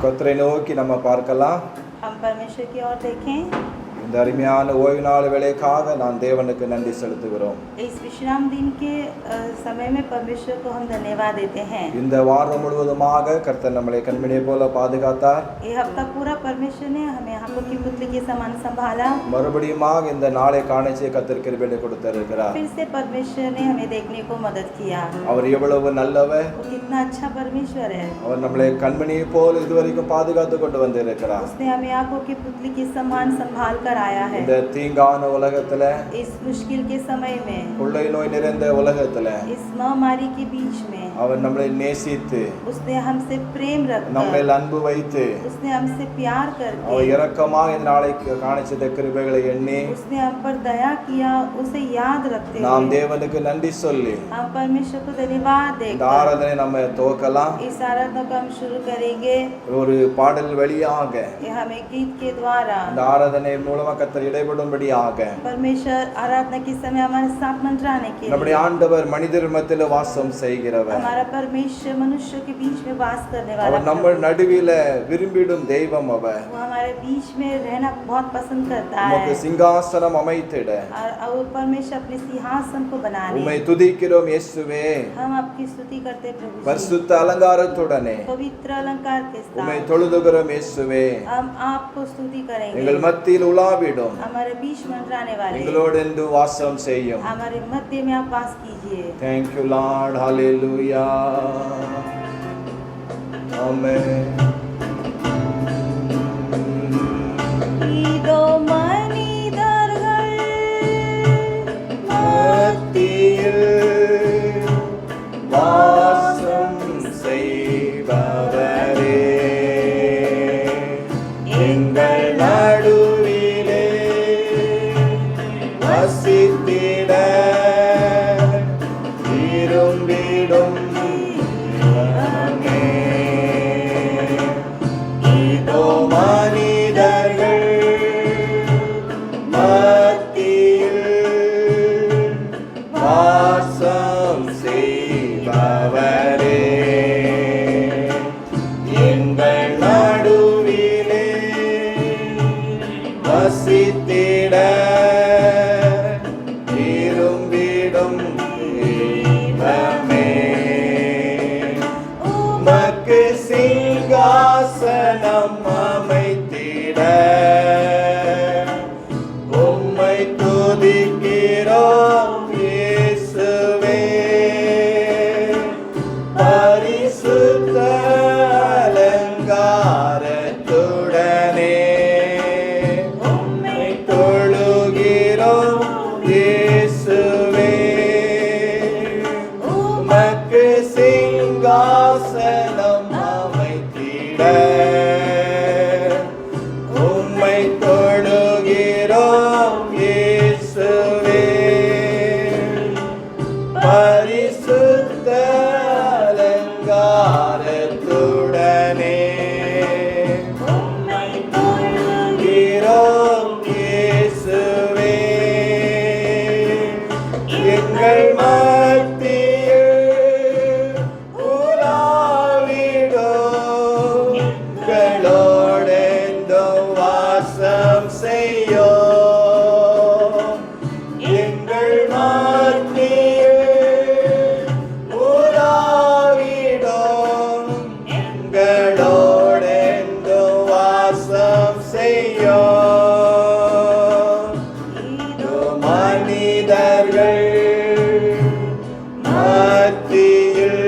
கர்த்தரை நோக்கி நம்ம பார்க்கலாம். हम परमेश्वर की ओर देखें. இந்த அருமையான ஓய்வு நாள் வேளைக்காக நான் தேவனுக்கு நன்றி செலுத்துகிறோம். इस विश्राम दिन के समय में परमेश्वर को हम धन्यवाद देते हैं. இந்த வாரம் முழுவதுமாக கர்த்தர் நம்மை கண்மணியை போல பாதுகாத்தார். ये हफ्ता पूरा परमेश्वर ने हमें आंखों की पुतली के समान संभाला. மறுபடியுமாக இந்த நாளை காணச்சே கர்த்தர் கிருபை கொடுத்திருக்கிறார். फिर से परमेश्वर ने हमें देखने को मदद किया. அவர் எவ்வளவு நல்லவர், वो कितना अच्छा परमेश्वर है. அவர் நம்மை கண்மணியை போல இதுவரைக்கும் பாதுகாத்து கொண்டு வந்திருக்கிறார். उसने हमें आंखों की पुतली के समान संभाल कर आया है. இந்த தீங்கான உலகத்துல, इस मुश्किल के समय में, கொள்ளை நோய் நிறைந்த உலகத்துல, इस महामारी के बीच में அவர் நம்மை நேசித்து, उसने हमसे प्रेम நம்மை रखकर, அன்பு வைத்து, उसने हमसे प्यार करके, அவர் இரக்கமாக இந்த நாளை காணச்சத கிருபைகளை எண்ணி उसने हम पर दया किया. उसे याद रखते நாம் हुए தேவனுக்கு நன்றி சொல்லி हम परमेश्वर को धन्यवाद இந்த देकर ஆராதனை நம்ம துவக்கலாம். इस आराधना को हम शुरू करेंगे. ஒரு பாடல் வழியாக ये हमें गीत के द्वारा இந்த ஆராதனை மூலமா கர்த்தர் இடைபடும்படியாக परमेश्वर आराधना के समय हमारे साथ मंडराने के நம்முடைய लिए, ஆண்டவர் மனிதர் மத்தியில் வாசம் செய்கிறவர். हमारा परमेश्वर मनुष्य के बीच में वास करने वाला அவர் நம்ம प्रभु, நடுவில விரும்பிடும் தெய்வம் அவர். वो हमारे बीच में रहना बहुत पसंद करता உமக்கு है. சிங்காசனம் அமைத்திட और परमेश्वर अपने सिंहासन को बनाने, உம்மை துதிக்கிறோம் இயேசுவே. हम आपकी स्तुति करते हैं प्रभु जी. பரிசுத்த அலங்காரத்துடனே पवित्र अलंकार के உம்மை साथ தொழுதுகிறோம் இயேசுவே. हम आपको स्तुति करेंगे. எங்கள் மத்தியில் உலாவிடும், हमारे बीच मंडराने वाले, எங்களோடு என்று வாசம் செய்யும். हमारे मध्य में आप वास कीजिए. Thank you Lord, hallelujah, amen. இதோ மனிதர்கள் மத்தியில் வாசம் செய்பவரே, எங்கள் நடுவிலே வசித்திட விரும்பிடும் தெய்வமே. இதோ மனிதர்கள் மத்தியில் வாசம் செய்பவரே, எங்கள் நடுவிலே வசித்திட விரும்பிடும் தெய்வமே. உமக்கு சிங்காசனம் அமைத்திட உம்மை துதிக்கிறோம் இயேசுவே. பரிசுத்த அலங்காரத்துடனே உம்மை தொழுகிறோம் இயேசுவே. உமக்கு சிங்காசனம் அமைத்திட உம்மை தொழுகிறோம் இயேசுவே. பரிசுத்த அலங்காரத்துடனே உம்மை தொழுகிறோம் இயேசுவே. எங்கள் மத்தியில் உலாவிடும், எங்களோடென்றும் வாசம் செய்யும். எங்கள் மத்தியில் உலாவிடும், எங்களோடென்றும் வாசம் செய்யும். இதோ மனிதர்கள் மத்தியில்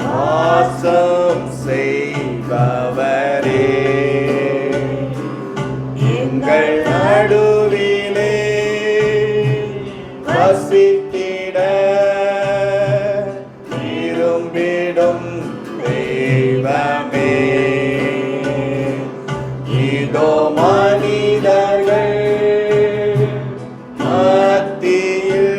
வாசம் செய்பவரே, எங்கள் நடுவிலே வசித்திட விரும்பிடும் தெய்வமே. இதோ மனிதர்கள் மத்தியில்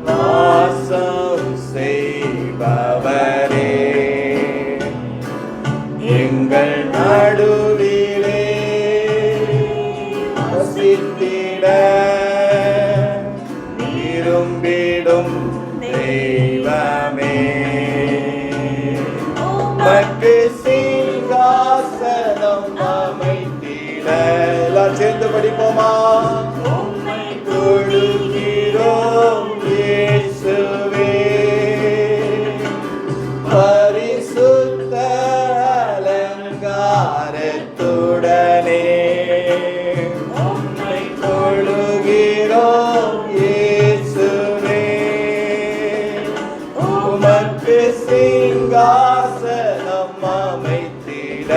வாசம் செய்பவரே, எங்கள் நடுவிலே வசித்திட விரும்பிடும் தெய்வமே. உமக்கு சிங்காசனம் அமைத்திட. எல்லாம் சேர்ந்து படிப்போமா? உம்மை தொழுகிறோம் இயேசுவே, பரிசுத்த அலங்காரத்துடனே உம்மை தொழுகிறோம் இயேசுவே, உமக்கு சிங்காசனம் அமைத்திட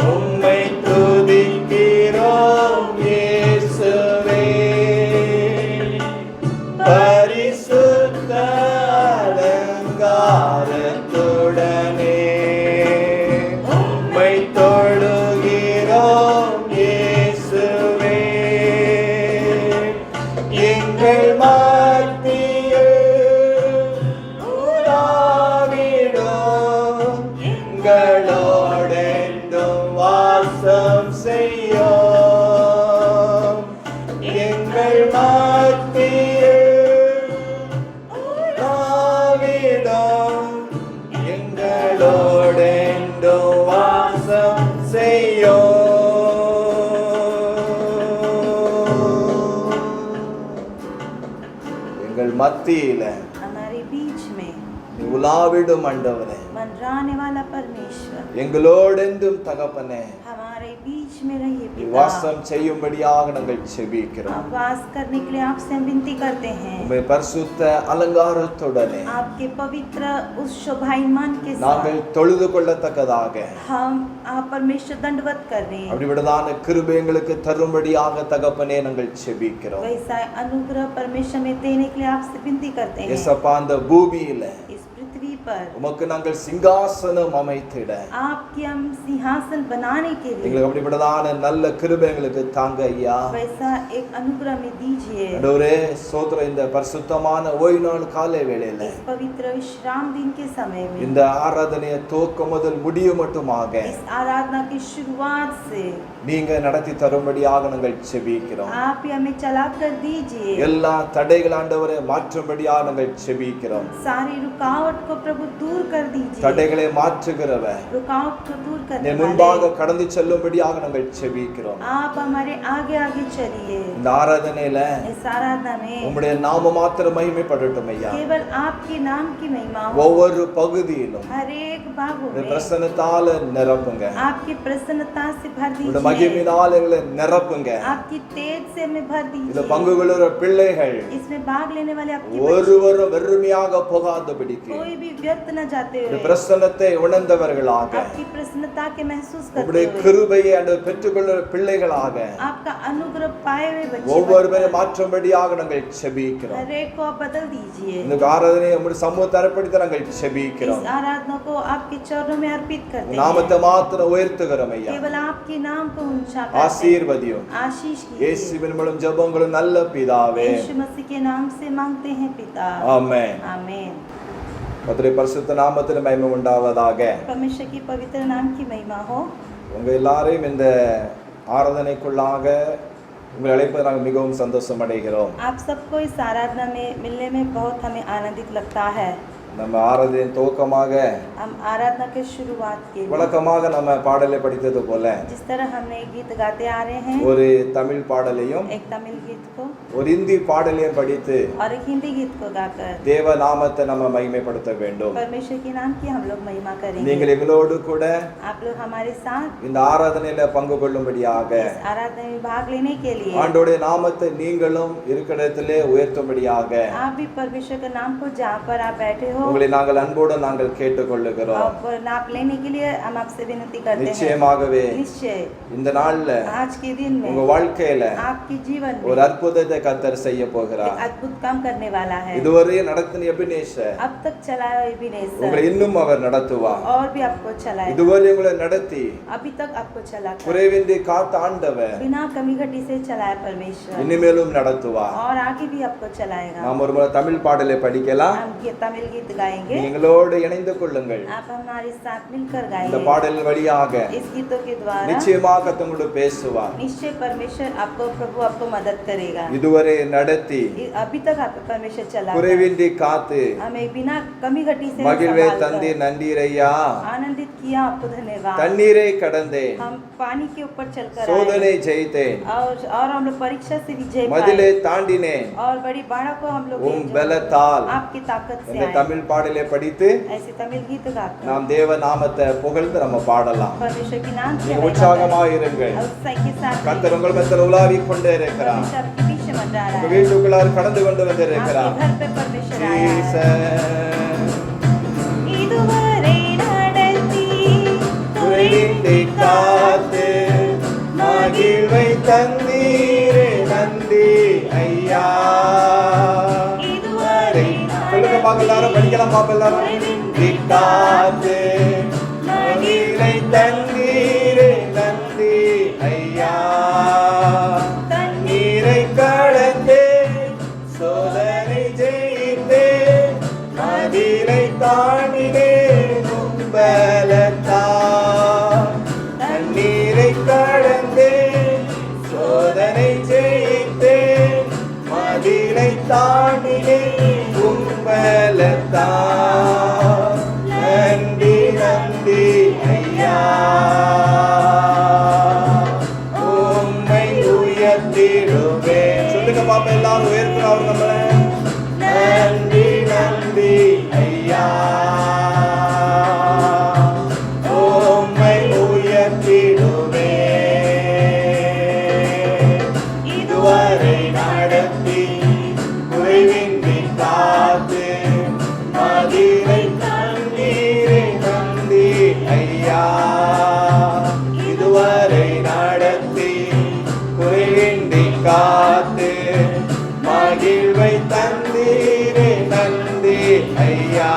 உம்மை துதிக்கிறோம் இயேசுவே, பரிசுத்த அலங்காரத்துடனே உம்மை தொழுகிறோம் இயேசுவே. எங்கள் எங்களோடென்றும் வாசம் செய்யும். எங்கள் மத்தியில் உலாவிடும், எங்களோடென்றும் வாசம் செய்யும். எங்கள் மத்தியில हमारे बीच में உலாவிடும் ஆண்டவரே, मंडराने वाला परमेश्वर எங்களோடென்றும் தகப்பனே हमारे बीच में रहिए पिता। வாசம் செய்யும்படியாக நாங்கள் செபிக்கிறோம். आप वास करने के लिए आपसे हम विनती करते हैं। உம்மை பரிசுத்த அலங்காரத்துடனே आपके पवित्र उस शोभायमान के நாங்கள் साथ தொழுது கொள்ளத்தக்கதாக हम आप परमेश्वर दंडवत कर रहे हैं। அப்படிவிடதான கிருபை எங்களுக்கு தரும்படியாக தகப்பனே நாங்கள் செபிக்கிறோம். वैसा अनुग्रह परमेश्वर में देने के लिए आपसे विनती करते हैं। இயேசப்பா, அந்த பூமியில इस पृथ्वी पर உமக்கு நாங்கள் சிங்காசனம் அமைத்திட आपके हम सिंहासन बनाने के लिए எங்களுக்கு அப்படிவிடதான நல்ல கிருபை எங்களுக்கு தாங்க ஐயா. वैसा एक अनुग्रह में दीजिए। ஆண்டவரே, சோதர இந்த பரிசுத்தமான ஓய்வு நாள் காலை வேளையில इस पवित्र विश्राम दिन के समय में இந்த ஆராதனையை துவக்கம் முதல் முடியும் மட்டுமாக इस आराधना की शुरुआत से நீங்க நடத்தி தரும்படியாக நாங்கள் செபிக்கிறோம். आप ही हमें चला कर दीजिए। எல்லா தடைகள் ஆண்டவரை மாற்றும்படியாக நாங்கள் செபிக்கிறோம். सारी रुकावट को प्रभु दूर कर दीजिए। தடைகளை மாற்றுகிறவர் रुकावट को दूर करने நீ முன்பாக वाले கடந்து செல்லும்படியாக நாங்கள் செபிக்கிறோம். आप हमारे आगे आगे चलिए। இந்த ஆராதனையில इस आराधना में உம்முடைய நாம மாத்திரம் மகிமைப்படட்டும் ஐயா. केवल आपके नाम की महिमा हो। ஒவ்வொரு பகுதியிலும் हर एक भागों இந்த में பிரசன்னத்தால நிரப்புங்க. आपकी प्रसन्नता से भर இந்த दीजिए। மகிமையினால் எங்களை நிரப்புங்க. आपकी तेज से हमें भर இந்த दीजिए। பங்கு கொள்ளுற பிள்ளைகள் इसमें भाग लेने वाले आपके बच्चे ஒருவரும் வெறுமையாக போகாதபடிக்கு कोई भी व्यर्थ न जाते இந்த हुए பிரசன்னத்தை உணர்ந்தவர்களாக आपकी प्रसन्नता के महसूस करते உம்முடைய हुए கிருபையை அந்த பெற்றுக்கொள்ளுற பிள்ளைகளாக आपका अनुग्रह पाए हुए बच्चे ஒவ்வொருவரை बनकर மாற்றும்படியாக நாங்கள் செபிக்கிறோம். हर एक को आप बदल दीजिए। இந்த ஆராதனையை உம்முடைய சமூகத்தை அர்ப்பணித்து நாங்கள் செபிக்கிறோம். इस आराधना को आपके चरणों में अर्पित करते हैं। நாமத்தை மாத்திரம் உயர்த்துகிறோம் ஐயா. केवल आपके नाम को ऊंचा करते हैं। ஆசீர்வதியும். आशीष कीजिए। இயேசுவின் மூலம் ஜெபங்களும் நல்ல பிதாவே. यीशु मसीह के नाम से मांगते हैं पिता। ஆமென். आमीन। கர்த்தருடைய பரிசுத்த நாமத்தில் மகிமை உண்டாவதாக. परमेश्वर की पवित्र नाम की महिमा हो। உங்க எல்லாரையும் இந்த ஆராதனைக்குள்ளாக உங்களை அழைப்பது நாங்கள் மிகவும் சந்தோஷம் அடைகிறோம். आप सबको इस आराधना में मिलने में बहुत हमें आनंदित लगता है। நம்ம ஆராதனையின் துவக்கமாக हम आराधना के शुरुआत के लिए வழக்கமாக நம்ம பாடலை படித்தது போல जिस तरह हमने गीत गाते आ रहे हैं, ஒரு தமிழ் பாடலையும் एक तमिल गीत को ஒரு இந்தி பாடலையும் படித்து और एक हिंदी गीत को गाकर தேவ நாமத்தை நம்ம மகிமைப்படுத்த வேண்டும். परमेश्वर के नाम की हम लोग महिमा करेंगे। நீங்கள் எங்களோடு கூட आप लोग हमारे साथ இந்த ஆராதனையில பங்கு கொள்ளும்படியாக इस आराधना में भाग लेने के लिए ஆண்டவருடைய நாமத்தை நீங்களும் இருக்கிற இடத்திலே உயர்த்தும்படியாக आप भी परमेश्वर के नाम को जहाँ पर आप बैठे हो உங்களை நாங்கள் அன்போடு நாங்கள் கேட்டுக்கொள்ளுகிறோம். आप नाप लेने के लिए हम आपसे विनती करते हैं। நிச்சயமாகவே निश्चय இந்த நாள்ல आज के दिन உங்க में வாழ்க்கையில आपके जीवन ஒரு में அற்புதத்தை கர்த்தர் செய்ய एक போகிறார். अद्भुत काम करने वाला है। இதுவரை நடத்தின எபினேசர் अब तक चलाया एबीनेजर உங்களை இன்னும் அவர் நடத்துவார். और भी आपको चलाए, இதுவரை உங்களை நடத்தி अभी तक आपको चला குறைவின்றி காத்த ஆண்டவர் बिना कमी घटी से चलाया परमेश्वर இனிமேலும் நடத்துவார். और आगे भी आपको चलाएगा। நாம் ஒரு முறை தமிழ் பாடலை படிக்கலாம். हम ये तमिल गीत गाएंगे। எங்களோடு இணைந்து கொள்ளுங்கள். आप हमारे साथ मिलकर இந்த गाएंगे। பாடல் வழியாக इस गीतों के द्वारा நிச்சயமாக தங்களோடு பேசுவார். निश्चय परमेश्वर प्रभु आपको मदद करेगा। இதுவரை நடத்தி अभी तक आप परमेश्वर चला குறைவின்றி காத்து हमें बिना कमी घटी से மகிழ்வே संभाल कर தந்தீர் நன்றீரையா. आनंदित किया, आपको धन्यवाद। தண்ணீரை கடந்தேன், हम पानी के ऊपर चलकर சோதனை आए ஜெயித்தேன், और हम लोग परीक्षा से विजय மதிலை पाए தாண்டினேன், और बड़ी बाढ़ को हम लोग உம் பலத்தால் आपकी ताकत से இந்த आए। தமிழ் பாடலை படித்து ऐसे तमिल गीत गाकर நாம் தேவ நாமத்தை புகழ்ந்து நம்ம பாடலாம். परमेश्वर के नाम की நீங்க महिमा உற்சாகமாக करें। இருங்கள். और उत्साह के साथ கர்த்தர் உங்கள் மத்தியில் உலாவிக் கொண்டே இருக்கிறார். परमेश्वर आपके बीच में मंडरा रहा உங்க है। வீட்டுக்குள்ளார் கடந்து கொண்டு வந்திருக்கிறார். आपके घर पे परमेश्वर आया है। ஜீசஸ் இதுவரை நடத்தி குறைவின்றி காத்து மகிழ்வை தந்தீரே நன்றி ஐயா. இதுவரை சொல்லுங்க பாக்க எல்லாரும், படிக்கலாம் பாப்ப எல்லாரும். குறைவின்றி காத்து மகிழ்வை தந்தீரே நன்றி ஐயா. தண்ணீரை கடந்தே சோதனை ஜெயித்தே மதிலை தாண்டினே பலத்தா. தண்ணீரை கடந்தே சோதனை ஜெயித்தே மதிலை தாண்டினே பலத்தா. நன்றி நன்றி ஐயா. உம்மை உயர்த்திடுவே. சொல்லுங்க பாப்பா எல்லாரும் உயர்த்துறோம் நம்மள. நன்றி நன்றி ஐயா. உம்மை உயர்த்திடுவே. இதுவரை நடத்தி குறைவின்றி காத்து மதிலை தந்தீரே நன்றி ஐயா. இதுவரை நடத்தி குறைவின்றி காத்து மகிழ்வை தந்தீரே நன்றி ஐயா.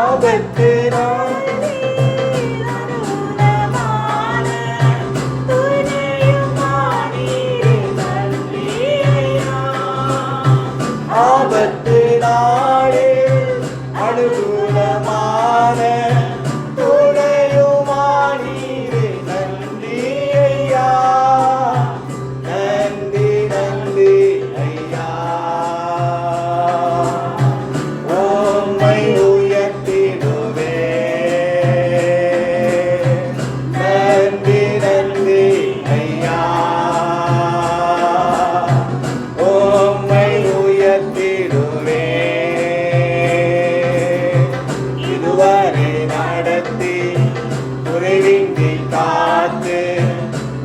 ஆபத்து ஆபத்து நாளில் அனுகூலமான துணையுமானீரே நன்றி ஐயா. நன்றி நன்றி ஐயா. உம்மை உயர்த்திடுவே. நன்றி நன்றி ஐயா. உம்மை உயர்த்திடுவே. இதுவரை நடத்தி குறைவின்றி காத்து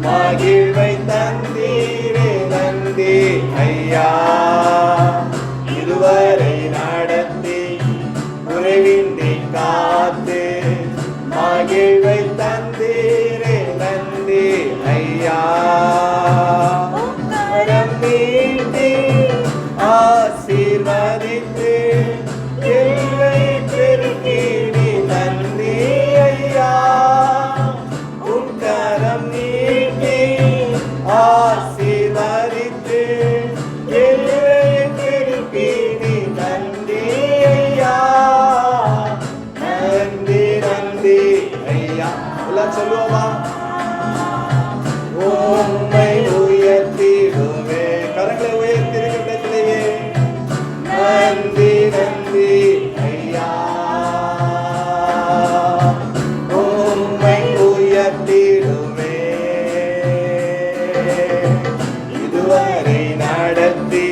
மகிழ்வை தந்தீரே நன்றி ஐயா. இதுவரை நடத்தி குறைவின்றி காத்து மகிழ்வை தந்தீரே நன்றி ஐயா. கரம் நீட்டி ஆசீர்வதித்து எல்லை பெருக்கி நீ நன்றி ஐயா. உன் கரம் நீட்டி ஆசீர்வதித்து எல்லை பெருக்கி நீ நன்றி ஐயா. நன்றி நன்றி ஐயா. எல்லாம் சொல்லுவோமா? உம்மை உயர்த்திடுவே. கரங்களை உயர்த்திருக்கிற இடத்திலேயே நன்றி நன்றி ஐயா. உம்மை உயர்த்திடுவே. இதுவரை நடத்தி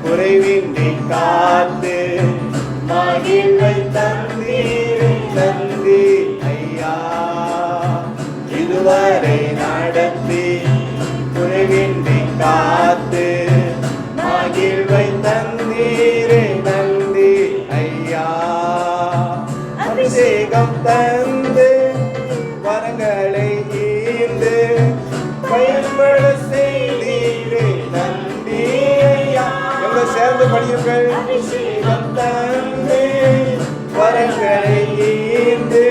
குறைவின்றி காத்து மகிழ்வை தந்தீரே நன்றி ஐயா. இதுவரை நடத்தி குறைவின்றி காத்து மகிழ்வை தந்தீரே நன்றி ஐயா. அபிஷேகம் தந்து வரங்களை ஈந்து பயன்பட செய்தீரே நன்றி ஐயா. எவ்வளவு சேர்ந்து படியுங்கள். அபிஷேகம் தந்து வரங்களை ஈந்து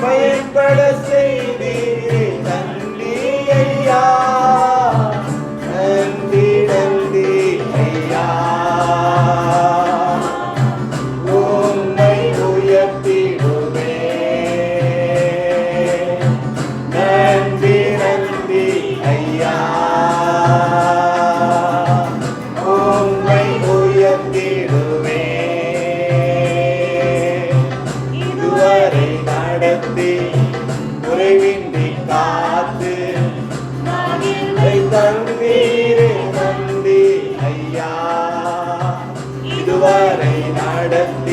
பயன்பட செய்தீரே நன்றி ஐயா. நன்றி நன்றி ஐயா.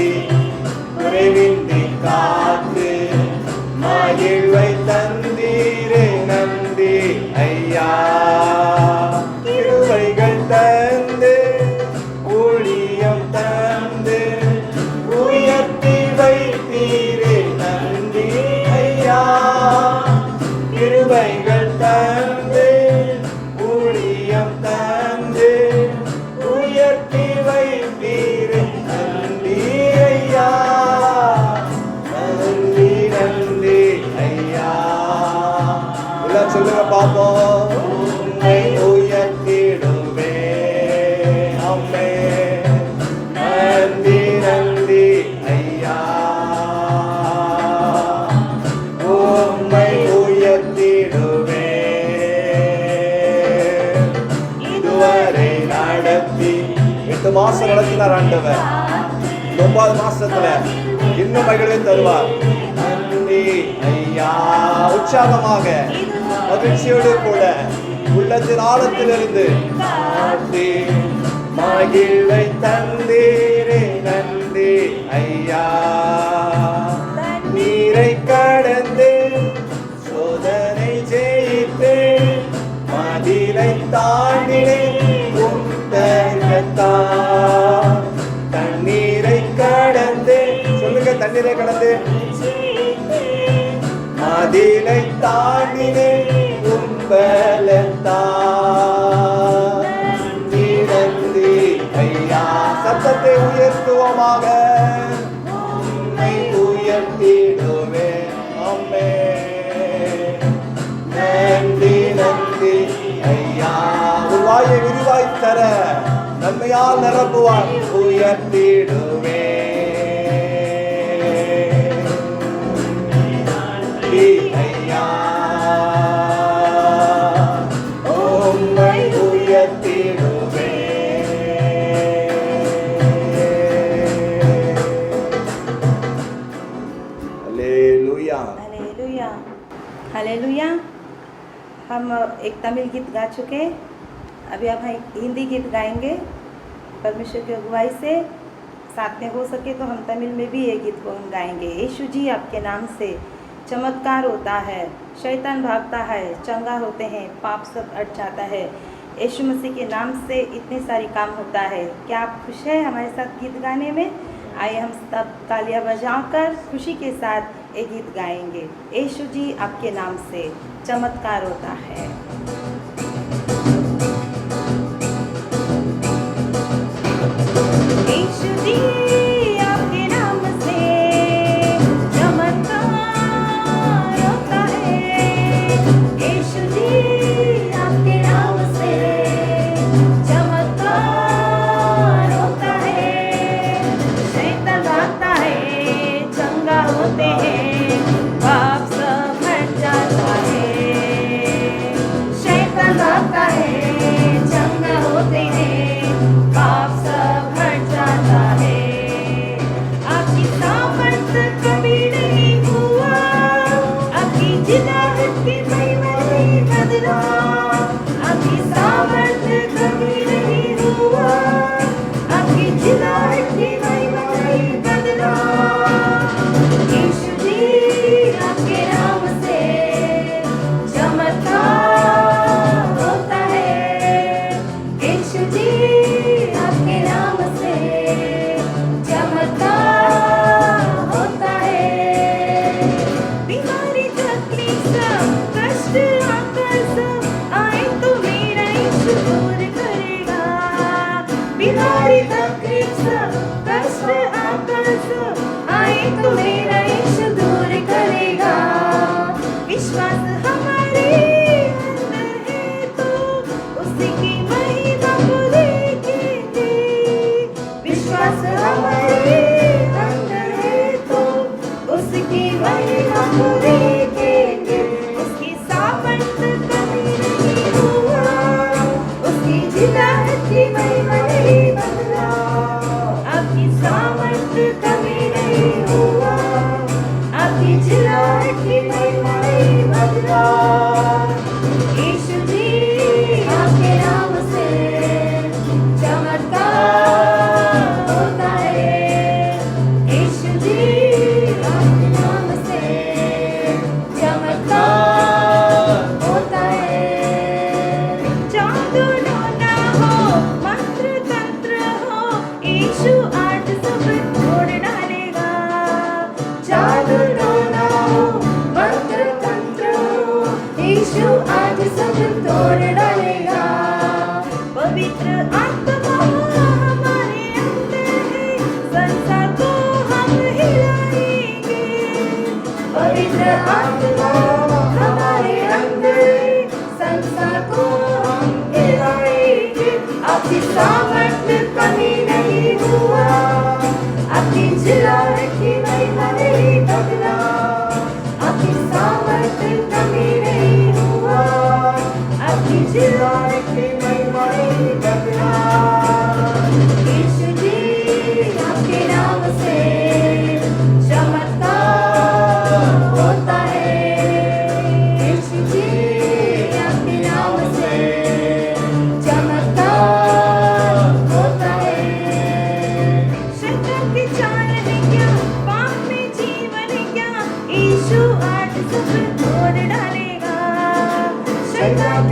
நடத்தி குறைவின்றி காத்து மகிழ்வை தந்தீரே நன்றி ஐயா. கிருபைகள் தந்து ஊழியம் தந்து உயர்த்தி வைத்தீரே நன்றி ஐயா. கிருபைகள் தந்து ஊழியம் தந்து உயர்த்தி வைத்தீரே நன்றி ஐயா. நன்றி நன்றி ஐயா. எல்லாம் சொல்லுங்க பாப்போம். உம்மை உயர்த்திடுவே அம்மே நன்றி நன்றி ஐயா. உம்மை உயர்த்திடுவே இதுவரை நடத்தி 8 மாசம் நடத்தினார் ஆண்டவர். 9வது மாசத்துல இன்னும் மகிழ்வை தருவார். நன்றி ஐயா. உற்சாகமாக மகிழ்ச்சியோடு கூட உள்ளத்தின் ஆழத்திலிருந்து நன்றி மகிழ்வை தந்தீரே நன்றி ஐயா. நீரை கடந்து சோதனை ஜெயித்து மதிலை தாண்டினேன் உந்தகத்தான். தண்ணீரை கடந்து சொல்லுங்க, தண்ணீரை கடந்து மதிலை தாண்டினேன் உம்பலத்தான். நன்றி ஐயா. சத்தத்தை உயர்த்துவோமாக. உம்மை உயர்த்திடுவே அம்மே நன்றி நன்றி ஐயா. ஒரு வாயை விரிவாய் தர நன்மையால் நிரப்புவார். உயர்த்திடுவே நன்றி ஐயா. உம்மை உயர்த்திடுவே. Hallelujah hallelujah hallelujah. हम एक तमिल गीत गा चुके, अभी अब हम हिंदी गीत गाएंगे परमेश्वर की अगुवाई से। साथ में हो सके तो हम तमिल में भी ये गीत को हम गाएंगे। यीशु जी आपके नाम से चमत्कार होता है, शैतान भागता है, चंगा होते हैं, पाप सब हट जाता है। यीशु मसीह के नाम से इतने सारे काम होता है। क्या आप खुश हैं हमारे साथ गीत गाने में? आइए हम सब तालियां बजाकर खुशी के साथ ये गीत गाएंगे। यीशु जी आपके नाम से चमत्कार होता है। यीशु जी आपके नाम से चमत्कार होता है। यीशु जी आपके नाम से चमत्कार होता है। शैतान भागता है, चंगा होते हैं, पाप सब हट जाता है। शैतान भागता है, चंगा होते हैं, पाप सब हट जाता है। आपकी सामर्थ कभी नहीं हुआ, आपकी जिलाहट की महिमा नहीं बदला। आपकी सामर्थ कभी नहीं हुआ, आपकी जिलाहट की महिमा नहीं बदला। यीशु जी आपके नाम से चमत्कार होता है। यीशु जी आपके नाम से चमत्कार होता है। बीमारी तकलीफ सब कष्ट आकर सब आए तो मेरा यीशु दूर करेगा। बीमारी तकलीफ सब कष्ट आकर सब आए तो मेरा यीशु दूर करेगा। विश्वास हमारे अंदर है तो उसकी महिमा को देखेंगे। विश्वास हमारे अंदर है तो उसकी महिमा को देखेंगे। उसकी सामर्थ कभी नहीं हुआ, उसकी जिलाहट की महिमा नहीं बदला। आपकी सामर्थ कभी नहीं हुआ,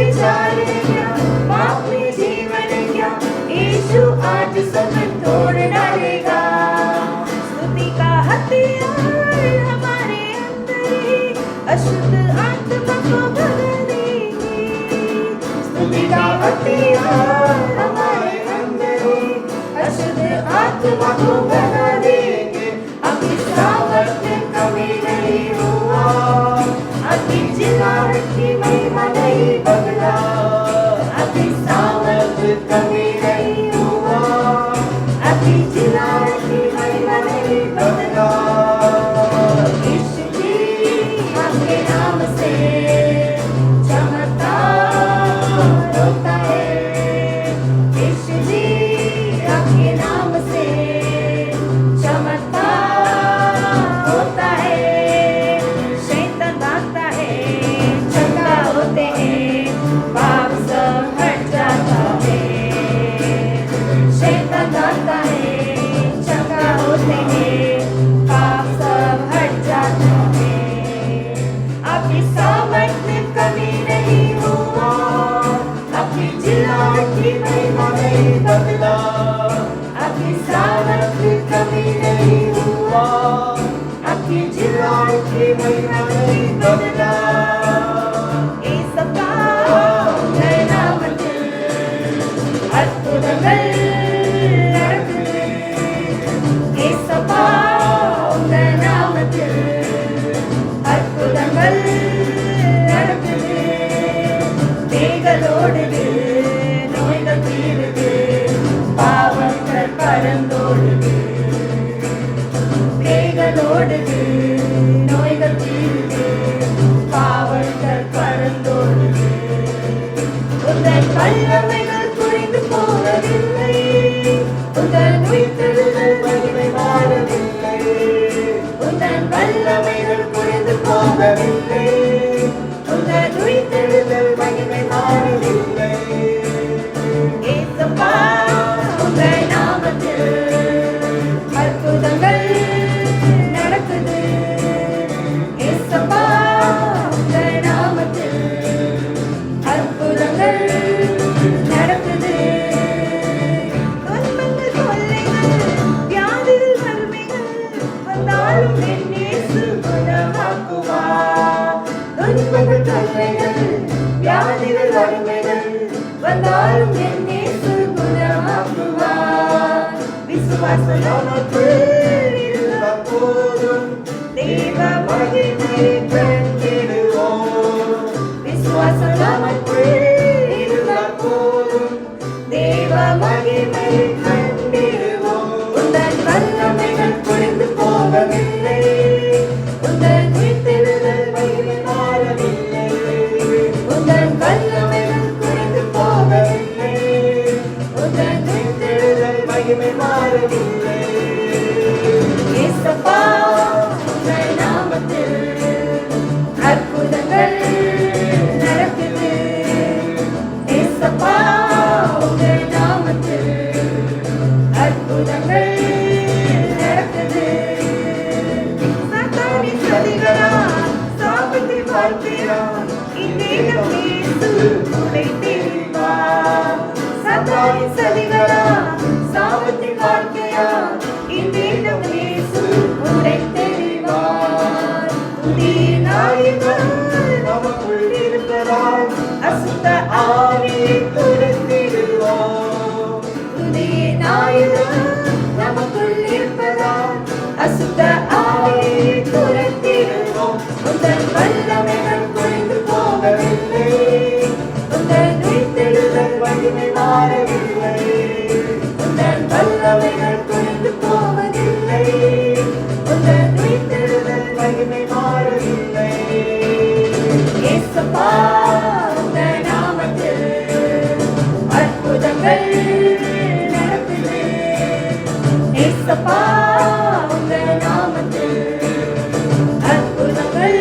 अत्याचार है क्या, पाप में जीवन है क्या, यीशु आज सब तोड़ डालेगा। स्तुति का हथियार हमारे अंदर ही अशुद्ध आत्मा को भगा देंगे। स्तुति का हथियार हमारे अंदर ही अशुद्ध आत्मा को भगा देंगे। अभी सामर्थ में कमी नहीं हुआ, अभी जिलाहट की महिमा नहीं बदला, अभी सामर्थ कमी नहीं हुआ, अभी जिलाहट की महिमा नहीं बदला। यीशु जी आपके नाम से चमत्कार होता है। यीशु जी आपके नाम से चमत्कार होता है। शैतान भागता है, चंगा होते हैं, पाप सब हट जाता है। शैतान भागता है, चंगा होते हैं, पाप सब हट जाता है। आपकी सामर्थ में कमी नहीं हुआ, आपकी जिलाहट की महिमा नहीं बदला, आपकी सामर्थ में कमी नहीं हुआ, आपकी जिलाहट की महिमा नहीं बदला। ஏசப்பா உங்கள் நாமத்தில் அற்புதங்கள் நடக்குது। ஏசப்பா உங்கள் நாமத்தில் அற்புதங்கள் நடக்குது। பேய்களோடுது, நோய்கள் தீருது, பாவங்கள் பறந்தோடுது। பேய்களோடுது, நோய்கள் தீருது, பாவங்கள் பறந்தோடுது। உங்கள் வல்லமைகள் குறைந்து போவதில்லை, உங்கள் உயிர்த்தெழுதல் மகிமை மாறவில்லை, உங்கள் வல்லமைகள் குறைந்து போகவில்லை, உங்கள் உயிர்த்தெழுதல் மகிமை மாறவில்லை। ஏசப்பா உங்கள் நாமத்தில் அற்புதங்கள் நடக்குது। ஏசப்பா உங்கள் நாமத்தில் அற்புதங்கள் நடக்குது। துன்பங்கள், தொல்லைகள், வியாதிகள், வறுமைகள் வந்தாலும் என் இயேசு குணமாக்குவார்। துன்பங்கள், தொல்லைகள், வியாதிகள், வறுமைகள் வந்தாலும் என் இயேசு குணமாக்குவார்। விசுவாசம் நமக்குள் இருந்தால் போதும், தேவ மகிமை கண்டிடுவோம்। விசுவாசம் நமக்குள் இருந்தால் போதும், தேவ மகிமை கண்டிடுவோம்। உந்தன் வல்லமைகள் குறைந்து போகவில்லை, உந்தன் உயிர்த்தெழுதல் மகிமை மாறவில்லை, உந்தன் வல்லமைகள் குறைந்து போகவில்லை, உந்தன் உயிர்த்தெழுதல் மகிமை மாறவில்லை। ஏசப்பா உங்கள் நாமத்தில் அற்புதங்கள் நடக்குது। ஏசப்பா உங்கள் நாமத்தில் அற்புதங்கள் நடக்குது। சாத்தானின் சதிகளா, சாபத்தின் வாழ்க்கையா, இந்நேரம் இயேசு உடைத்தெறிவார்। சாத்தானின் சதிகளா, சாபத்தின் வாழ்க்கையா, இந்நேரம் இயேசு உடைத்தெறிவார்। புதிய நாயகன் நமக்குள் இருப்பதால் அசுத்த ஆவியை துரத்திடுவோம்। புதிய நாயகன் நமக்குள் இருப்பதால் அசுத்த ஆவியை துரத்திடுவோம்। உந்தன் வல்லமைகள் குறைந்து போகவில்லை, உந்தன் உயிர்த்தெழுதல் மகிமை மாறவில்லை, உந்தன் வல்லமைகள் குறைந்து போவதில்லை, உந்தன் உயிர்த்தெழுதல் மகிமை மாறவில்லை। ஏசப்பா உங்கள் நாமத்தில் அற்புதங்கள் நடக்குது। ஏசப்பா உங்கள் நாமத்தில் அற்புதங்கள்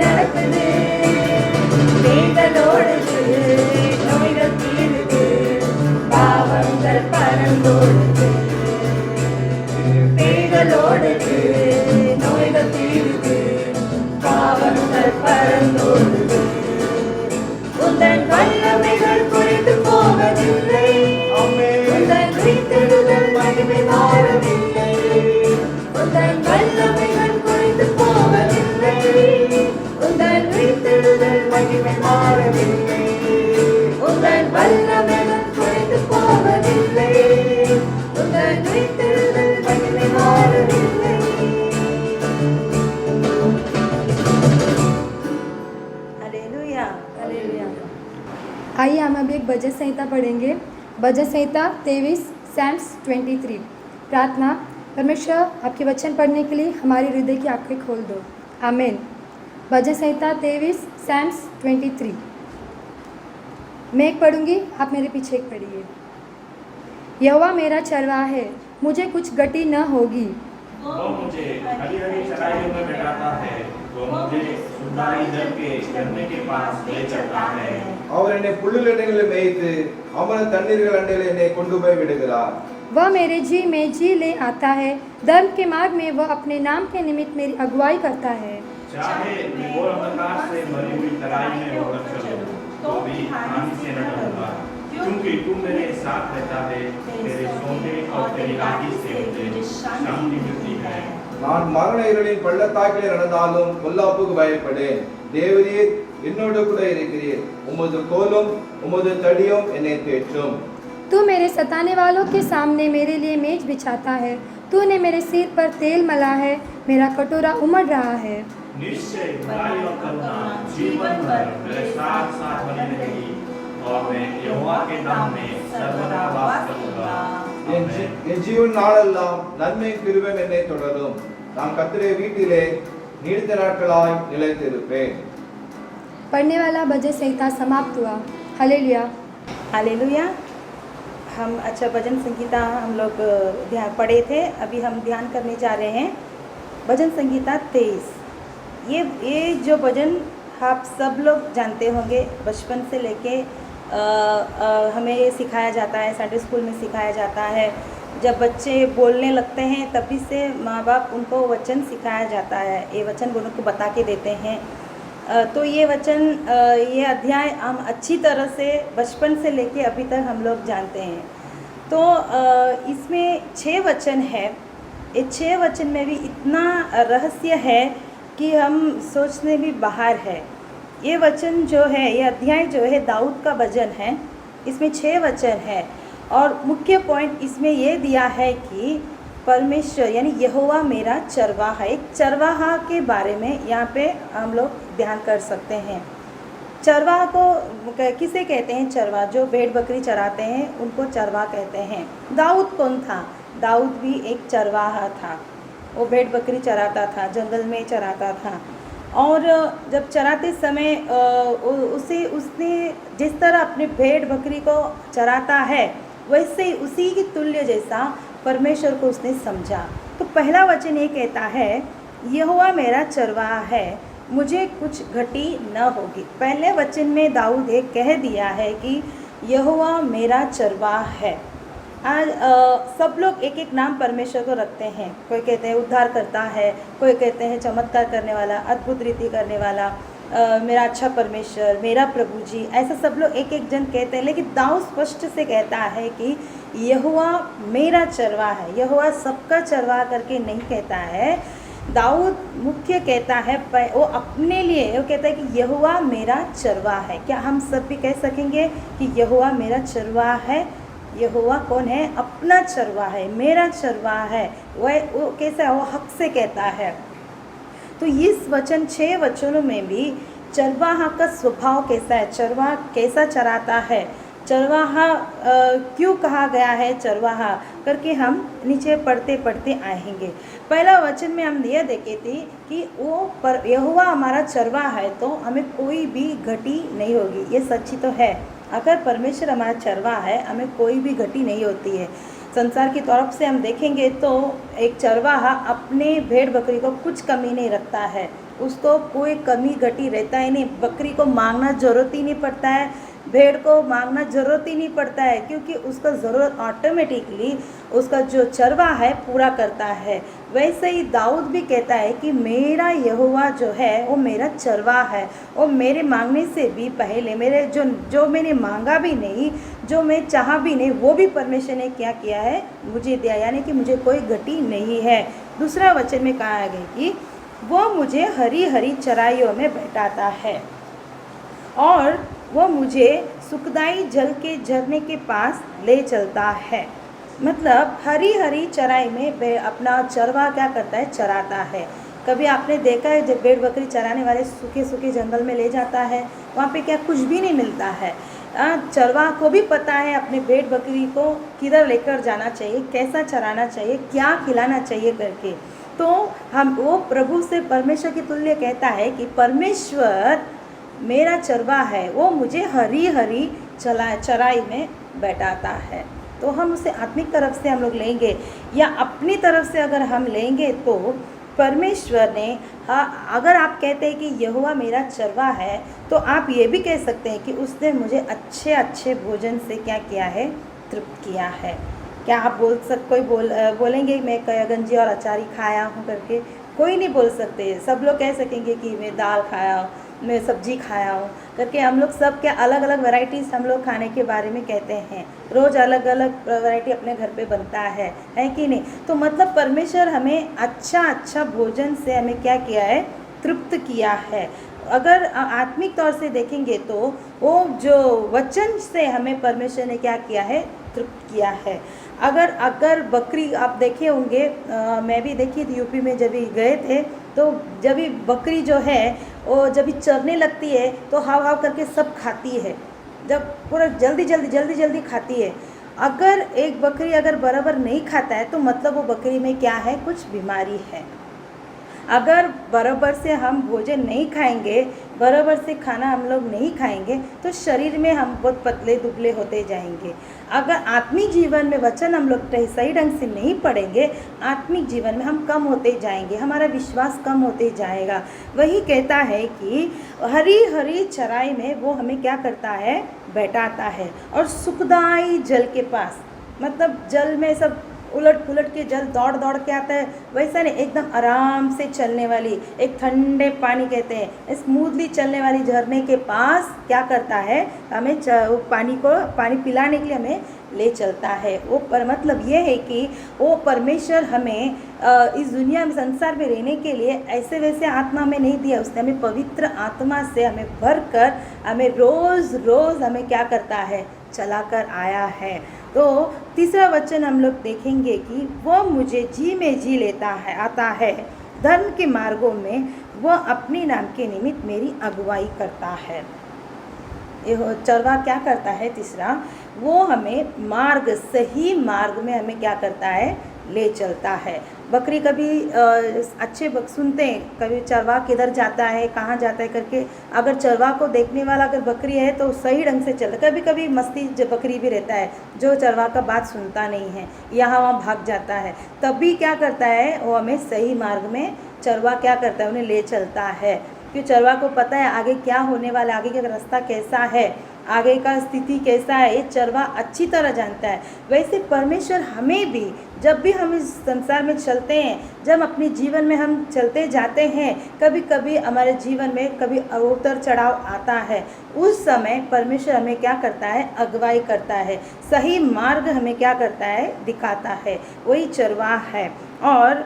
நடக்குது। பேய்களோடுது, நோய்கள் தீருது, பாவங்கள் பறந்தோடுது। பேய்களோடுது, நோய்கள் தீருது, பாவங்கள் பறந்தோடுது। உந்தன் வல்லமைகள் குறைந்து போவதில்லை, உந்தன் உயிர்த்தெழுதல் மகிமை மாறவில்லை. உந்தன் வல்லமைகள் குறைந்து போவதில்லை, உந்தன் உயிர்த்தெழுதல் மகிமை மாறவில்லை. Hallelujah, hallelujah. आइए हम अभी एक भजन संहिता पढ़ेंगे। भजन संहिता 23 सैम्स 23। प्रार्थना। परमेश्वर आपके वचन पढ़ने के लिए हमारी हृदय की आंखें खोल दो। आमीन। भजन संहिता 23 सैम्स 23। मैं एक पढ़ूंगी, आप मेरे पीछे एक पढ़िए। यहोवा मेरा चरवाहा है, मुझे कुछ गति न होगी। वो मुझे हरी हरी चराइयों में बैठाता है, वो मुझे सुधारी जल के झरने के पास ले चलता है। அவர் என்னை புல்லுலடைகளில் மேய்த்து அமர தண்ணீர்கள் அண்டையில் என்னை கொண்டு போய் விடுகிறார். वह मेरे जी में जी ले आता है, धर्म के मार्ग में वह अपने नाम के निमित्त मेरी अगुवाई करता है। चाहे मैं घोर अंधकार से भरी हुई तराई में होकर चलूं, तो भी हानि से न डरूंगा, क्योंकि तू मेरे साथ रहता है। तेरे सोने और तेरी लाठी से मुझे शांति मिलती है। நான் மரண இருளின் பள்ளத்தாக்கிலே நடந்தாலும் பொல்லாப்புக்கு பயப்படேன். தேவரீர் என்னோடு கூட இருக்கிறீர். உமது கோலும் உமது தடியும் என்னை தேற்றும். तू मेरे सताने वालों के सामने मेरे लिए मेज बिछाता है। तूने मेरे सिर पर तेल मला है, मेरा कटोरा उमड़ रहा है। निश्चय भलाई और करुणा जीवन भर मेरे साथ साथ बनी रहेगी, और मैं यहोवा के नाम में सर्वदा वास करूंगा। என் ஜீவன் நாளெல்லாம் நன்மை கிருபையும் என்னை தொடரும். நான் கர்த்தருடைய வீட்டிலே நீடித்த நாட்களாய் நிலைத்திருப்பேன். पढ़ने वाला भजन संहिता समाप्त हुआ। हालेलुया। हालेलुया। हम अच्छा भजन संगीता हम लोग ध्यान पढ़े थे, अभी हम ध्यान करने जा रहे हैं भजन संगीता 23। ये जो भजन आप सब लोग जानते होंगे, बचपन से लेके हमें ये सिखाया जाता है, संडे स्कूल में सिखाया जाता है। जब बच्चे बोलने लगते हैं तभी से माँ बाप उनको वचन सिखाया जाता है, ये वचन उनको बता के देते हैं। तो ये वचन ये अध्याय हम अच्छी तरह से बचपन से लेके अभी तक हम लोग जानते हैं। तो इसमें 6 वचन है। ये 6 वचन में भी इतना रहस्य है कि हम सोचने भी बाहर है। ये वचन जो है, ये अध्याय जो है दाऊद का भजन है। इसमें 6 वचन है और मुख्य पॉइंट इसमें ये दिया है कि परमेश्वर यानी यहोवा मेरा चरवाहा है। एक चरवाहा के बारे में यहाँ पे हम लोग ध्यान कर सकते हैं। चरवाहा को किसे कहते हैं? चरवाहा जो भेड़ बकरी चराते हैं उनको चरवाहा कहते हैं। दाऊद कौन था? दाऊद भी एक चरवाहा था। वो भेड़ बकरी चराता था, जंगल में चराता था। और जब चराते समय उसने जिस तरह अपने भेड़ बकरी को चराता है, वैसे ही उसी की तुल्य जैसा परमेश्वर को उसने समझा। तो पहला वचन ये कहता है, यहोवा मेरा चरवाहा है, मुझे कुछ घटी न होगी। पहले वचन में दाऊद एक कह दिया है कि यहोवा मेरा चरवाहा है। आज सब लोग एक एक नाम परमेश्वर को रखते हैं। कोई कहते हैं उद्धार करता है, कोई कहते हैं चमत्कार करने वाला, अद्भुत रीति करने वाला, मेरा अच्छा परमेश्वर, मेरा प्रभु जी, ऐसा सब लोग एक एक जन कहते हैं। लेकिन दाऊद स्पष्ट से कहता है कि यहोवा मेरा चरवाहा है। यहोवा सबका चरवाहा करके नहीं कहता है। दाऊद मुख्य कहता है, वो अपने लिए वो कहता है कि यहोवा मेरा चरवाहा है। क्या हम सब भी कह सकेंगे कि यहोवा मेरा चरवाहा है? यहोवा कौन है? अपना चरवाहा है, मेरा चरवाहा है। वो कैसा है? वो हक से कहता है। तो इस वचन 6 वचनों में भी चरवाहा का स्वभाव कैसा है, चरवाहा कैसा चराता है, चरवाहा क्यों कहा गया है चरवाहा करके हम नीचे पढ़ते पढ़ते आएंगे। पहला वचन में हम यह देखे थे कि वो यहोवा हमारा चरवाहा है तो हमें कोई भी घटी नहीं होगी। ये सच्ची तो है। अगर परमेश्वर हमारा चरवाहा है हमें कोई भी घटी नहीं होती है। संसार की तरफ से हम देखेंगे तो एक चरवाहा अपने भेड़ बकरी को कुछ कमी नहीं रखता है, उसको कोई कमी घटी रहता ही नहीं। बकरी को मांगना ज़रूरत ही नहीं पड़ता है, भेड़ को मांगना ज़रूरत ही नहीं पड़ता है, क्योंकि उसका ज़रूरत ऑटोमेटिकली उसका जो चरवाहा है पूरा करता है। वैसे ही दाऊद भी कहता है कि मेरा यहोवा जो है वो मेरा चरवाहा है, वो मेरे मांगने से भी पहले मेरे जो मैंने मांगा भी नहीं जो मैं चाह भी नहीं वो भी परमेश्वर ने क्या किया है, मुझे दिया, यानी कि मुझे कोई घटी नहीं है। दूसरा वचन में कहा गया कि वो मुझे हरी हरी चराइयों में बैठाता है और वो मुझे सुखदाई जल के झरने के पास ले चलता है। मतलब हरी हरी चराई में अपना चरवा क्या करता है, चराता है। कभी आपने देखा है जब भेड़ बकरी चराने वाले सूखे सूखे जंगल में ले जाता है, वहाँ पे क्या कुछ भी नहीं मिलता है। चरवा को भी पता है अपने भेड़ बकरी को किधर लेकर जाना चाहिए, कैसा चराना चाहिए, क्या खिलाना चाहिए करके। तो हम वो प्रभु से परमेश्वर की तुल्य कहता है कि परमेश्वर मेरा चरवा है, वो मुझे हरी हरी चराई में बैठाता है। तो हम उसे आत्मिक तरफ से हम लोग लेंगे या अपनी तरफ से अगर हम लेंगे तो परमेश्वर ने, अगर आप कहते हैं कि यहोवा मेरा चरवा है, तो आप ये भी कह सकते हैं कि उसने मुझे अच्छे अच्छे भोजन से क्या किया है, तृप्त किया है। क्या आप बोलेंगे मैं गंजी और अचारी खाया हूँ करके? कोई नहीं बोल सकते। सब लोग कह सकेंगे कि मैं दाल खाया हूँ, मैं सब्जी खाया हूँ करके। हम लोग सब क्या अलग अलग वैरायटीज़ हम लोग खाने के बारे में कहते हैं। रोज़ अलग अलग वैरायटी अपने घर पे बनता है कि नहीं? तो मतलब परमेश्वर हमें अच्छा भोजन से हमें क्या किया है, तृप्त किया है। अगर आत्मिक तौर से देखेंगे तो वो जो वचन से हमें परमेश्वर ने क्या किया है, तृप्त किया है। अगर बकरी आप देखे होंगे, मैं भी देखी थी यूपी में जब भी गए थे, तो जब भी बकरी जो है वो जब भी चरने लगती है तो हाव करके सब खाती है, जब पूरा जल्दी खाती है। अगर एक बकरी अगर बराबर नहीं खाता है तो मतलब वो बकरी में क्या है, कुछ बीमारी है। अगर बराबर से हम भोजन नहीं खाएंगे, बराबर से खाना हम लोग नहीं खाएंगे तो शरीर में हम बहुत पतले दुबले होते जाएंगे। अगर आत्मिक जीवन में वचन हम लोग सही ढंग से नहीं पढ़ेंगे, आत्मिक जीवन में हम कम होते जाएंगे, हमारा विश्वास कम होते जाएगा। वही कहता है कि हरी हरी चराई में वो हमें क्या करता है, बैठाता है और सुखदाई जल के पास, मतलब जल में सब उलट पुलट के जल दौड़ के आता है, वैसा नहीं, एकदम आराम से चलने वाली, एक ठंडे पानी कहते हैं, स्मूथली चलने वाली झरने के पास क्या करता है, हमें पानी पिलाने के लिए हमें ले चलता है। वो पर मतलब ये है कि वो परमेश्वर हमें इस दुनिया में, संसार में रहने के लिए ऐसे वैसे आत्मा में नहीं दिया, उसने हमें पवित्र आत्मा से हमें भर कर हमें रोज़ हमें क्या करता है, चलाकर आया है। तो तीसरा वचन हम लोग देखेंगे कि वो मुझे जी में जी लेता है, आता है, धर्म के मार्गों में वह अपने नाम के निमित्त मेरी अगुवाई करता है। ये चरवा क्या करता है, तीसरा, वो हमें सही मार्ग में हमें क्या करता है, ले चलता है। बकरी कभी अच्छे सुनते हैं, कभी चरवा किधर जाता है, कहाँ जाता है करके। अगर चरवा को देखने वाला अगर बकरी है तो सही ढंग से चलता। कभी मस्ती बकरी भी रहता है जो चरवा का बात सुनता नहीं है, यहाँ वहाँ भाग जाता है, तभी क्या करता है, वो हमें सही मार्ग में चरवा क्या करता है, उन्हें ले चलता है। क्योंकि चरवा को पता है आगे क्या होने वाला है, आगे का रास्ता कैसा है, आगे का स्थिति कैसा है, ये चरवा अच्छी तरह जानता है। वैसे परमेश्वर हमें भी, जब भी हम इस संसार में चलते हैं, जब अपने जीवन में हम चलते जाते हैं, कभी हमारे जीवन में कभी उतर चढ़ाव आता है, उस समय परमेश्वर हमें क्या करता है, अगुवाई करता है, सही मार्ग हमें क्या करता है, दिखाता है। वही चरवा है। और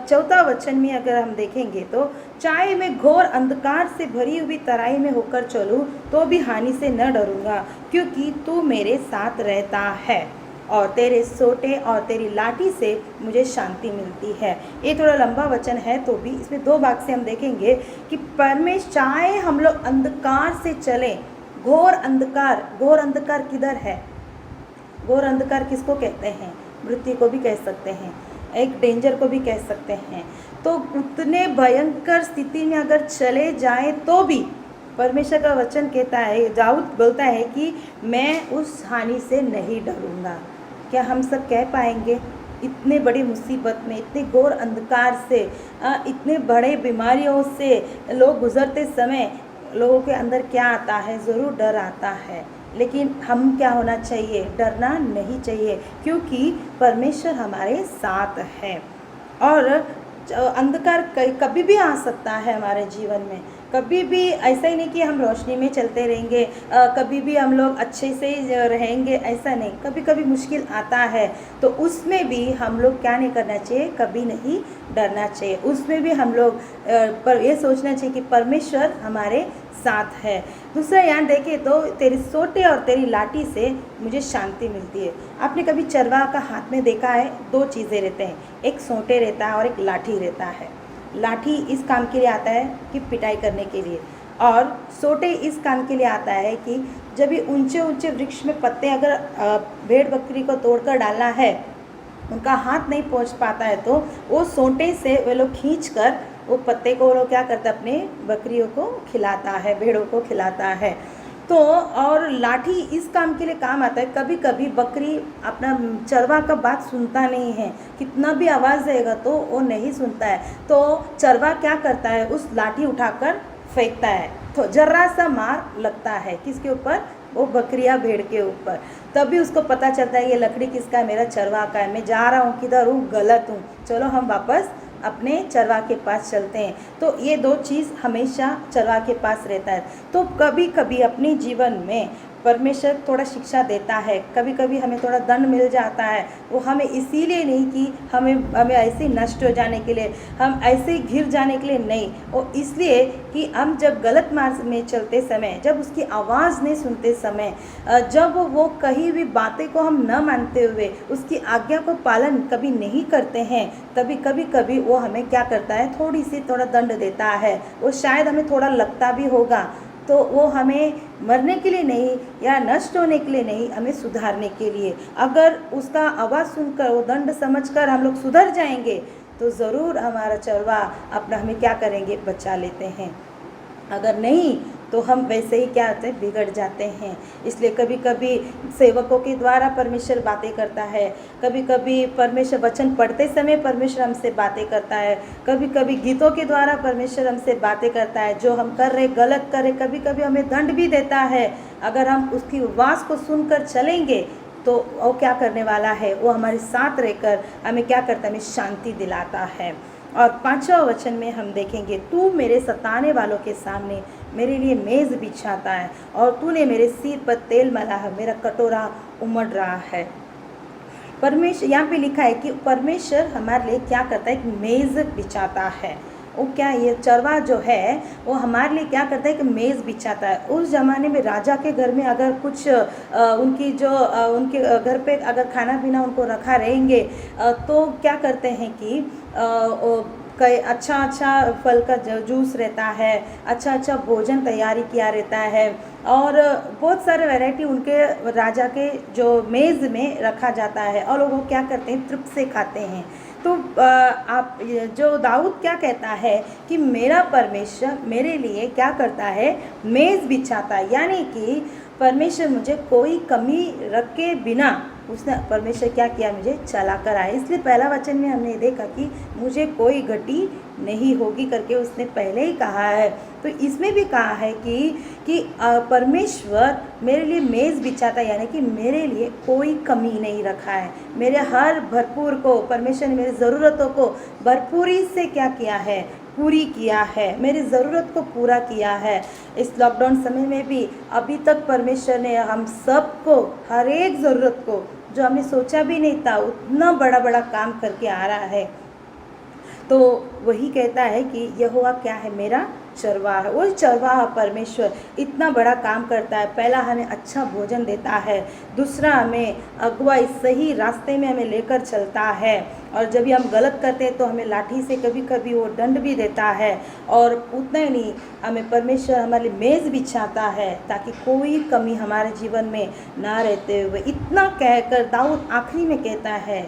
चौथा वचन में अगर हम देखेंगे तो, चाहे मैं घोर अंधकार से भरी हुई तराई में होकर चलूँ तो भी हानि से न डरूंगा, क्योंकि तू मेरे साथ रहता है और तेरे सोटे और तेरी लाठी से मुझे शांति मिलती है। ये थोड़ा लंबा वचन है तो भी इसमें दो भाग से हम देखेंगे कि परमेश्वर, चाहे हम लोग अंधकार से चलें, घोर अंधकार किधर है, घोर अंधकार किसको कहते हैं, मृत्यु को भी कह सकते हैं, एक डेंजर को भी कह सकते हैं। तो उतने भयंकर स्थिति में अगर चले जाएं तो भी परमेश्वर का वचन कहता है, दाऊद बोलता है कि मैं उस हानि से नहीं डरूंगा। क्या हम सब कह पाएंगे? इतने बड़ी मुसीबत में, इतने घोर अंधकार से, इतने बड़े बीमारियों से लोग गुजरते समय लोगों के अंदर क्या आता है, ज़रूर डर आता है। लेकिन हम क्या होना चाहिए, डरना नहीं चाहिए, क्योंकि परमेश्वर हमारे साथ है। और अंधकार कभी भी आ सकता है हमारे जीवन में। कभी भी ऐसा ही नहीं कि हम रोशनी में चलते रहेंगे, कभी भी हम लोग अच्छे से रहेंगे, ऐसा नहीं। कभी कभी मुश्किल आता है, तो उसमें भी हम लोग क्या नहीं करना चाहिए, कभी नहीं डरना चाहिए। उसमें भी हम लोग पर ये सोचना चाहिए कि परमेश्वर हमारे साथ है। दूसरा यहाँ देखें तो तेरी सोटे और तेरी लाठी से मुझे शांति मिलती है। आपने कभी चरवाहा का हाथ में देखा है? दो चीज़ें रहते हैं, एक सोटे रहता है और एक लाठी रहता है। लाठी इस काम के लिए आता है कि पिटाई करने के लिए, और सोटे इस काम के लिए आता है कि जब भी ऊंचे ऊंचे वृक्ष में पत्ते अगर भेड़ बकरी को तोड़कर डालना है, उनका हाथ नहीं पहुंच पाता है, तो वो सोटे से वे लोग खींच कर वो पत्ते को वो लोग क्या करते हैं, अपने बकरियों को खिलाता है, भेड़ों को खिलाता है। तो और लाठी इस काम के लिए काम आता है। कभी कभी बकरी अपना चरवा का बात सुनता नहीं है, कितना भी आवाज़ देगा तो वो नहीं सुनता है, तो चरवा क्या करता है, उस लाठी उठाकर फेंकता है, तो जरा सा मार लगता है किसके ऊपर, वो बकरी या भेड़ के ऊपर। तभी उसको पता चलता है ये लकड़ी किसका है, मेरा चरवा का है, मैं जा रहा हूँ किधर हूँ, गलत हूँ, चलो हम वापस अपने चरवा के पास चलते हैं। तो ये दो चीज़ हमेशा चरवा के पास रहता है। तो कभी कभी अपने जीवन में परमेश्वर थोड़ा शिक्षा देता है, कभी कभी हमें थोड़ा दंड मिल जाता है। वो हमें इसीलिए नहीं कि हमें ऐसे नष्ट हो जाने के लिए, हम ऐसे ही घिर जाने के लिए नहीं, वो इसलिए कि हम जब गलत मार्ग में चलते समय, जब उसकी आवाज़ नहीं सुनते समय, जब वो कहीं भी बातें को हम न मानते हुए उसकी आज्ञा को पालन कभी नहीं करते हैं, तभी कभी कभी वो हमें क्या करता है, थोड़ा दंड देता है। वो शायद हमें थोड़ा लगता भी होगा, तो वो हमें मरने के लिए नहीं या नष्ट होने के लिए नहीं, हमें सुधारने के लिए। अगर उसका आवाज़ सुनकर, वो दंड समझकर हम लोग सुधर जाएंगे, तो ज़रूर हमारा चरवा अपना हमें क्या करेंगे, बचा लेते हैं। अगर नहीं तो हम वैसे ही क्या होते हैं, बिगड़ जाते हैं। इसलिए कभी कभी सेवकों के द्वारा परमेश्वर बातें करता है, कभी कभी परमेश्वर वचन पढ़ते समय परमेश्वर हमसे बातें करता है, कभी कभी गीतों के द्वारा परमेश्वर हमसे बातें करता है। जो हम कर रहे गलत कर रहे, कभी कभी हमें दंड भी देता है। अगर हम उसकी आवाज़ को सुनकर चलेंगे तो वो क्या करने वाला है, वो हमारे साथ रहकर हमें क्या करता है, हमें शांति दिलाता है। और 5वां वचन में हम देखेंगे, तू मेरे सताने वालों के सामने मेरे लिए मेज़ बिछाता है और तूने मेरे सिर पर तेल मला है, मेरा कटोरा उमड़ रहा है। परमेश्वर यहाँ पे लिखा है कि परमेश्वर हमारे लिए क्या करता है, एक मेज़ बिछाता है। वो क्या, ये चरवा जो है वो हमारे लिए क्या करता है कि मेज़ बिछाता है। उस ज़माने में राजा के घर में अगर कुछ उनकी जो उनके घर पे अगर खाना पीना उनको रखा रहेंगे, तो क्या करते हैं कि कई अच्छा फल का जूस रहता है, अच्छा भोजन तैयारी किया रहता है, और बहुत सारे वैरायटी उनके राजा के जो मेज़ में रखा जाता है, और लोग वो क्या करते हैं, तृप्त से खाते हैं। तो आप जो दाऊद क्या कहता है कि मेरा परमेश्वर मेरे लिए क्या करता है, मेज़ बिछाता है, यानी कि परमेश्वर मुझे कोई कमी रख के बिना, उसने परमेश्वर क्या किया, मुझे चला कर आया। इसलिए पहला वचन में हमने देखा कि मुझे कोई गति नहीं होगी करके उसने पहले ही कहा है। तो इसमें भी कहा है कि परमेश्वर मेरे लिए मेज़ बिछाता है, यानी कि मेरे लिए कोई कमी नहीं रखा है। मेरे हर भरपूर को परमेश्वर ने मेरी ज़रूरतों को भरपूरी से क्या किया है, पूरी किया है, मेरी ज़रूरत को पूरा किया है। इस लॉकडाउन समय में भी अभी तक परमेश्वर ने हम सबको हर एक ज़रूरत को, जो हमने सोचा भी नहीं था, उतना बड़ा काम करके आ रहा है। तो वही कहता है कि यहोवा क्या है, मेरा चरवाहा। वो चरवाहा परमेश्वर इतना बड़ा काम करता है। पहला हमें अच्छा भोजन देता है, दूसरा हमें अगुवाई सही रास्ते में हमें लेकर चलता है, और जब भी हम गलत करते हैं तो हमें लाठी से कभी कभी वो दंड भी देता है। और उतना ही नहीं, हमें परमेश्वर हमारे लिए मेज़ बिछाता है ताकि कोई कमी हमारे जीवन में ना रहते हुए। इतना कहकर दाऊद आखिरी में कहता है,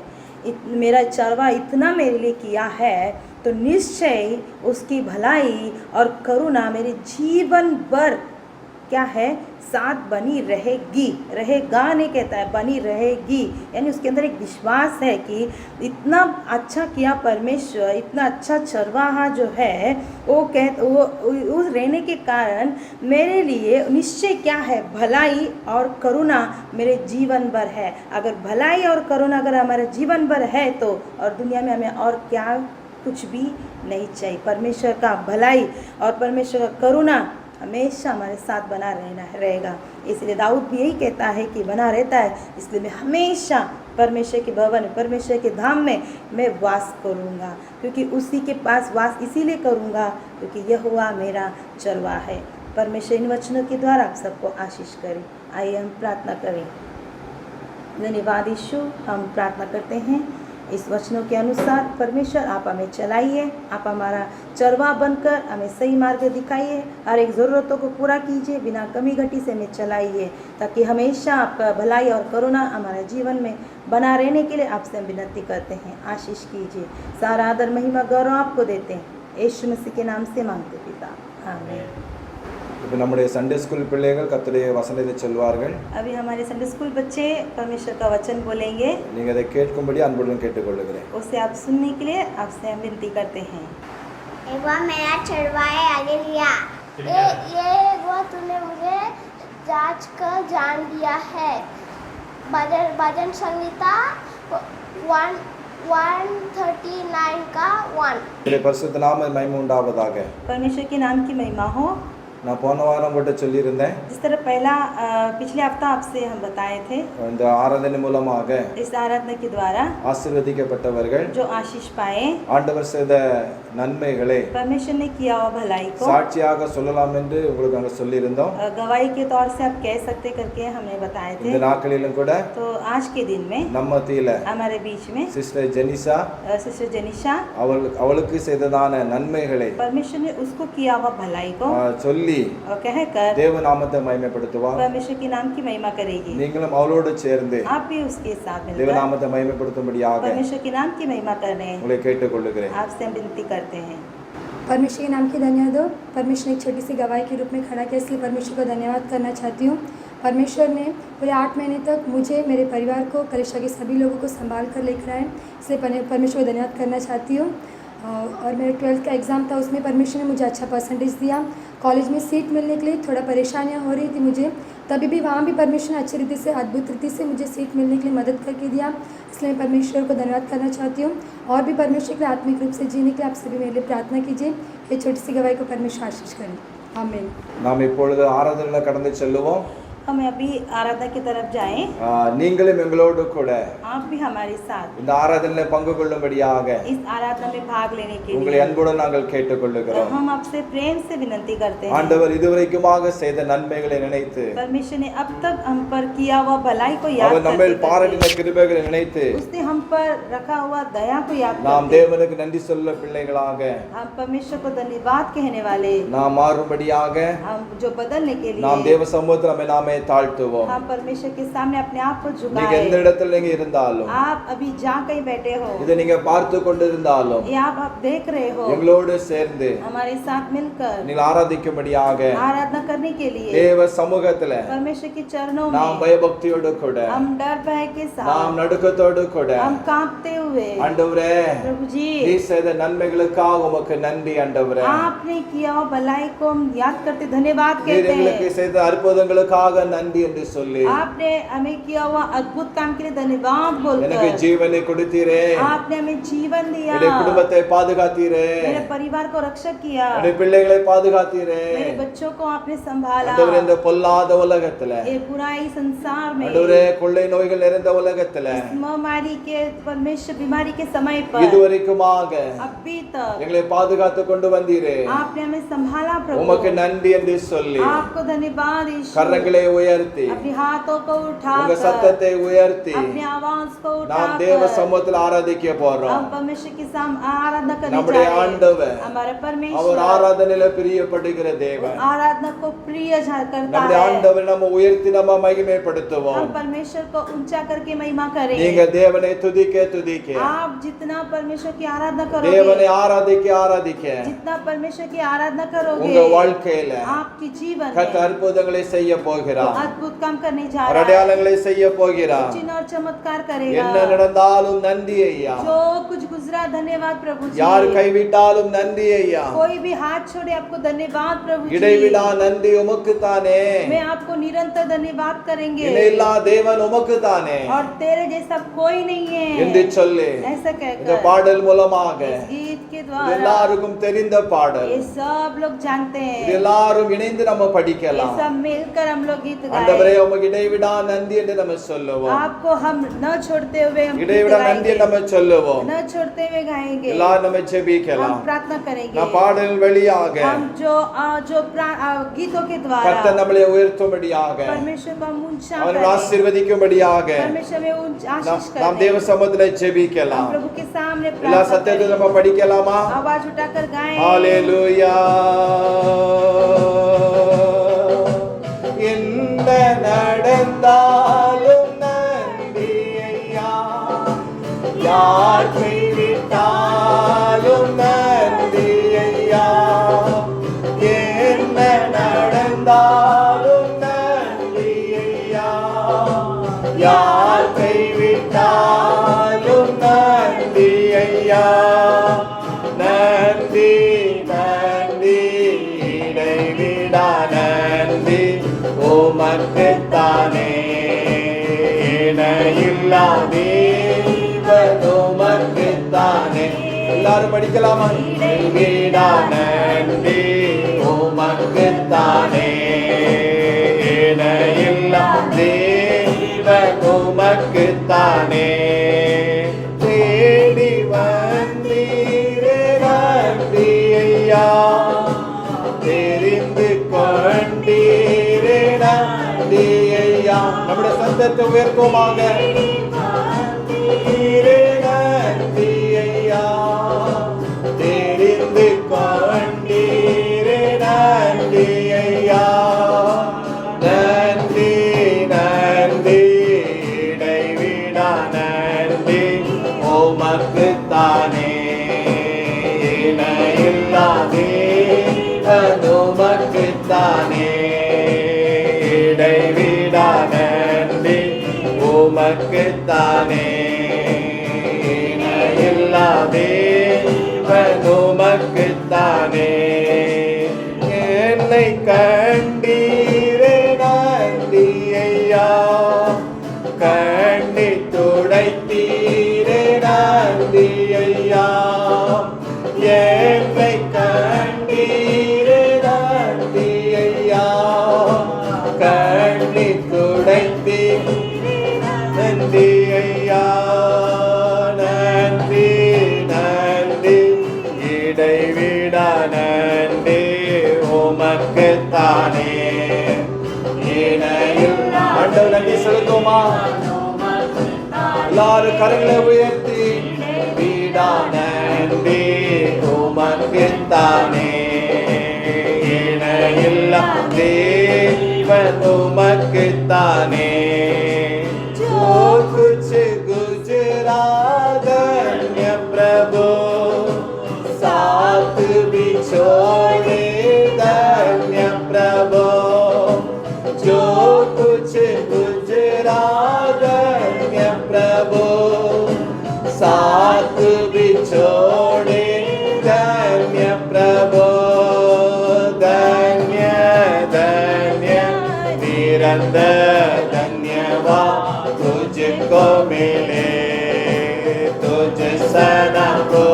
मेरा चरवा इतना मेरे लिए किया है, तो निश्चय उसकी भलाई और करुणा मेरे जीवन भर क्या है, साथ बनी रहेगा नहीं कहता है, बनी रहेगी। यानी उसके अंदर एक विश्वास है कि इतना अच्छा किया परमेश्वर, इतना अच्छा चरवाहा जो है वो उस रहने के कारण मेरे लिए निश्चय क्या है, भलाई और करुणा मेरे जीवन भर है। अगर भलाई और करुणा अगर हमारे जीवन भर है तो और दुनिया में हमें और क्या कुछ भी नहीं चाहिए। परमेश्वर का भलाई और परमेश्वर का करुणा हमेशा हमारे साथ बना रहेगा। इसलिए दाऊद भी यही कहता है कि बना रहता है, इसलिए मैं हमेशा परमेश्वर के भवन, परमेश्वर के धाम में मैं वास करूँगा, क्योंकि उसी के पास वास इसीलिए करूँगा क्योंकि यहोवा मेरा चरवाहा है। परमेश्वर इन वचनों के द्वारा आप सबको आशीष करें। आइए हम प्रार्थना करें। धन्यवाद यीशु, हम प्रार्थना करते हैं इस वचनों के अनुसार परमेश्वर आप हमें चलाइए, आप हमारा चरवाहा बनकर हमें सही मार्ग दिखाइए, हर एक ज़रूरतों को पूरा कीजिए, बिना कमी घटी से हमें चलाइए, ताकि हमेशा आपका भलाई और करुणा हमारे जीवन में बना रहने के लिए आपसे हम विनती करते हैं। आशीष कीजिए। सारा आदर महिमा गौरव आपको देते हैं, यीशु मसीह के नाम से मांगते पिता, आमीन। இப்போ நம்முடைய சண்டே ஸ்கூல் பிள்ளைகள் கர்த்தருடைய வசனத்தை சொல்வார்கள். अभी हमारे संडे स्कूल बच्चे परमेश्वर का वचन बोलेंगे, நீங்கள் அதை கேட்கும்படி अன்புடன் கேட்டுக்கொள்கிறேன். उसे आप सुनने के लिए आपसे हम विनती करते हैं। एक बार मेरा चढ़वाए आगे लिया, ये एक बार तूने मुझे जांच कर जान लिया है। भजन संगीता 139 का 1। உம்முடைய பரிசுத்த நாம மகிமை உண்டாவதாக. परमेश्वर के नाम की महिमा हो। நான் போன வாரம் கூட சொல்லியிருந்தேன், जिस तरह पिछले हफ्ता आपसे हम बताए थे, இந்த ஆராதனை மூலமாக इस आराधना के द्वारा ஆசீர்வதிக்கப்பட்டவர்கள் जो आशीष पाए, ஆண்டவர் செய்த நன்மைகளை परमेश्वर ने किया हुआ भलाई को சாட்சியாக சொல்லலாம் என்று உங்களுக்கு நாங்கள் சொல்லியிருந்தோம். गवाही के तौर से आप कह सकते करके हमने बताए இந்த थे। நாட்களிலும் கூட तो आज के दिन में நம்ம மத்தியில हमारे बीच में சிஸ்டர் ஜெனிஷா सिस्टर जनिशा, அவளுக்கு செய்ததான நன்மைகளை परमेश्वर ने उसको किया हुआ भलाई को சொல்லி और कहकर தேவ நாமத்தை மகிமைப்படுத்துவார். परमेश्वर के नाम की महिमा करेगी। நீங்களும் அவளோடு சேர்ந்து आप भी उसके साथ தேவ मिलकर நாமத்தை மகிமைப்படுத்தும்படியாக परमेश्वर के नाम की महिमा करने உங்களை கேட்டுக்கொள்ளுகிறேன். आपसे हम विनती करते हैं। परमेश्वर के नाम की धन्यवाद हो। परमेश्वर ने एक छोटी सी गवाही के रूप में खड़ा किया, इसलिए परमेश्वर को धन्यवाद करना चाहती हूँ। परमेश्वर ने पूरे 8 महीने तक मुझे, मेरे परिवार को, कलीसिया के सभी लोगों को संभाल कर लेकर आए, इसलिए परमेश्वर को धन्यवाद करना चाहती हूँ। और मेरा 12th का एग्ज़ाम था, उसमें परमेश्वर ने मुझे अच्छा परसेंटेज दिया। कॉलेज में सीट मिलने के लिए थोड़ा परेशानियाँ हो रही थी मुझे, तभी भी वहाँ भी परमेश्वर ने अच्छी रीति से, अद्भुत रीति से मुझे सीट मिलने के लिए मदद करके दिया, इसलिए मैं परमेश्वर को धन्यवाद करना चाहती हूँ। और भी परमेश्वर के लिए आत्मिक रूप से जीने के लिए आप सभी मेरे लिए प्रार्थना कीजिए। ये छोटी सी गवाही को परमेश्वर आशीष करें, आमीन। நாம் இப்பொழுது ஆராதனையில் கடந்து செல்லுவோம். हम अभी आराधना की तरफ जाएं। நீங்களும் எங்களோடு கூட आप भी हमारे साथ இந்த ஆராதனையில் பங்கு கொள்ளும்படியாக इस आराधना में भाग लेने के உங்களை लिए அன்புடன் நாங்கள் கேட்டுக்கொள்ளுகிறோம். हम आपसे प्रेम से विनती करते हैं। ஆண்டவர் இதுவரைக்குமாக செய்த நன்மைகளை நினைத்து, परमेश्वर ने अब तक हम पर किया हुआ भलाई को याद அவர் நம்ம பாராட்டின करते கிருபைகளை நினைத்து उसने हम पर रखा हुआ दया को याद நாம் करते தேவனுக்கு நன்றி சொல்ல பிள்ளைகளாக हम परमेश्वर को धन्यवाद कहने वाले, நாம் மாறும்படியாக हम जो बदलने के நாம் लिए தேவ சமூகத்தில் நம்மை நாமே தாழ்த்துவோம். हम परमेश्वर के सामने अपने आप को நீங்க எந்த झुकाए। இடத்துல நீங்க இருந்தாலும், आप अभी जहाँ कहीं बैठे हो, இதை நீங்க பார்த்து கொண்டிருந்தாலும், ये आप देख रहे हो, எங்களோடு சேர்ந்து हमारे साथ मिलकर நீங்கள் ஆராதிக்கும்படியாக आराधना करने के लिए தேவ சமூகத்துல परमेश्वर के चरणों நாம் में பயபக்தியோடு கூட, हम डर भय के நாம் साथ, நடுக்கத்தோடு கூட, हम कांपते हुए, ஆண்டவரே प्रभु जी நீ செய்த நன்மைகளுக்காக உமக்கு நன்றி ஆண்டவரே, आपने किया हुआ भलाई को हम याद करते धन्यवाद நீர் कहते எங்களுக்கு हैं। செய்த அற்புதங்களுக்காக நன்றி என்று சொல்லி, आपने हमें किया हुआ अद्भुत काम के लिए धन्यवाद எனக்கு बोलकर ஜீவனை கொடுத்தீரே, आपने हमें जीवन दिया, என்னுடைய குடும்பத்தை பாதுகாத்தீரே, मेरे परिवार को रक्षक किया, என்னுடைய பிள்ளைகளை பாதுகாத்தீரே. मेरे बच्चों को आपने संभाला। ஆண்டவரே இந்த பொல்லாத உலகத்துல, ये बुराई संसार में, ஆண்டவரே கொள்ளை நோய்கள் நிறைந்த உலகத்துல इस महामारी के, परमेश्वर बीमारी के समय पर இதுவரைக்குமாக अभी तक எங்களை பாதுகாத்து கொண்டு வந்தீரே, आपने हमें संभाला प्रभु, உமக்கு நன்றி என்று சொல்லி आपको धन्यवाद यीशु। கரங்களை உயர்த்தி, अपने हाथों को உங்க उठाकर, சத்தத்தை உயர்த்தி अपनी आवाज को நாம் தேவ उठाकर சமூகத்தில் ஆராதிக்க போறோம். हम परमेश्वर के सामने आराधना करने நம்முடைய जा रहे हैं। ஆண்டவர், हमारे அவர் परमेश्वर ஆராதனையில பிரியப்படுகிற தேவன். आराधना को प्रिय करता நம்முடைய है। ஆண்டவர் நம்ம உயர்த்தி நம்ம மகிமைப்படுத்துவோம். हम परमेश्वर को ऊंचा करके महिमा करें। நீங்க தேவனை துதிக்க துதிக்க, आप जितना परमेश्वर की आराधना தேவனை करोगे, ஆராதிக்க ஆராதிக்க जितना परमेश्वर की आराधना உங்க करोगे, வாழ்க்கையில आपकी जीवन கர்த்தர் में அற்புதங்களை செய்ய போகிறார், अद्भुत काम करने जा அவர் रहा है, அடையாளங்களை செய்ய போகிறார். चिन्ह और चमत्कार என்ன करेगा। நடந்தாலும் நன்றி ஐயா, जो कुछ गुजरा धन्यवाद प्रभु जी, யார் கைவிட்டாலும் நன்றி ஐயா, कोई भी हाथ छोड़े आपको धन्यवाद प्रभु जी। இடைவிடா நன்றி உமக்கு தானே, मैं आपको निरंतर धन्यवाद करेंगे, இணையில்லா தேவன் உமக்கு தானே और तेरे जैसा कोई नहीं है என்று சொல்லி ऐसा இந்த कहकर பாடல் மூலமாக इस गीत के இது द्वारा எல்லாருக்கும் தெரிந்த பாடல். ये सब लोग जानते இது हैं। எல்லாரும் இணைந்து நம்ம ये படிக்கலாம். सब मिलकर हम लोग गीत ஆண்டவரே गाएं। உமக்கு இடைவிடா நன்றி என்று நம்ம சொல்லுவோம். आपको हम न छोड़ते हुए हम गीत இடைவிடா நன்றி गाएंगे, நம்ம சொல்லுவோம். न छोड़ते हुए गाएंगे। எல்லாரும் நம்ம ஜெபிக்கலாம். हम प्रार्थना करेंगे। நான் பாடல் வழியாக हम जो गीतों के द्वारा கர்த்தர் நம்மளை உயர்த்தும்படியாக, परमेश्वर को हम ऊंचा அவரை करें, ஆசீர்வதிக்கும்படியாக परमेश्वर में आशीष நாம் करें। தேவ சமூகத்திலே हम ஜெபிக்கலாம். प्रभु के सामने எல்லா प्रार्थना சத்தியத்தை करें। நம்ம படிக்கலாமா? आवाज उठाकर गाएं। ஹalleluya. என்ன நடந்தாலும் நன்றி ஐயா, யார் கைவிட்டாலும் நன்றி ஐயா, என்ன நடந்தாலும் நன்றி ஐயா, யார் கைவிட்டாலும் நன்றி ஐயா, நன்றி நன்றி இடைவிடா நன்றி உமக்குத்தானே, இணையில்லா தேவன் உமக்குத்தானே. எல்லாரும் படிக்கலாமா? இடைவிடா நன்றி உமக்குத்தானே, இணையில்லா தேவன் உமக்குத்தானே, தேடி வந்தீரே நன்றி ஐயா, தெரிந்து கொண்டீரே நன்றி ஐயா. நம்முடைய சத்தத்தை உயர்த்துவோமாக. நீரே நன்றி ஐயா, தெரிந்து கொண்டீரே நன்றி ஐயா, நன்றி நன்றி இடைவிடா நன்றி உமக்குத்தானே, இணையில்லா தேவன் உமக்குத்தானே, இடைவிடா நன்றி உமக்குத்தானே, இணையில்லா தேவன் உமக்குத்தானே, என்னை கண்டீரே நன்றி ஐயா, கண்ணி துடைத்தீரே நன்றி ஐயா, என்னை கண்டீரே நன்றி ஐயா, கண்ணி துடைத்தீரே நன்றி ஐயா, நன்றி நன்றி இடைவிடா நன்றி உமக்குத்தானே, இணையில் ஆண்டவர் நன்றி செலுத்துவோமா? எல்லாரும் கரங்களை உயர்த்தி விடா நன்றி உமக்குத்தானே, இணையில்லா தேவன் உமக்குத்தானே, जो कुछ गुजरा धन्य प्रभु, साथ भी छोड़े धन्य प्रभु, जो कुछ गुजरा धन्य प्रभु, साथ भी छोड़े धन्य प्रभु, धन्य धन्य निरंतर धन्यवाद तुझको मिले, तुझ सना को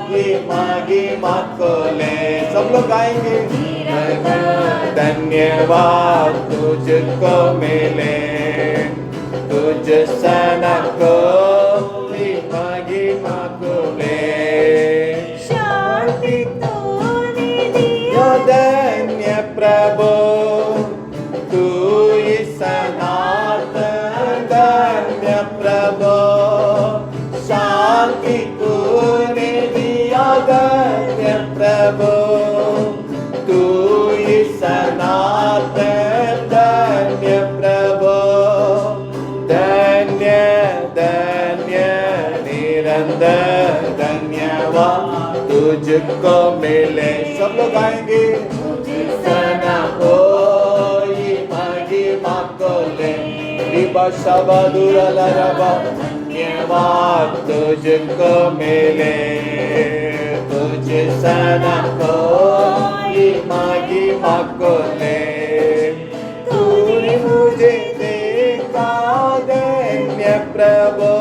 महिमा को ले। सब लोग गाएंगे। धन्यवाद तुझको मिले, तुझ सना को महिमा को ले, शांति तूने दिया धन्य प्रभु तू ही सनातन, धन्य प्रभु शांति तूने दिया, धन्य प्रभु तू ही सनातन, धन्य प्रभु धन्य धन्य निरंतर धन्यवाद तुझको मिले। सब लोग गाएंगे। सना कोई महिमा को ले, रिबा शबदुरा लरबा, धन्यवाद तुझको मिले, तुझ सना कोई महिमा को ले, तूने मुझे देखा धन्य प्रभु,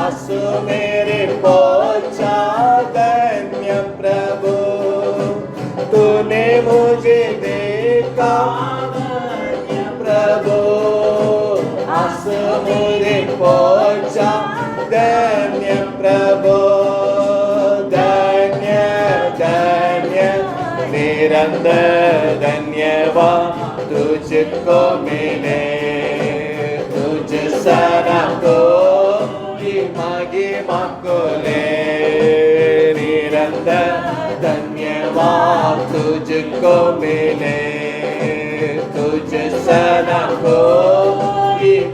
आंसू मेरे पोंछा प्रभु तूने मुझे देखा प्रभु आस मुझे पहुंचा धन्य प्रभु धन्य धन्य निरंतर धन्यवाद तुझको मिले तुझ सना को महिमा को ले निरंतर धन्यवाद तुझको मिले तुझ सना को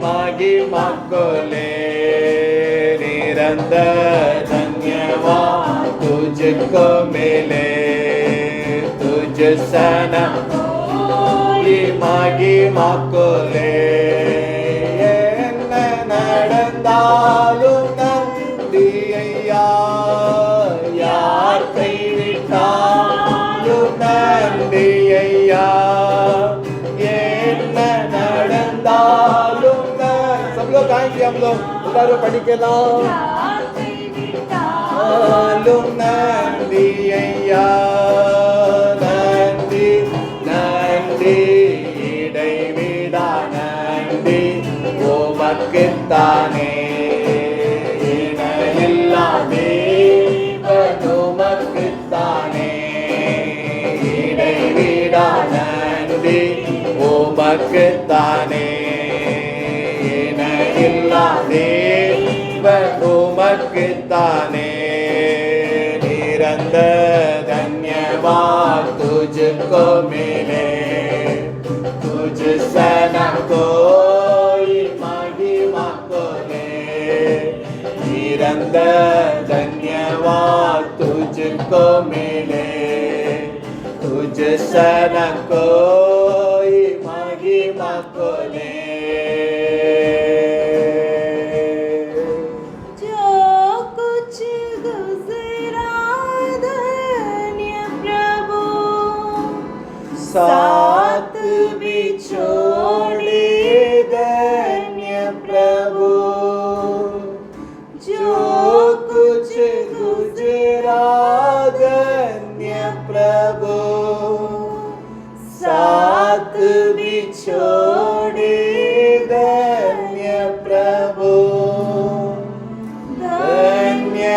महिमा को ले निरंतर धन्यवाद तुझको मिले तुझ सना महिमा को ले நடந்தாலும் நன்றியா யார் கைவிட்டாலும் நன்றியா என்ன நடந்தாலும் सब लोग गाएंगे हम लोग उधर पढ़ के लाओ நன்றியா நன்றி நன்றி இடைவிடா நன்றி உமக்குத்தானே இணையில்லாதே உமக்குத்தானே இடைவிடா நன்றி உமக்குத்தானே இணையில்லாதே உமக்குத்தானே निरंतर धन्यवाद तुझको मिले तुझ सना कोई महिमा को ले निरंतर धन्यवाद तुझको मिले तुझ सना कोई महिमा को ले साथ भी छोड़े धन्य प्रभु जो कुछ गुजरा धन्य प्रभु साथ भी छोड़े धन्य प्रभु धन्य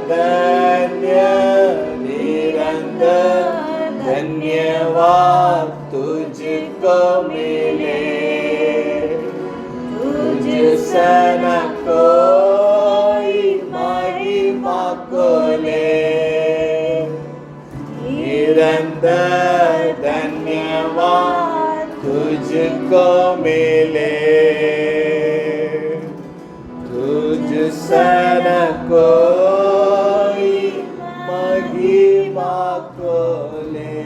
धन्य निरंतर धन्यवाद तुझको मिले तुझ सना कोई महिमा को ले निरंतर धन्यवाद तुझको मिले तुझ सना कोई महिमा को ले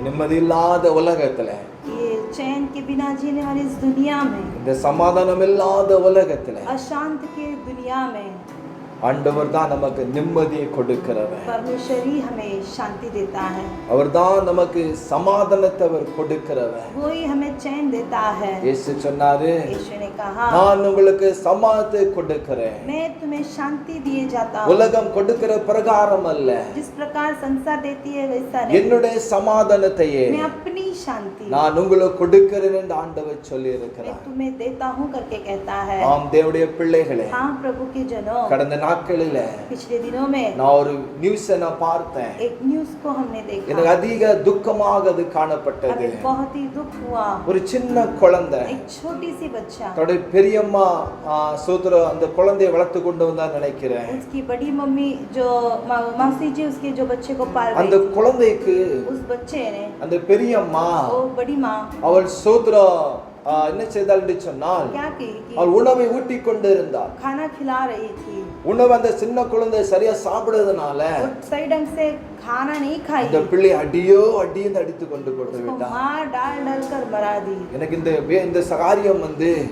நிம்மதியில்லாத உலகத்துல ये चैन के बिना जीने वाली इस दुनिया में இந்த சமாதானமில்லாத உலகத்துல अशांत के दुनिया में ஆண்டவர் தான் நமக்கு நிம்மதியை கொடுக்கிறவர் परमेश्वर ही हमें शांति देता है அவர் தான் நமக்கு சமாதானத்தை அவர் கொடுக்கிறவர் वो ही हमें चैन देता है இயேசு சொன்னாரு यीशु ने कहा நான் உங்களுக்கு சமாதானத்தை கொடுக்கிறேன் मैं तुम्हें शांति दिए जाता हूँ உலகம் கொடுக்கிற பிரகாரம் அல்ல जिस प्रकार संसार देती है वैसा नहीं என்னுடைய சமாதானத்தையே मैं अपनी शांति நான் உங்களுக்கு கொடுக்கிறேன் என்று ஆண்டவர் சொல்லி मैं இருக்கிறார் तुम्हें देता हूँ करके कहता है ஆம் தேவனுடைய பிள்ளைகளே हाँ प्रभु के जनों கடந்த நாட்களில पिछले दिनों में நான் ஒரு நியூஸை நான் பார்த்தேன் एक न्यूज़ को हमने देखा எனக்கு அதிக துக்கமாக அது காணப்பட்டது हमें बहुत ही दुख हुआ ஒரு சின்ன குழந்தை एक छोटी सी बच्चा தன்னுடைய பெரியம்மா சோதர அந்த குழந்தையை வளர்த்து கொண்டு வந்தா நினைக்கிறேன் उसकी बड़ी मम्मी जो मौसी जी उसके जो बच्चे को पाल அந்த रही थी, குழந்தைக்கு उस बच्चे ने அந்த பெரியம்மா वो बड़ी माँ அவள் சோதர என்ன செய்தாள் என்று சொன்னால் क्या की कि அவள் உணவை ஊட்டி கொண்டு இருந்தாள் खाना खिला रही थी உணவு அந்த சின்ன குழந்தை சரியா சாப்பிடுறதுனால वो सही ढंग से खाना नहीं அந்த खाई, பிள்ளை அடியோ அடின்னு அடித்து கொண்டு கொண்டு उसको விட்டான். मार डाल डाल कर मरा दी। எனக்கு இந்த காரியம்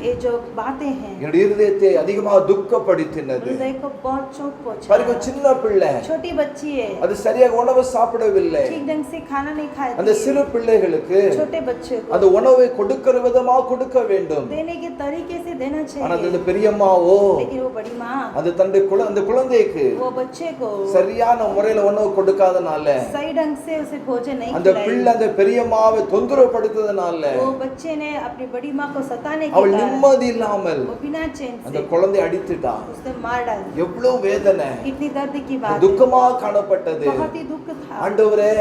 ये जो बातें हैं என்னுடைய இருதயத்தை அதிகமாக துக்கப்படுத்தினது. हृदय को बहुत चोट பாருங்க, पहुंचा। சின்ன பிள்ளை छोटी बच्ची है, அது சரியாக உணவு சாப்பிடவில்லை. ठीक ढंग से खाना नहीं அந்த खाती, சிறு பிள்ளைகளுக்கு छोटे बच्चे அந்த को உணவை கொடுக்கிற விதமா கொடுக்க வேண்டும். देने के तरीके से देना ஆனா அந்த चाहिए। பெரியம்மாவோ लेकिन वो बड़ी माँ அது அந்த குழந்தைக்கு वो बच्चे को சரியான முறையில உணவு கொடுக்காதனால, सही ढंग से उसे भोजन नहीं அந்த பிள்ளை खिलाई, அந்த பெரியம்மாவை தொந்தரவுப்படுத்ததுனால वो बच्चे ने अपनी बड़ी माँ को सताने के அவள் कारण நிம்மதி இல்லாமல் वो बिना चैन அந்த से குழந்தை அடித்துட்டா. उसने मार डाल दी। எவ்வளவு வேதனை, कितनी दर्द की बात है, துக்கமா காணப்பட்டது. बहुत ही दुख था। ஆண்டவரே,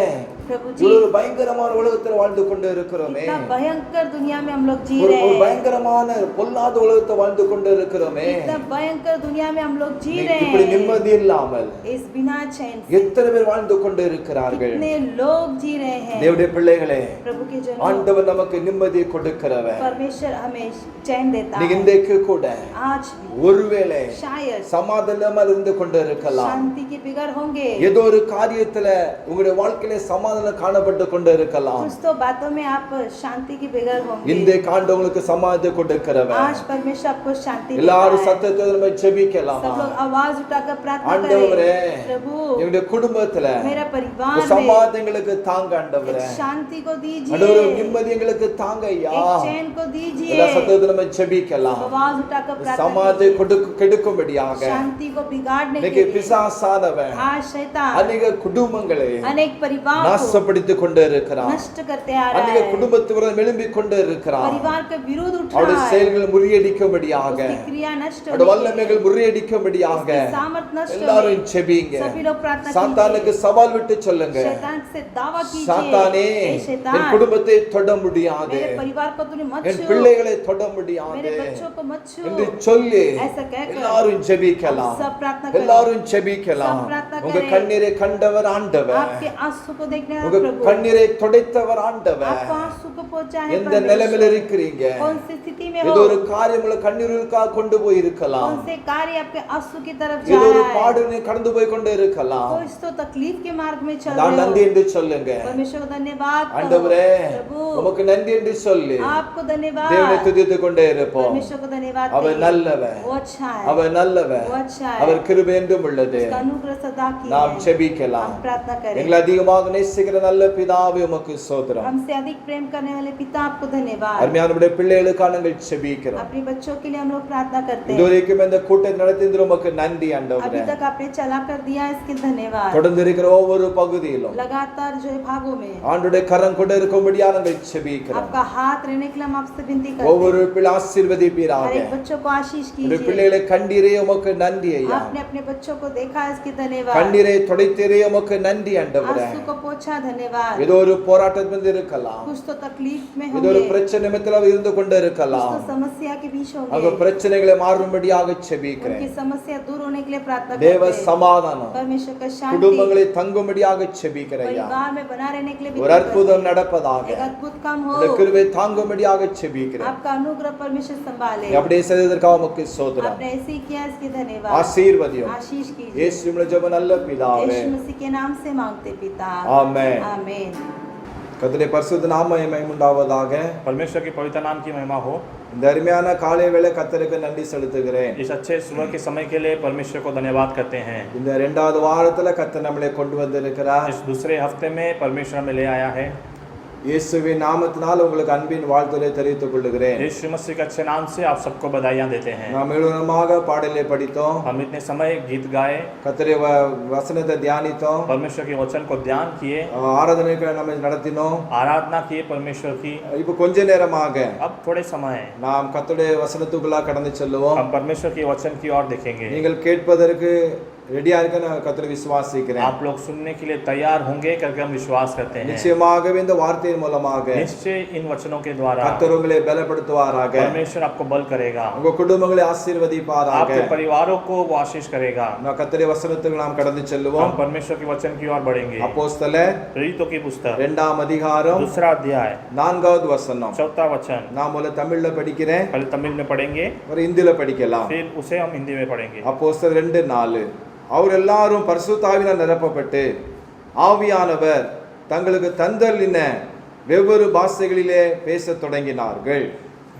प्रभु जी, இவ்வளவு பயங்கரமான உலகத்தில் வாழ்ந்து கொண்டு இருக்கிறோமே, इतना भयंकर दुनिया में हम लोग जी ஒரு रहे हैं, பயங்கரமான பொல்லாத உலகத்தை வாழ்ந்து கொண்டு இருக்கிறோமே, इतना भयंकर दुनिया में हम लोग जी रहे இப்படி हैं, நிம்மதி இல்லாமல் इस बिना चैन से எத்தனை பேர் வாழ்ந்து கொண்டு இருக்கிறார்கள். कितने लोग जी रहे हैं। தேவனுடைய பிள்ளைகளே, प्रभु के जनों, ஆண்டவர் நமக்கு நிம்மதியை கொடுக்கிறவர். परमेश्वर हमें चैन देता நீங்க है। இன்றைக்கு கூட आज भी ஒருவேளை शायद சமாதானமா இருந்து கொண்டு இருக்கலாம். शांति के बिगड़ होंगे, ஏதோ ஒரு காரியத்துல உங்களுடைய வாழ்க்கையில சமாதானம் காணப்பட்டு கொண்டு இருக்கலாம். कुछ तो बातों में आप शांति की बिगड़ होंगे। இந்த காண்டு உங்களுக்கு சமாதானத்தை கொடுக்கிறவர். आज परमेश्वर आपको शांति देता எல்லாரும் है। சத்தத்தோட நம்ம ஜெபிக்கலாம். सब लोग आवाज उठाकर प्रार्थना ஆண்டவரே, करें, प्रभु எங்களுடைய குடும்பத்துல मेरा परिवार में சமாதானங்களுக்கு தாங்க ஆண்டவரே. एक शांति को दीजिए, ஆண்டவரே, நிம்மதி எங்களுக்கு தாங்க ஐயா. एक चैन को दीजिए। எல்லா சத்தத்தோட நம்ம ஜெபிக்கலாம். आवाज उठाकर प्रार्थना சமாதானத்தை कीजिए। கெடுக்கும்படியாக शांति को बिगाड़ने இன்னைக்கு के लिए பிசாசானவன் आज शैतान அநேக குடும்பங்களை अनेक परिवार को நாசப்படுத்திக் கொண்டு இருக்கிறான். नष्ट करते आ रहा அநேக है, குடும்பத்தினர் எழும்பிக் கொண்டு இருக்கிறான். परिवार के विरुद्ध उठ அவருடைய रहा है, செயல்களை முறியடிக்கும்படியாக, उसकी क्रिया नष्ट அவருடைய होने வல்லமைகள் முறியடிக்கும்படியாக उसकी सामर्थ नष्ट எல்லாரும் होने செபிங்க. सभी लोग प्रार्थना சாத்தானுக்கு कीजिए। சவால் விட்டு சொல்லுங்க, शैतान से दावा சாத்தானே, कीजिए, "हे என் शैतान, குடும்பத்தை தொட முடியாது, मेरे परिवार को तूने मत என் छू, பிள்ளைகளை தொட முடியாது मेरे बच्चों को मत छू" என்று சொல்லி ऐसा कहकर எல்லாரும் ஜெபிக்கலாம். सब प्रार्थना करें। எல்லாரும் ஜெபிக்கலாம். सब प्रार्थना உங்க करें। கண்ணீரை கண்டவர் ஆண்டவர், आपके आंसू को देखने वाला உங்க प्रभु, கண்ணீரை துடைத்தவர் ஆண்டவர். आपको आंसू को पहुंचा है எந்த परमेश्वर। நிலைமையில இருக்கிறீங்க, कौन सी स्थिति में ஏதோ हो, ஒரு காரியம் உங்களை கண்ணீருக்காக கொண்டு போய் இருக்கலாம், कौन से कार्य आपके आंसू की तरफ जा ஏதோ ஒரு रहा है, பாடு நீ கடந்து போய் கொண்டு இருக்கலாம். कोई तो तकलीफ के मार्ग में चल நான் रहे நன்றி हो, என்று சொல்லுங்க. परमेश्वर को धन्यवाद कहो। ஆண்டவரே, प्रभु உமக்கு நன்றி என்று சொல்லி आपको धन्यवाद, தேவனை துதித்துக் கொண்டே இருப்போம். परमेश्वर को धन्यवाद அவர் कहिए। நல்லவர், वो अच्छा है, அவர் நல்லவர், वो अच्छा है, அவர் கிருபை என்றும் உள்ளது. उसका अनुग्रह सदा की நாம் है। ஜெபிக்கலாம். हम प्रार्थना करें। எங்களை அதிகமாக நேசிக்கிற நல்ல பிதாவே உமக்கு ஸ்தோத்திரம். हमसे अधिक प्रेम करने वाले पिता आपको धन्यवाद। அருமையானவருடைய பிள்ளைகளுக்காக நாங்கள் ஜெபிக்கிறோம். अपने बच्चों के लिए हम लोग प्रार्थना करते हैं। இதுவரைக்கும் இந்த கூட்டத்தை நடத்தியது உமக்கு நன்றி अभी ஆண்டவரே. तक आपने चला कर दिया, इसके धन्यवाद। தொடர்ந்து இருக்கிற ஒவ்வொரு பகுதியிலும் लगातार जो है भागों में ஆண்டுடைய கரம் கொண்டு இருக்கும்படியா நாங்கள் ஜெபிக்கிறோம். आपका हाथ रहने के लिए हम आपसे विनती करते ஒவ்வொரு हैं। பிள்ளை ஆசீர்வதிப்பீராக. हर एक बच्चों को आशीष உடைய कीजिए। பிள்ளைகளை கண்டீரே உமக்கு நன்றி ஐயா. आपने अपने बच्चों को देखा, इसके धन्यवाद। கண்ணீரை துடைத்தீரே உமக்கு நன்றி ஆண்டவரே. आंसू को पोछा, धन्यवाद। ஏதோ ஒரு போராட்டத்தில் இருக்கலாம், कुछ तो तकलीफ में ஏதோ ஒரு होंगे, பிரச்சனை நிமித்தம் இருந்து கொண்டு कुछ இருக்கலாம். तो समस्या के बीच அவங்க होंगे, பிரச்சனைகளை மாறும்படியாக ஜெபிக்கிறேன். उनकी समस्या दूर होने के लिए प्रार्थना தேவ करते हैं। சமாதானம் परमेश्वर का शांति குடும்பங்களை தங்கும்படியாக ஜெபிக்கிறேன் ஐயா. परिवार में बना रहने के लिए ஒரு विनती அற்புதம் करते நடப்பதாக, हैं। एक अद्भुत काम हो, இந்த கிருபை தாங்கும்படியாக ஜெபிக்கிறேன். आपका अनुग्रह परमेश्वर संभाले। அப்படியே செய்ததற்காக உமக்கு ஸ்தோத்திரம். आपने ऐसे ही किया, इसके धन्यवाद। ஆசீர்வதியும் आशीष कीजिए। இயேசுவின் ஜெப நல்ல பிதாவே. यीशु मसीह के नाम से मांगते पिता, ஆமென். आमीन। கர்த்தருடைய பரிசுத்த நாம மகிமை உண்டாவதாக. परमेश्वर के पवित्र नाम की महिमा हो। இந்த அருமையான காலை வேளை கர்த்தருக்கு நன்றி செலுத்துகிறேன். इस अच्छे सुबह के समय के लिए परमेश्वर को धन्यवाद करते हैं। இந்த இரண்டாவது வாரத்துல கர்த்தர் நம்மளை கொண்டு வந்திருக்கிறார். इस दूसरे हफ्ते में परमेश्वर हमें ले आया है। இயேசுவின் நாமத்தினால் உங்களுக்கு அன்பின் வாழ்த்துரை தெரிவித்துக் கொள்கிறேன். यीशु मसीह के अच्छे नाम से आप सबको बधाइयाँ देते हैं। நாம் முழுவதுமாக பாடலை படித்தோம், हम इतने समय गीत गाए, கர்த்தருடைய வசனத்தை தியானித்தோம், परमेश्वर के वचन को ध्यान किए, ஆராதனைகளை நம்ம நடத்தினோம். आराधना किए परमेश्वर की। இப்போ கொஞ்ச நேரமாக अब थोड़े समय நாம் கர்த்தருடைய வசனத்துக்குள்ளா கடந்து செல்லுவோம். हम परमेश्वर के वचन की ओर देखेंगे। நீங்கள் கேட்பதற்கு ரெடியா இருக்க நான் கர்த்தரை விசுவாசிக்கிறேன். आप लोग सुनने के लिए तैयार होंगे करके हम विश्वास करते हैं। நிச்சயமாகவே இந்த வார்த்தையின் மூலமாக निश्चय इन वचनों के द्वारा கர்த்தர் உங்களை பலப்படுத்துவாராக. परमेश्वर आपको बल करेगा, உங்க குடும்பங்களை ஆசீர்வதிப்பாராக. आपके परिवारों को वो आशीष करेगा। நான் கர்த்தருடைய வசனத்துக்கு நாம் கடந்து செல்லுவோம். हम परमेश्वर के वचन की ओर बढ़ेंगे। அப்போஸ்தலர் प्रेरितों की पुस्तक 2ஆம் அதிகாரம் 2 अध्याय 4வது வசனம். 4 वचन। நான் முதல்ல தமிழ்ல படிக்கிறேன், पहले तमिल में पढ़ेंगे, ஒரு இந்தியில படிக்கலாம். फिर उसे हम हिंदी में पढ़ेंगे। அப்போஸ்தலர் 2:4 அவர் எல்லாரும் பரிசுத்த ஆவியினால் நிரப்பப்பட்டு ஆவியானவர் தங்களுக்கு தந்தளின வெவ்வேறு பாஷைகளிலே பேசத் தொடங்கினார்கள்.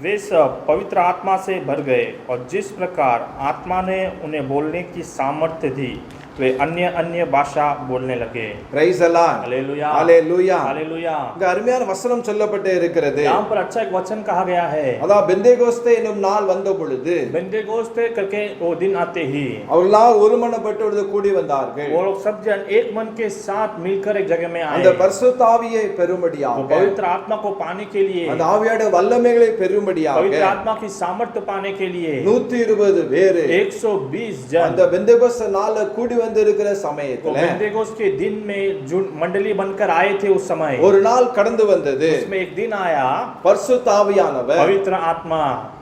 वे सब पवित्र आत्मा से भर गए और जिस प्रकार आत्मा ने उन्हें बोलने की सामर्थ्य दी वे अन्य अन्य भाषा बोलने लगे. Praise the Lord. Hallelujah hallelujah. Hallelujah. இங்க அருமையான வசனம் சொல்லப்பட்டே இருக்கிறது. यहाँ पर अच्छा एक वचन कहा गया है. அதான் பெந்தேகோஸ்தே என்னும் நாள் வந்த பொழுது बेंतेकोस्ते करके वो दिन आते ही அவர்கள் ஒருமனப்பட்டு கூடி வந்தார்கள். वो लोग सब जन एक मन के साथ मिलकर एक जगह में அந்த आए. பரிசுத்த ஆவியை பெறும்படியாக वो पवित्र आत्मा को पाने के लिए அந்த ஆவியோட வல்லமைகளை பெறும்படியாக पवित्र आत्मा की सामर्थ्य पाने के लिए 120 பேர் 120 जन அந்த பெந்தேகோஸ்தே நாள்ல கூடி வந்து இருக்கிற वो சமயத்துல बेंतेकोस्त के दिन में जो मंडली बनकर आए थे उस समय ஒரு நாள் கடந்து வந்தது. उसमें एक दिन आया பரிசுத்த ஆவியானவர் पवित्र आत्मा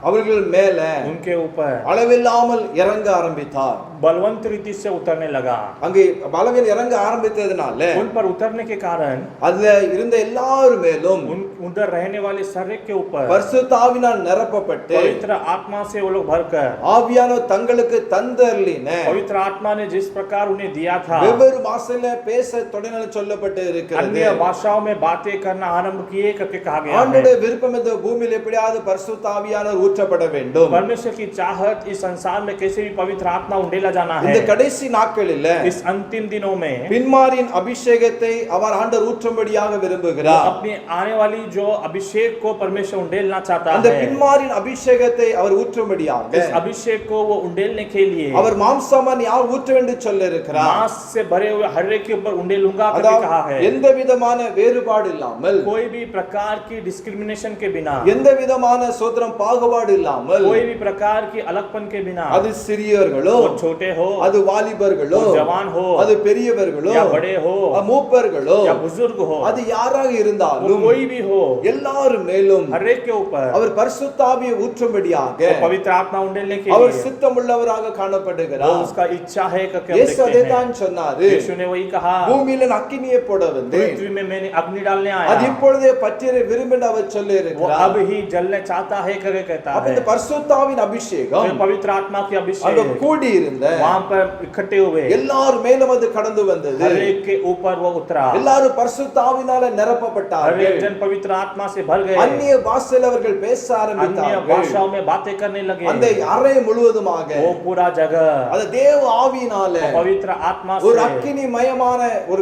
அவர்கள் மேல उनके ऊपर அளவில்லாமல் இறங்க ஆரம்பித்தார். बलवंत रीति से उतरने लगा. அங்கே பலவீனம் இறங்க ஆரம்பித்ததுனால उन पर उतरने के कारण அதுல இருந்த எல்லார் மேலும் उधर रहने वाले सारे के ऊपर பரிசுத்த ஆவியினால் நிரப்பப்பட்டு पवित्र आत्मा से वो लोग भरकर ஆவியானவர் தங்களுக்கு தந்தருளின पवित्र आत्मा ने जिस प्रकार उन्हें दिया था வெவ்வேறு பாஷையில பேச தொடங்கின சொல்லப்பட்டு இருக்கிறது. अन्य भाषाओं में बातें करना आरंभ किए करके कहा गया है. ஆண்டவருடைய விருப்பம் இந்த பூமியில் எப்படியாவது பரிசுத்த ஆவியானவர் ஊற்றப்பட வேண்டும். परमेश्वर की चाहत इस संसार में कैसे भी पवित्र आत्मा उंडेला जाना है. இந்த கடைசி நாட்களில் इस अंतिम दिनों में பின்மாரின் அபிஷேகத்தை அவர் ஆண்டவர் ஊற்றும்படியாக விரும்புகிறார். अपनी आने वाली जो अभिषेक को परमेश्वर उंडेलना चाहता அந்த है. பின்மாரின் அபிஷேகத்தை அவர் ஊற்றும்படியாக इस अभिषेक को वो उंडेलने के लिए அவர் மாம்சமான் யார் ஊற்ற வேண்டும் சொல்ல இருக்கிறார். मांस से भरे हुए हर एक के ऊपर उंडेलूंगा करके அதாவது कहा है. எந்த விதமான வேறுபாடு இல்லாமல் कोई भी प्रकार की डिस्क्रिमिनेशन के बिना எந்த விதமான சோதரம் பாகுபாடு இல்லாமல் कोई भी प्रकार की अलगपन के बिना அது சிறியவர்களோ वो छोटे हो அது வாலிபர்களோ वो जवान हो அது பெரியவர்களோ या बड़े हो அது மூப்பர்களோ या बुजुर्ग हो அது யாராக वो இருந்தாலும் कोई भी हो எல்லார் மேலும் हर एक के ऊपर அவர் பரிசுத்த ஆவியை ஊற்றும்படியாக वो पवित्र आत्मा उंडेलने के அவர் लिए சித்தமுள்ளவராக वो காணப்படுகிறார். उसका इच्छा है करके हम இயேசு देखते அதைத்தான் हैं. சொன்னாரு. यीशु ने वही कहा பூமியில அக்கினியை போட வந்து पृथ्वी में मैंने अग्नि डालने அது आया இப்பொழுதே பற்றிய விரும்பின அவர் சொல்லி वो இருக்கிறார். अब ही जलने चाहता है करके कहता அப்ப है. இந்த பரிசுத்த ஆவியின் அபிஷேகம் तो पवित्र आत्मा की அங்க अभिषेक கூடி இருந்த वहां पर इकट्ठे हुए எல்லார் மேலும் அது கடந்து வந்தது. हर एक के ऊपर वो उतरा. எல்லாரும் பரிசுத்த ஆவியினால हर நிரப்பப்பட்டார்கள். एक जन पवित्र आत्मा से भर गए. அந்நிய பாஷையில் அவர்கள் பேச अन्य ஆரம்பித்தார்கள். भाषाओं में बातें करने लगे. அந்த அறை முழுவதுமாக वो पूरा जगह அது தேவ ஆவியினால पवित्र आत्मा ஒரு से அக்கினி மயமான ஒரு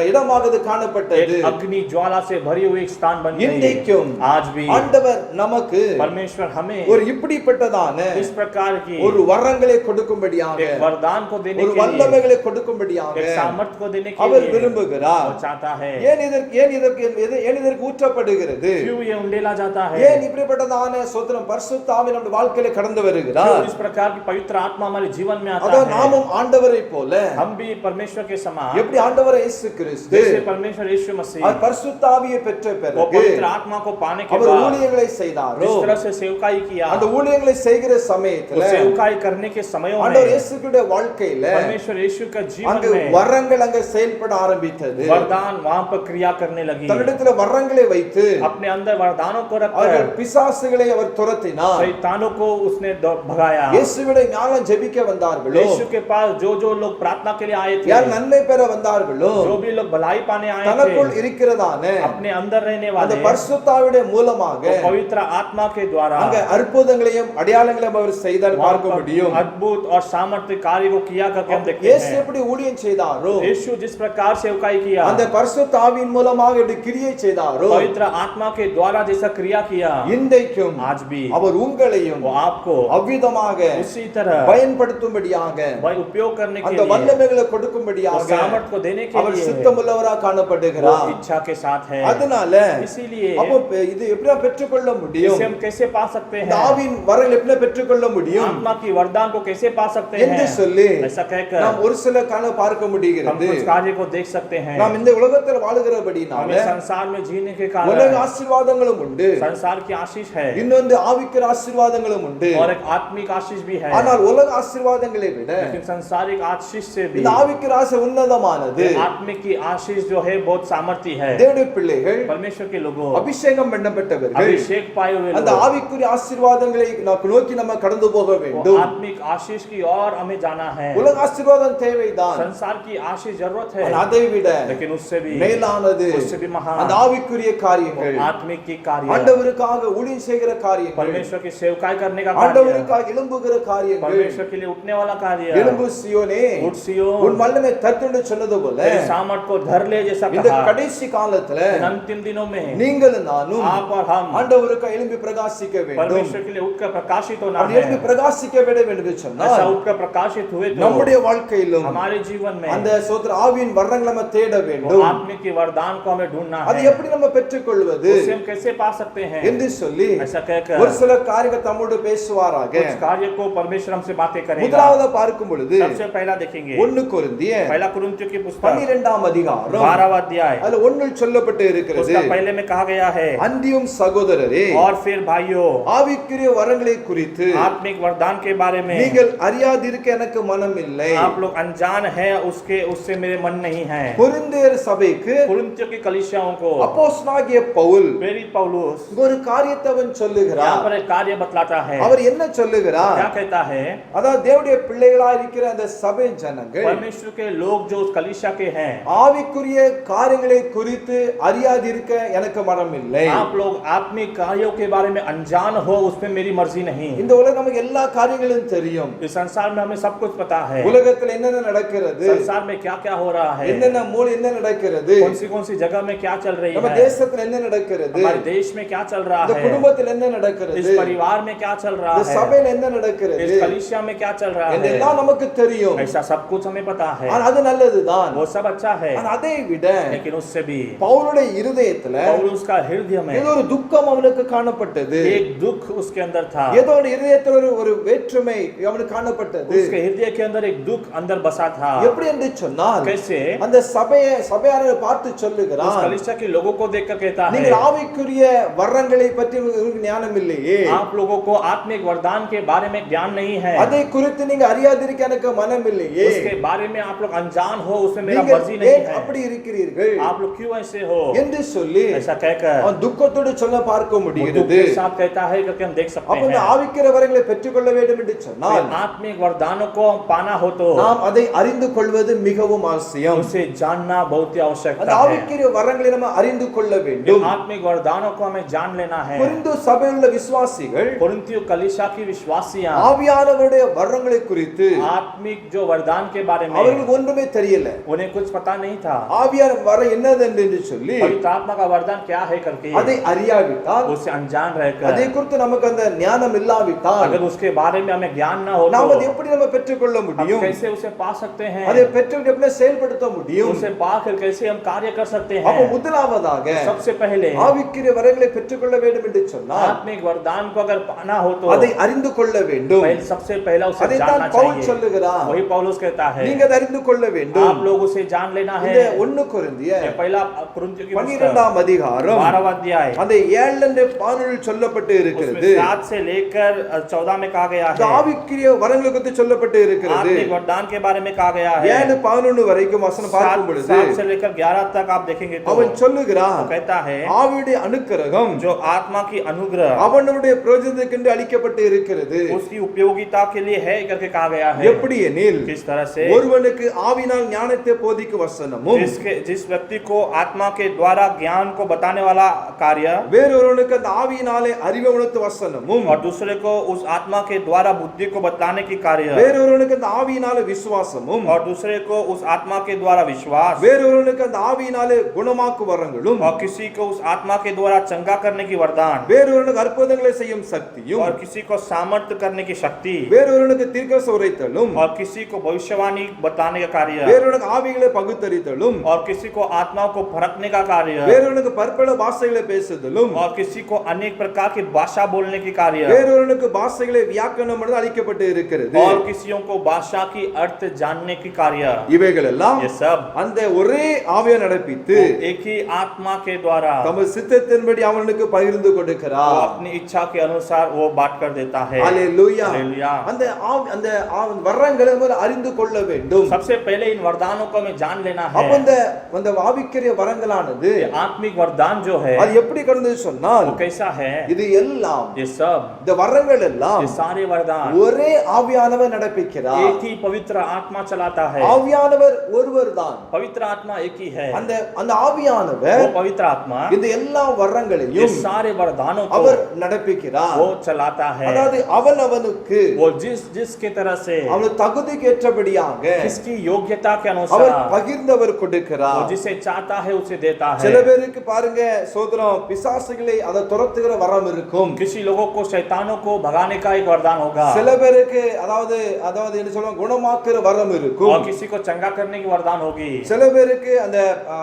இடமாக அது காணப்பட்டது. एक अग्नि ज्वाला से भरी हुई एक स्थान बन गई. இன்றைக்கும் आज भी ஆண்டவர் நமக்கு परमेश्वर हमें ஒரு இப்படிப்பட்டதான इस प्रकार की ஒரு வரங்களை கொடுக்கும்படியாக एक वरदान को देने ஒரு के लिए வல்லமைகளை கொடுக்கும்படியாக एक सामर्थ को देने के அவர் लिए விரும்புகிறார். वो चाहता है. ஏன் இதற்கு ஊற்றப்படுகிறது? क्यों ये उंडेला जाता है? ஏன் இப்படிப்பட்டதான சோதனம் பரிசுத்த ஆவி நம்முடைய வாழ்க்கையில கடந்து வருகிறார்? क्यों इस प्रकार की पवित्र आत्मा हमारे जीवन में आता அதான் है? நாமும் ஆண்டவரை போல हम भी परमेश्वर के समान எப்படி ஆண்டவர் இயேசு கிறிஸ்து जैसे परमेश्वर यीशु मसीह அவர் பரிசுத்த ஆவியை பெற்ற वो பிறகு पवित्र आत्मा को पाने के அவர் बाद ஊழியங்களை செய்தாரோ जिस तरह से सेवकाई किया அந்த ஊழியங்களை செய்கிற वो சமயத்துல सेवकाई करने के समयों ஆண்டவர் में இயேசுடைய வாழ்க்கையில परमेश्वर यीशु का அங்க जीवन में வரங்கள் அங்க செயல்பட ஆரம்பித்தது. वरदान वहां पर क्रिया करने लगी. தன்னிடத்துல வரங்களை வைத்து अपने अंदर वरदानों को அவர்கள் रखकर பிசாசுகளை அவர் துரத்தினார். शैतानों को उसने भगाया. இயேசுவிட ஞானம் ஜெபிக்க வந்தார்களோ यीशु के पास जो लोग प्रार्थना के लिए आए थे, யார் நன்மை பெற வந்தார்களோ जो भी लोग भलाई पाने आए தனக்குள் थे, இருக்கிறதான अपने अंदर रहने அந்த वाले பரிசுத்தாவியுடைய மூலமாக वो पवित्र आत्मा के द्वारा அங்க அற்புதங்களையும் அடையாளங்களையும் அவர் செய்தார் वहां பார்க்க पर முடியும். अद्भुत और सामर्थ्य कार्य को किया करके हम देखते இயேசு हैं. எப்படி ஊழியம் செய்தாரோ यीशु जिस प्रकार सेवकाई किया, அந்த பரிசுத்த ஆவியின் மூலமாக எப்படி கிரியை செய்தாரோ पवित्र आत्मा के द्वारा जैसा क्रिया किया, இன்றைக்கும் आज भी அவர் உங்களையும் वो आपको அவ்விதமாக उसी तरह பயன்படுத்தும்படியாக वह उपयोग करने के அந்த लिए வல்லமைகளை वो கொடுக்கும்படியாக सामर्थ को देने के அவர் लिए சித்தமுள்ளவராக वो காணப்படுகிறார். इच्छा के साथ है. அதனால इसीलिए அப்போ இது எப்படி பெற்றுக்கொள்ள முடியும்? इसे हम कैसे पा सकते இந்த हैं? ஆவியின் வரங்கள் எப்படி பெற்றுக்கொள்ள முடியும் आत्मा की वरदान को कैसे पा सकते என்று हैं? சொல்லி ऐसा कहकर நாம் ஒரு சில காண பார்க்க हम முடிகிறது. कुछ कार्य को देख सकते हैं. நாம் இந்த உலகத்தில் வாழுகிறபடினால हमें संसार में जीने के உலக कारण ஆசீர்வாதங்களும் உண்டு, संसार की आशीष है இன்னொன்று ஆவிக்கிற ஆசீர்வாதங்களும் உண்டு. और एक आत्मिक आशीष भी है. ஆனால் உலக ஆசீர்வாதங்களை விட लेकिन संसारिक आशीष आशीष से भी, இந்த ஆவிக்குரிய ஆசை உன்னதமானது. आत्मिक की आशीष जो है बहुत सामर्थ्य है। தேவனுடைய பிள்ளைகள், परमेश्वर के लोगों, அபிஷேகம் பண்ணப்பட்டவர்கள், अभिषेक पाए हुए அந்த लोग, ஆவிக்குரிய ஆசீர்வாதங்களை நோக்கி நம்ம கடந்து போக वो வேண்டும். आत्मिक आशीष की ओर हमें जाना है। உலக ஆசீர்வாதம் தேவைதான், संसार की आशीष जरूरत है, அதை விட लेकिन उससे भी மேலானது उससे भी महान அந்த ஆவிக்குரிய காரியங்கள், आत्मिक की कार्य, ஆண்டவருக்காக ஊழியம் செய்கிற காரியங்கள், परमेश्वर की सेवकाई करने का कार्य, ஆண்டவருக்காக எழும்புகிற காரியங்கள். परमेश्वर के लिए उठने वाला कार्य, எழும்பு சியோனே, उठ सियोन, உன் வல்லமை தட்டுன்னு சொன்னது போல तेरे सामर्थ को धर ले जैसा இந்த कहा। கடைசி காலத்துல इन अंतिम दिनों में நீங்களும் நானும் आप और हम ஆண்டவருக்காக எழும்பி பிரகாசிக்க வேண்டும். परमेश्वर के लिए उठकर प्रकाशित होना அப்படி எழும்பி है। பிரகாசிக்க வேண்டும் என்று ऐसा சொன்னால் उठकर प्रकाशित हुए तो நம்முடைய வாழ்க்கையிலும் हमारे जीवन में அந்த சோத்திர ஆவியின் வரங்களை நம்ம தேட वो வேண்டும். आत्मिक के वरदान को हमें ढूंढना அது है। எப்படி நம்ம பெற்றுக்கொள்வது उसे हम कैसे पा सकते हैं என்று சொல்லி ऐसा कहकर ஒரு சில காரியங்கள் தம்மோடு பேசுவாராக. कुछ कार्य को परमेश्वर हमसे बातें करेगा। முதலாவது பார்க்கும் பொழுது सबसे पहला देखेंगे 1 கொரிந்தியர் पहला कुरिन्थियों की पुस्तक 12ஆம் அதிகாரம் 12वां अध्याय, அதுல 1 சொல்லப்பட்டு இருக்கிறது. उसका पहले में कहा गया है, அந்தியும் சகோதரரே, और फिर भाइयों ஆவிக்குரிய வரங்களை குறித்து आत्मिक वरदान के बारे में நீங்கள் அறியாதிருக்க எனக்கு மனம் இல்லை. आप लोग अनजान है उससे मेरे मन नहीं है। கொரிந்தியர் சபைக்கு कुरिन्थियों की कलीसियाओं को அப்போஸ்தலனாகிய பவுல் प्रेरित पौलुस ஒரு காரியத்தை அவன் यहाँ சொல்லுகிறார். पर एक कार्य बतलाता है। அவர் என்ன சொல்லுகிறார்? क्या कहता है? அதாவது தேவனுடைய பிள்ளைகளா இருக்கிற அந்த சபை ஜனங்கள் परमेश्वर के लोग जो उस कलीसिया के हैं, ஆவிக்குரிய காரியங்களை குறித்து அறியாதிருக்க எனக்கு மனம் இல்லை. आप लोग आत्मिक कार्यों के बारे में अनजान हो उसमें मेरी मर्जी नहीं। இந்த உலகம் நமக்கு எல்லா காரியங்களும் தெரியும். इस संसार में हमें सब कुछ पता है। உலகத்துல என்னென்ன நடக்கிறது, संसार में क्या क्या हो रहा है, என்னென்ன மூல என்ன நடக்கிறது, कौन सी जगह में क्या चल रही நம்ம है, தேசத்துல என்ன நடக்கிறது, हमारे देश में क्या चल रहा இந்த है, குடும்பத்துல என்ன நடக்கிறது, इस परिवार में क्या चल रहा இந்த है, சபையில என்ன நடக்கிறது, इस कलीसिया में क्या चल रहा है, இதெல்லாம் நமக்கு தெரியும். ऐसा सब कुछ हमें पता है। ஆனா அது நல்லதுதான். वो सब अच्छा है, ஆனா அதை விட लेकिन उससे भी பவுலுடைய இருதயத்துல पौलुस का हृदय में ஏதோ ஒரு துக்கம் அவனுக்கு காணப்பட்டது. एक दुख उसके अंदर था। ஏதோ ஒரு இருதயத்துல ஒரு வேற்றுமை அவனுக்கு காணப்பட்டது. उसके हृदय के अंदर एक दुख अंदर बसा था। எப்படி என்று சொன்னால் कैसे? அந்த சபையாரை பார்த்து उस சொல்லுகிறான், कलीसिया के लोगों को देखकर कहता है, நீங்கள் ஆவிக்குரிய வரங்களை பற்றி உங்களுக்கு ஞானம் இல்லையே, आप लोगों को आत्मिक वरदान के बारे में ज्ञान नहीं है, அதை குறித்து நீங்க அறியாதிருக்க எனக்கு மனம் இல்லையே, उसके बारे में आप लोग अनजान हो उसमें मेरा நீங்கள் मर्जी नहीं ஏன் है, அப்படி இருக்கிறீர்கள் आप लोग क्यों ऐसे हो என்று சொல்லி ऐसा कहकर அவன் துக்கத்தோடு சொல்ல பார்க்க वो दुख முடிகிறது. के साथ कहता है करके हम देख सकते அப்ப இந்த हैं। ஆவிக்குரிய வரங்களை பெற்றுக்கொள்ள வேண்டும் என்று சொன்னால் फिर आत्मिक वरदानों को पाना हो तो நாம் அதை அறிந்து கொள்வது मिகவும் அவசியம். उसे जानना बहुत ही அந்த आवश्यकता है। ஆவிக்குரிய வரங்களை நம்ம அறிந்து கொள்ள इन வேண்டும். आत्मिक वरदानों को हमें जान लेना है। கொரிந்து சபையில் உள்ள விசுவாசிகள் कुरिन्थियों कलीसिया की विश्वासियां ஆவியானவருடைய வரங்களை குறித்து आत्मिक जो वरदान के बारे में அவர்களுக்கு ஒன்றுமே தெரியல. उन्हें कुछ पता नहीं था। ஆவியான வர என்னது என்று சொல்லி पवित्र आत्मा का वरदान क्या है करके அதை அறியாவிட்டால், उसे अनजान அதை रहकर குறித்து நமக்கு அந்த ஞானம் இல்லாவிட்டால் अगर उसके बारे में हमें ज्ञान न हो நாம் तो அதை எப்படி நம்ம பெற்றுக்கொள்ள हम முடியும்? कैसे उसे पा सकते हैं, அதை பெற்று எப்படி செயல்படுத்த முடியும்? उसे पाकर कैसे हम कार्य कर सकते அப்ப हैं। முதலாவதாக सबसे पहले ஆவிக்குரிய வரங்களை பெற்றுக்கொள்ள வேண்டும் என்று சொன்னால் आत्मिक वरदान को अगर पाना हो तो அதை அறிந்து கொள்ள வேண்டும். सबसे पहला उसे அதைத்தான் जानना பவுல் चाहिए। சொல்லுகிறார், वही पौलुस कहता है நீங்க அதை அறிந்து கொள்ள வேண்டும். आप लोग उसे जान लेना है। இந்த 1 கொரிந்தியர் ये पहला कुरिन्थियों की पुस्तक 12ஆம் அதிகாரம் 12वां अध्याय அந்த 7 சொல்லப்பட்டு இருக்கிறது. उसमें 7 से लेकर 14 में कहा गया இந்த है। ஆவிக்குரிய வரங்களை குறித்து சொல்லப்பட்டு இருக்கிறது. आत्मिक वरदान के बारे में कहा गया है। 7:11 வரைக்கும் வசனம் பார்க்கும் பொழுது 7 से लेकर 11 तक आप देखेंगे तो அவன் சொல்லுகிறான், वो कहता है ஆவியுடைய அனுக்கிரகம் जो आत्मा की अनुग्रह அவனுடைய பிரயோஜனத்துக்கென்று அளிக்கப்பட்டு இருக்கிறது. उसकी उपयोगिता के लिए है करके कहा गया है। எப்படி எனில் किस तरह से? ஒருவனுக்கு ஆவியினால் ஞானத்தை போதிக்கும் வசனமும் जिस व्यक्ति को आत्मा के द्वारा ज्ञान को बताने वाला कार्य, வேறொருவனுக்கு அந்த ஆவியினாலே அறிவை உணர்த்தும் வசனமும் और दूसरे को उस आत्मा के द्वारा बुद्धि को बताने की कार्य, வேறொருவனுக்கு அந்த ஆவியினாலே விசுவாசமும் और दूसरे को उस आत्मा के द्वारा विश्वास, வேறொருவனுக்கு அந்த ஆவியினாலே குணமாக்கு வரங்களும் और किसी को उस आत्मा के द्वारा चंगा करने की वरदान, வேறொருவனுக்கு அற்புதங்களை செய்யும் சக்தியும் और किसी को सामर्थ्य करने की शक्ति, வேறொருவனுக்கு தீர்க்கதரிசனம் உரைத்தலும் और किसी को भविष्यवाणी बताने का कार्य, வேறொருவனுக்கு ஆவிகளை பகுத்தறிதலும் और किसी को आत्माओं को परखने का कार्य, வேறொருவனுக்கு பற்பல பாஷைகளை பேசுதலும் और किसी को अनेक प्रकार की भाषा बोलने की कार्य, வேறொருவனுக்கு பாஷைகளை வியாக்கரணம் பண்ண அளிக்கப்பட்டு இருக்கிறது. और किसियों को भाषा की अर्थ जानने की कार्य। இவைகள் எல்லாம் ये सब அந்த ஒரே ஆவியை நடப்பித்து एक ही आत्मा के द्वारा தமது சித்தத்தின்படி அவனுக்கு பகிர்ந்து वो கொடுக்கிறார். अपनी इच्छा के अनुसार वो बांट कर देता है। அல்லேலூயா. हालेलुया। அந்த அந்த வரங்களை அறிந்து அறிந்து கொள்ள வேண்டும். सबसे पहले इन वरदानों को हमें जान लेना है. அப்ப அந்த ஆவிக்குரிய வரங்களானது आत्मिक वरदान जो है அது எப்படி கடந்து சொன்னால் वो कैसा है? இது எல்லாம் ये सब, இந்த வரங்கள் எல்லாம் ये सारे वरदान ஒரே ஆவியானவர் நடப்பிக்கிறார். एक ही पवित्र आत्मा चलाता है. ஆவியானவர் ஒருவர்தான். पवित्र आत्मा एक ही है. அந்த ஆவியானவர் वो पवित्र आत्मा இந்த எல்லா ये வரங்களையும் सारे वरदानों को அவர் நடப்பிக்கிறார். वो चलाता है. அதாவது அவனுக்கு वो जिसके तरह से அவன் தகுதிக்கு ஏற்றபடியாக किसकी योग्यता के அவர் अनुसार பகிர்ந்தவர் वो கொடுக்கிறார். जिसे चाहता है उसे देता है. சில பேருக்கு பாருங்க சோதரம் பிசாசுகளை அதை துரத்துகிற வரம் இருக்கும். किसी लोगों को शैतानों को भगाने का एक वरदान होगा. சில பேருக்கு அதாவது என்ன சொல்லுவாங்க குணமாக்குற வரம் இருக்கும். और किसी को चंगा करने की वरदान होगी. சில பேருக்கு அந்த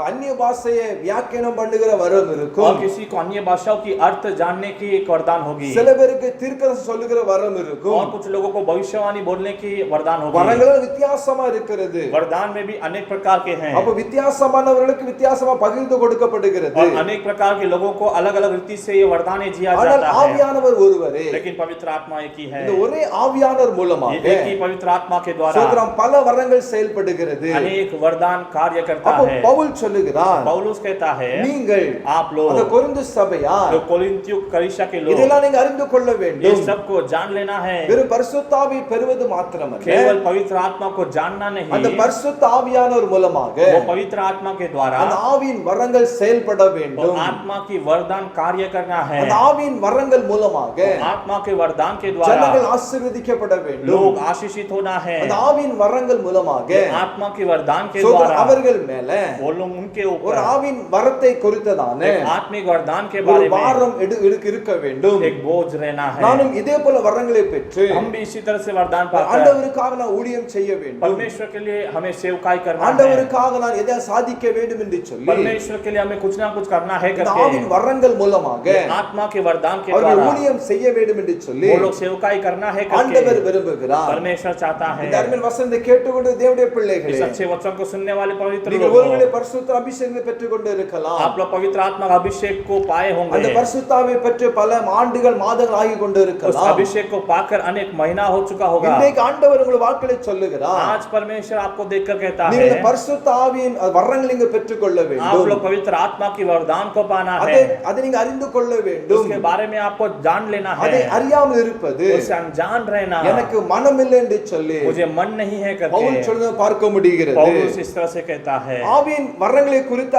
அந்நிய பாஷையை வியாக்கியானம் பண்ணுகிற வரம் இருக்கும். और किसी को अन्य भाषाओं की अर्थ जानने की एक वरदान होगी. சில பேருக்கு தீர்க்கதரிசனம் சொல்லுகிற வரம் இருக்கும். और कुछ लोगों को भविष्यवाणी बोलने की वरदान होगी. வரங்கள் வித்தியாசமா இருக்கிறது. वरदान में भी अनेक प्रकार के हैं. அப்ப வித்தியாசமானவர்களுக்கு வித்தியாசமா பகிர்ந்து கொடுக்கப்படுகிறது. और अनेक प्रकार के लोगों को अलग-अलग रीति से ये वरदान दिया ஆனால் जाता है. ஆவியானவர் ஒருவரே. लेकिन पवित्र आत्मा एक ही है. இந்த ஒரே ஆவியானவர் மூலமாக एक ही पवित्र आत्मा के द्वारा சோதரம் பல வரங்கள் செயல்படுகிறது. अनेक वरदान कार्य करता அப்ப है. பவுல் சொல்லுகிறார் पौलुस कहता है நீங்கள் आप लोग அந்த கொரிந்து சபையார் जो कोरिन्थियों कलीसिया के लोग இதெல்லாம் நீங்க அறிந்து கொள்ள ये வேண்டும். सबको जान लेना है. வெறும் பரிசுத்த ஆவியை பெறுவது மாத்திரமல்ல केवल पवित्र आत्मा को जानना नहीं, அந்த பரிசுத்த ஆவியானவர் மூலமாக वो पवित्र आत्मा के द्वारा அந்த ஆவியின் வரங்கள் செயல்பட वो வேண்டும். आत्मा की वरदान कार्य करना है. அந்த ஆவியின் வரங்கள் மூலமாக आत्मा के वरदान के द्वारा ஜனங்கள் ஆசீர்வதிக்கப்பட வேண்டும். लोग आशीषित होना है. அந்த ஆவியின் வரங்கள் மூலமாக आत्मा के वरदान के சோதரம் द्वारा அவர்கள் மேல वो लोग उनके ஒரு ऊपर ஆவியின் வரத்தை குறித்ததான एक आत्मिक वरदान के ஒரு बारे में வாரம் இருக்க வேண்டும். एक बोझ रहना है. நானும் இதே போல வரங்களை பெற்று हम भी इसी तरह से वरदान पाकर ஆண்டவருக்காக நான் ஊழியம் செய்ய வேண்டும். परमेश्वर के लिए हमें सेवकाई करना है. ஆண்டவருக்காக நான் எதை சாதிக்க வேண்டும் என்று சொல்லி परमेश्वर के लिए हमें कुछ ना कुछ करना है இந்த ஆவியின் करके வரங்கள் மூலமாக आत्मा के वरदान के அவர்கள் द्वारा ஊழியம் செய்ய வேண்டும் என்று சொல்லி वो लोग सेवकाई करना है ஆண்டவர் करके விரும்புகிறார். परमेश्वर चाहता है. இந்த அருமையான வசனத்தை கேட்டுக்கொண்டு தேவனுடைய इस பிள்ளைகளே अच्छे वचन को सुनने वाले पवित्र நீங்கள் लोग, ஒருவேளை பரிசுத்த அபிஷேகத்தை பெற்றுக்கொண்டு இருக்கலாம். आप लोग पवित्र आत्मा का अभिषेक को पाए அந்த होंगे. பரிசுத்தாவை பெற்று பல ஆண்டுகள் மாதங்கள் ஆகி கொண்டு उस இருக்கலாம். अभिषेक को पाकर अनेक महीना हो चुका होगा. இன்றைக்கு ஆண்டவர் உங்கள் வாழ்க்கையை சொல்லுகிறார் आज परमेश्वर आपको देखकर कहता நீங்கள் है இந்த பரிசுத்த ஆவியின் வரங்களை நீங்க பெற்றுக்கொள்ள आप வேண்டும். लोग पवित्र आत्मा की वरदान को पाना அதை है. அதை நீங்க அறிந்து கொள்ள வேண்டும். उसके बारे में आपको जान लेना அதை है. அறியாமல் இருப்பது उससे अनजान रहना எனக்கு மனம் இல்லை என்று சொல்லி मुझे मन नहीं है பவுல் करके சொல்றதை பார்க்க முடிகிறது. पौलुस इस तरह से कहता है. ஆவியின் வரங்களை குறித்து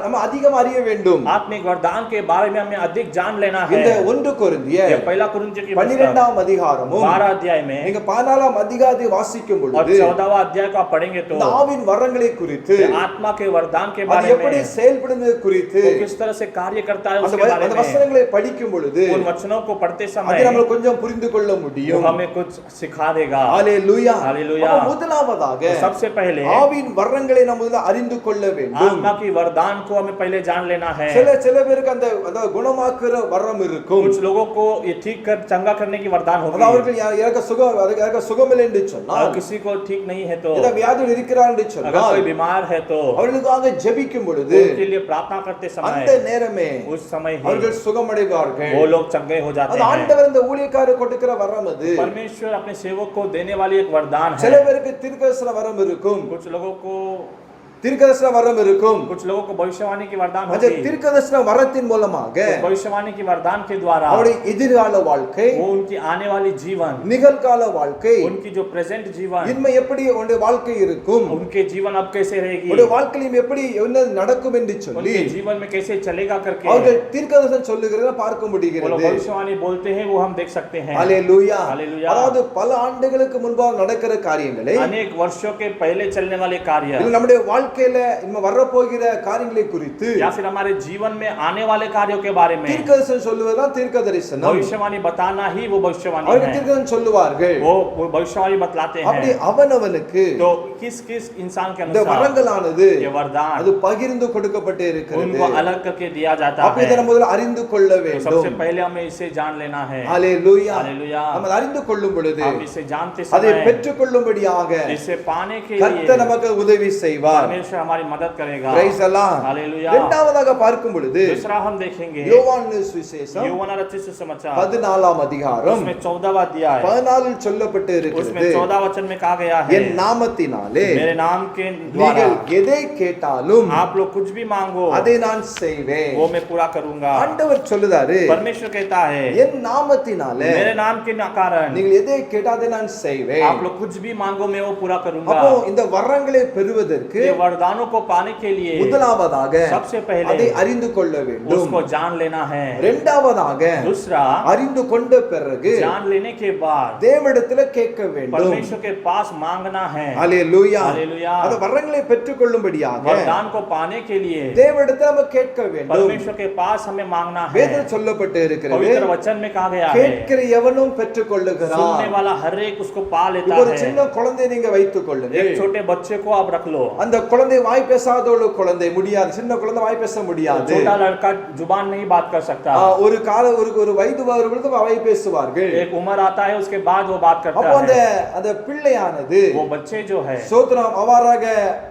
நம்ம அதிகம் அறிய வேண்டும். आत्मिक वरदान के बारे में हमें अधिक जान लेना है. இந்த 1 கொரிந்தியர் ये पहला कुरिन्थियों की 12ஆம் அதிகாரமும் 12 अध्याय में நீங்க 14ஆம் அதிகாரத்தை வாசிக்கும் और பொழுது 14वां अध्याय को आप पढ़ेंगे तो இந்த ஆவியின் வரங்களை குறித்து आत्मा के वरदान के அது बारे எப்படி में செயல்படுவது குறித்து वो किस तरह से कार्य करता है அந்த उसके बारे அந்த में வசனங்களை படிக்கும் பொழுது उन वचनों को पढ़ते அதை समय நம்ம கொஞ்சம் புரிந்து கொள்ள वो முடியும். हमें कुछ सिखा देगा. ஹalleluya. हालेलूया. அப்ப முதலாவதாக तो सबसे पहले ஆவியின் வரங்களை நம்ம முதல்ல அறிந்து கொள்ள வேண்டும். आत्मा की वरदान को हमें पहले जान लेना है. சில பேருக்கு அந்த குணமாக்குற வரம் இருக்கும். कुछ लोगों को ये ठीक कर चंगा करने की वरदान होगी. அவர்கள் யாருக்கு சுகமில்லை என்று சொன்னால் और किसी को ठीक नहीं है तो ஏதோ வியாதியில் இருக்கிறார் என்று अगर சொன்னால் कोई बीमार है तो அவர்களுக்காக ஜெபிக்கும் பொழுது उनके लिए प्रार्थना करते அந்த समय நேரமே उस समय ही அவர்கள் சுகமடைவார்கள். वो लोग चंगे हो जाते அது हैं. ஆண்டவர் இந்த ஊழியக்காரர் கொடுக்கிற வரம் அது. परमेश्वर अपने सेवक को देने वाली एक वरदान சில है. பேருக்கு தீர்க்கதரிசன வரம் இருக்கும். कुछ लोगों को தீர்க்கதரிசன வரம் இருக்கும். कुछ लोगों को भविष्यवाणी की वरदान அந்த होगी. தீர்க்கதரிசன வரத்தின் மூலமாக उस भविष्यवाणी की वरदान के द्वारा அவருடைய எதிர்கால வாழ்க்கை, वो उनकी आने वाली जीवन, நிகழ்கால வாழ்க்கை, उनकी जो प्रेजेंट जीवन, இன்மை எப்படி உங்களுடைய வாழ்க்கை இருக்கும், उनके जीवन अब कैसे रहेगी, உங்களுடைய வாழ்க்கையிலும் எப்படி என்ன நடக்கும் என்று சொல்லி उनके जीवन में कैसे चलेगा करके அவர்கள் தீர்க்கதரிசனம் சொல்லுகிறத பார்க்க वो लोग முடிகிறது. भविष्यवाणी बोलते हैं, वो हम देख सकते हैं. ஹalleluya. हालेलुया. அதாவது பல ஆண்டுகளுக்கு முன்பாக நடக்கிற காரியங்களை अनेक वर्षों के पहले चलने वाले कार्य இது நம்முடைய வாழ்க்கையில இன்னும் வரப்போகிற காரியங்களை குறித்து या फिर हमारे जीवन में आने वाले कार्यों के बारे में தீர்க்கதரிசனம் சொல்லுவதுதான் தீர்க்கதரிசனம். भविष्यवाणी बताना ही वो भविष्यवाणी அவர்கள் है. தீர்க்கதரிசனம் சொல்லுவார்கள். वो भविष्यवाणी बतलाते அப்படி हैं. அவனவனுக்கு तो किस किस इंसान के இந்த अनुसार வரங்களானது ये वरदान அது பகிர்ந்து கொடுக்கப்பட்டு இருக்கிறது. उनको अलग करके दिया जाता அப்ப இதை है। நம்ம முதல்ல அறிந்து கொள்ள तो सबसे வேண்டும். पहले हमें इसे जान लेना है। ஹalleluya. हालेलुया। நம்ம அறிந்து கொள்ளும் பொழுது हम इसे जानते அதை समय பெற்றுக்கொள்ளும்படியாக इसे पाने के கர்த்தர் लिए நமக்கு உதவி செய்வார். परमेश्वर हमारी मदद करेगा। பிரைஸ் அல்லாஹ். हालेलुया। இரண்டாவதாக பார்க்கும் பொழுது दूसरा हम देखेंगे யோவான் சுவிசேஷம் यूहन्ना रचित सुसमाचार 14ஆம் அதிகாரம் उसमें 14वां अध्याय 14 சொல்லப்பட்டு उसमें இருக்கிறது. 14 वचन में कहा गया है என் நாமத்தினாலே मेरे नाम के द्वारा நீங்கள் எதை கேட்டாலும் आप लोग कुछ भी मांगो அதை நான் செய்வேன். वो मैं पूरा करूंगा। ஆண்டவர் சொல்லுதாரு परमेश्वर कहता है என் நாமத்தினாலே मेरे नाम के कारण நீங்கள் எதை கேட்டால் அதை நான் செய்வேன். आप लोग कुछ भी मांगो मैं वो पूरा करूंगा। அப்போ இந்த வரங்களை பெறுவதற்கு ये वरदानों को पाने के लिए முதலாவதாக सबसे पहले அதை அறிந்து கொள்ள வேண்டும். उसको जान लेना है। இரண்டாவதாக दूसरा அறிந்து கொண்ட பிறகு जान लेने के बाद தேவனிடத்தில் கேட்க வேண்டும். परमेश्वर के पास मांगना है। ஹalleluya. हालेलुया। அந்த வரங்களை பெற்றுக்கொள்ளும்படியாக वरदान को पाने के लिए தேவனிடத்தில் நம்ம கேட்க வேண்டும். परमेश्वर के पास हमें मांगना है। வேதத்தில் சொல்லப்பட்டு இருக்கிறது पवित्र वचन में कहा गया है கேட்கிற எவனும் பெற்றுக்கொள்ளுகிறான். सुनने वाला हर एक उसको पा लेता ஒரு है। சின்ன குழந்தையை நீங்க வைத்துக் கொள்ளுங்க. एक छोटे बच्चे को आप रख लो। அந்த குழந்தை வாய் பேசாத ஒரு குழந்தை முடியாது. சின்ன குழந்தை வாய் பேச முடியாது. छोटा लड़का जुबान नहीं बात कर सकता। ஒரு கால ஒரு வயது வரும்பொழுது வாய் பேசுவார்கள். एक उम्र आता है उसके बाद वो बात करता அப்போ அந்த है। அந்த பிள்ளையானது वो बच्चे जो है சோத்ரம் அவ்வாறாக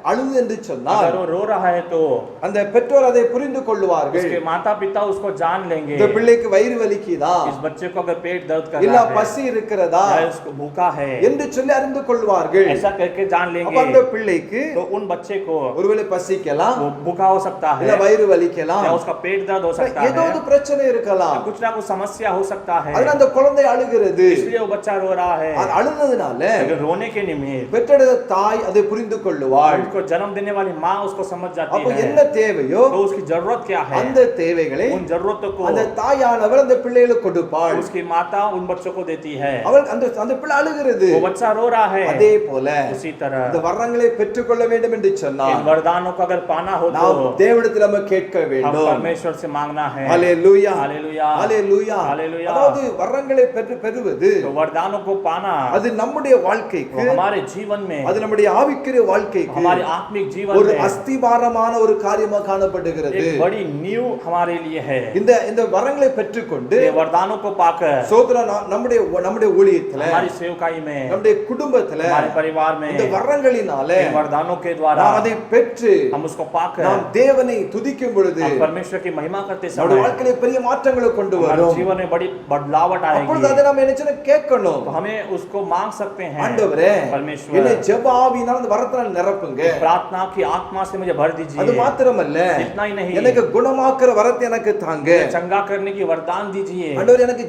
அழுது என்று சொன்னால் अगर वो रो रहा है तो அந்த பெற்றோர் அதை புரிந்து கொள்வார்கள். उसके माता पिता उसको जान लेंगे। இந்த பிள்ளைக்கு வயிறு வலிக்குதா, इस बच्चे को अगर पेट दर्द कर இல்ல रहा है பசி இருக்கிறதா या उसको भूखा है என்று சொல்லி அறிந்து கொள்வார்கள். ऐसा करके जान அப்ப அந்த लेंगे। பிள்ளைக்கு तो उन बच्चे को ஒருவேளை பசிக்கலாம், वो भूखा हो सकता இல்ல है வயிறு வலிக்கலாம், या उसका पेट दर्द हो सकता ஏதோ है ஒரு பிரச்சனை இருக்கலாம். कुछ ना कुछ समस्या हो सकता है அதனால அந்த குழந்தை அழுகிறது. इसलिए वो बच्चा रो रहा है। அது அழுததுனால लेकिन रोने के निमित्त பெற்றெடுத்த தாய் அதை புரிந்து கொள்ளுவாள். उसको जन्म देने वाली माँ उसको समझ जाती அப்ப है என்ன தேவையோ तो उसकी जरूरत क्या है அந்த தேவைகளை उन जरूरतों को அந்த தாயானவள் அந்த பிள்ளைகளுக்கு கொடுப்பாள். उसकी माता उन बच्चों को देती है। அவள் அந்த அந்த பிள்ளை அழுகிறது. वो बच्चा रो रहा है அதே போல उसी तरह இந்த வரங்களை பெற்றுக்கொள்ள வேண்டும் என்று इन சொன்னார் वरदानों को अगर पाना हो तो நாம் தேவனிடத்தில் நம்ம கேட்க हम வேண்டும். परमेश्वर से मांगना है। ஹalleluya. Hallelujah hallelujah. हालेलुया। அதாவது வரங்களை பெறுவது तो वरदानों को पाना அது நம்முடைய வாழ்க்கைக்கு, वो हमारे जीवन में அது நம்முடைய ஆவிக்குரிய வாழ்க்கைக்கு हमारे आत्मिक जीवन ஒரு में அஸ்திபாரமான ஒரு காரியமாக காணப்படுகிறது. एक बड़ी नींव हमारे लिए है। இந்த இந்த வரங்களை பெற்றுக்கொண்டு ये वरदानों को पाकर சோதரன் நம்முடைய நம்முடைய ஊழியத்துல, हमारी सेवकाई में நம்முடைய குடும்பத்துல हमारे परिवार में இந்த வரங்களினால इन वरदानों के द्वारा நாம் அதை பெற்று हम उसको पाकर நாம் தேவனை துதிக்கும் பொழுது हम परमेश्वर की महिमा करते நம்முடைய समय வாழ்க்கையில பெரிய மாற்றங்களை கொண்டு हमारे வரும். जीवन में बड़ी बदलावट அப்பொழுது आएगी। அதை நாம் என்ன செய்யணும்? கேட்கணும். तो हमें उसको मांग सकते हैं ஆண்டவரே परमेश्वर என்னை ஜெப ஆவியினால் அந்த வரத்தினால் நிரப்புங்க. प्रार्थना की आत्मा से मुझे भर அது दीजिए। மாத்திரமல்ல, इतना ही नहीं எனக்கு குணமாக்குற வரத்தை எனக்கு தாங்க. चंगा करने की वरदान दीजिए। ஆண்டவரே எனக்கு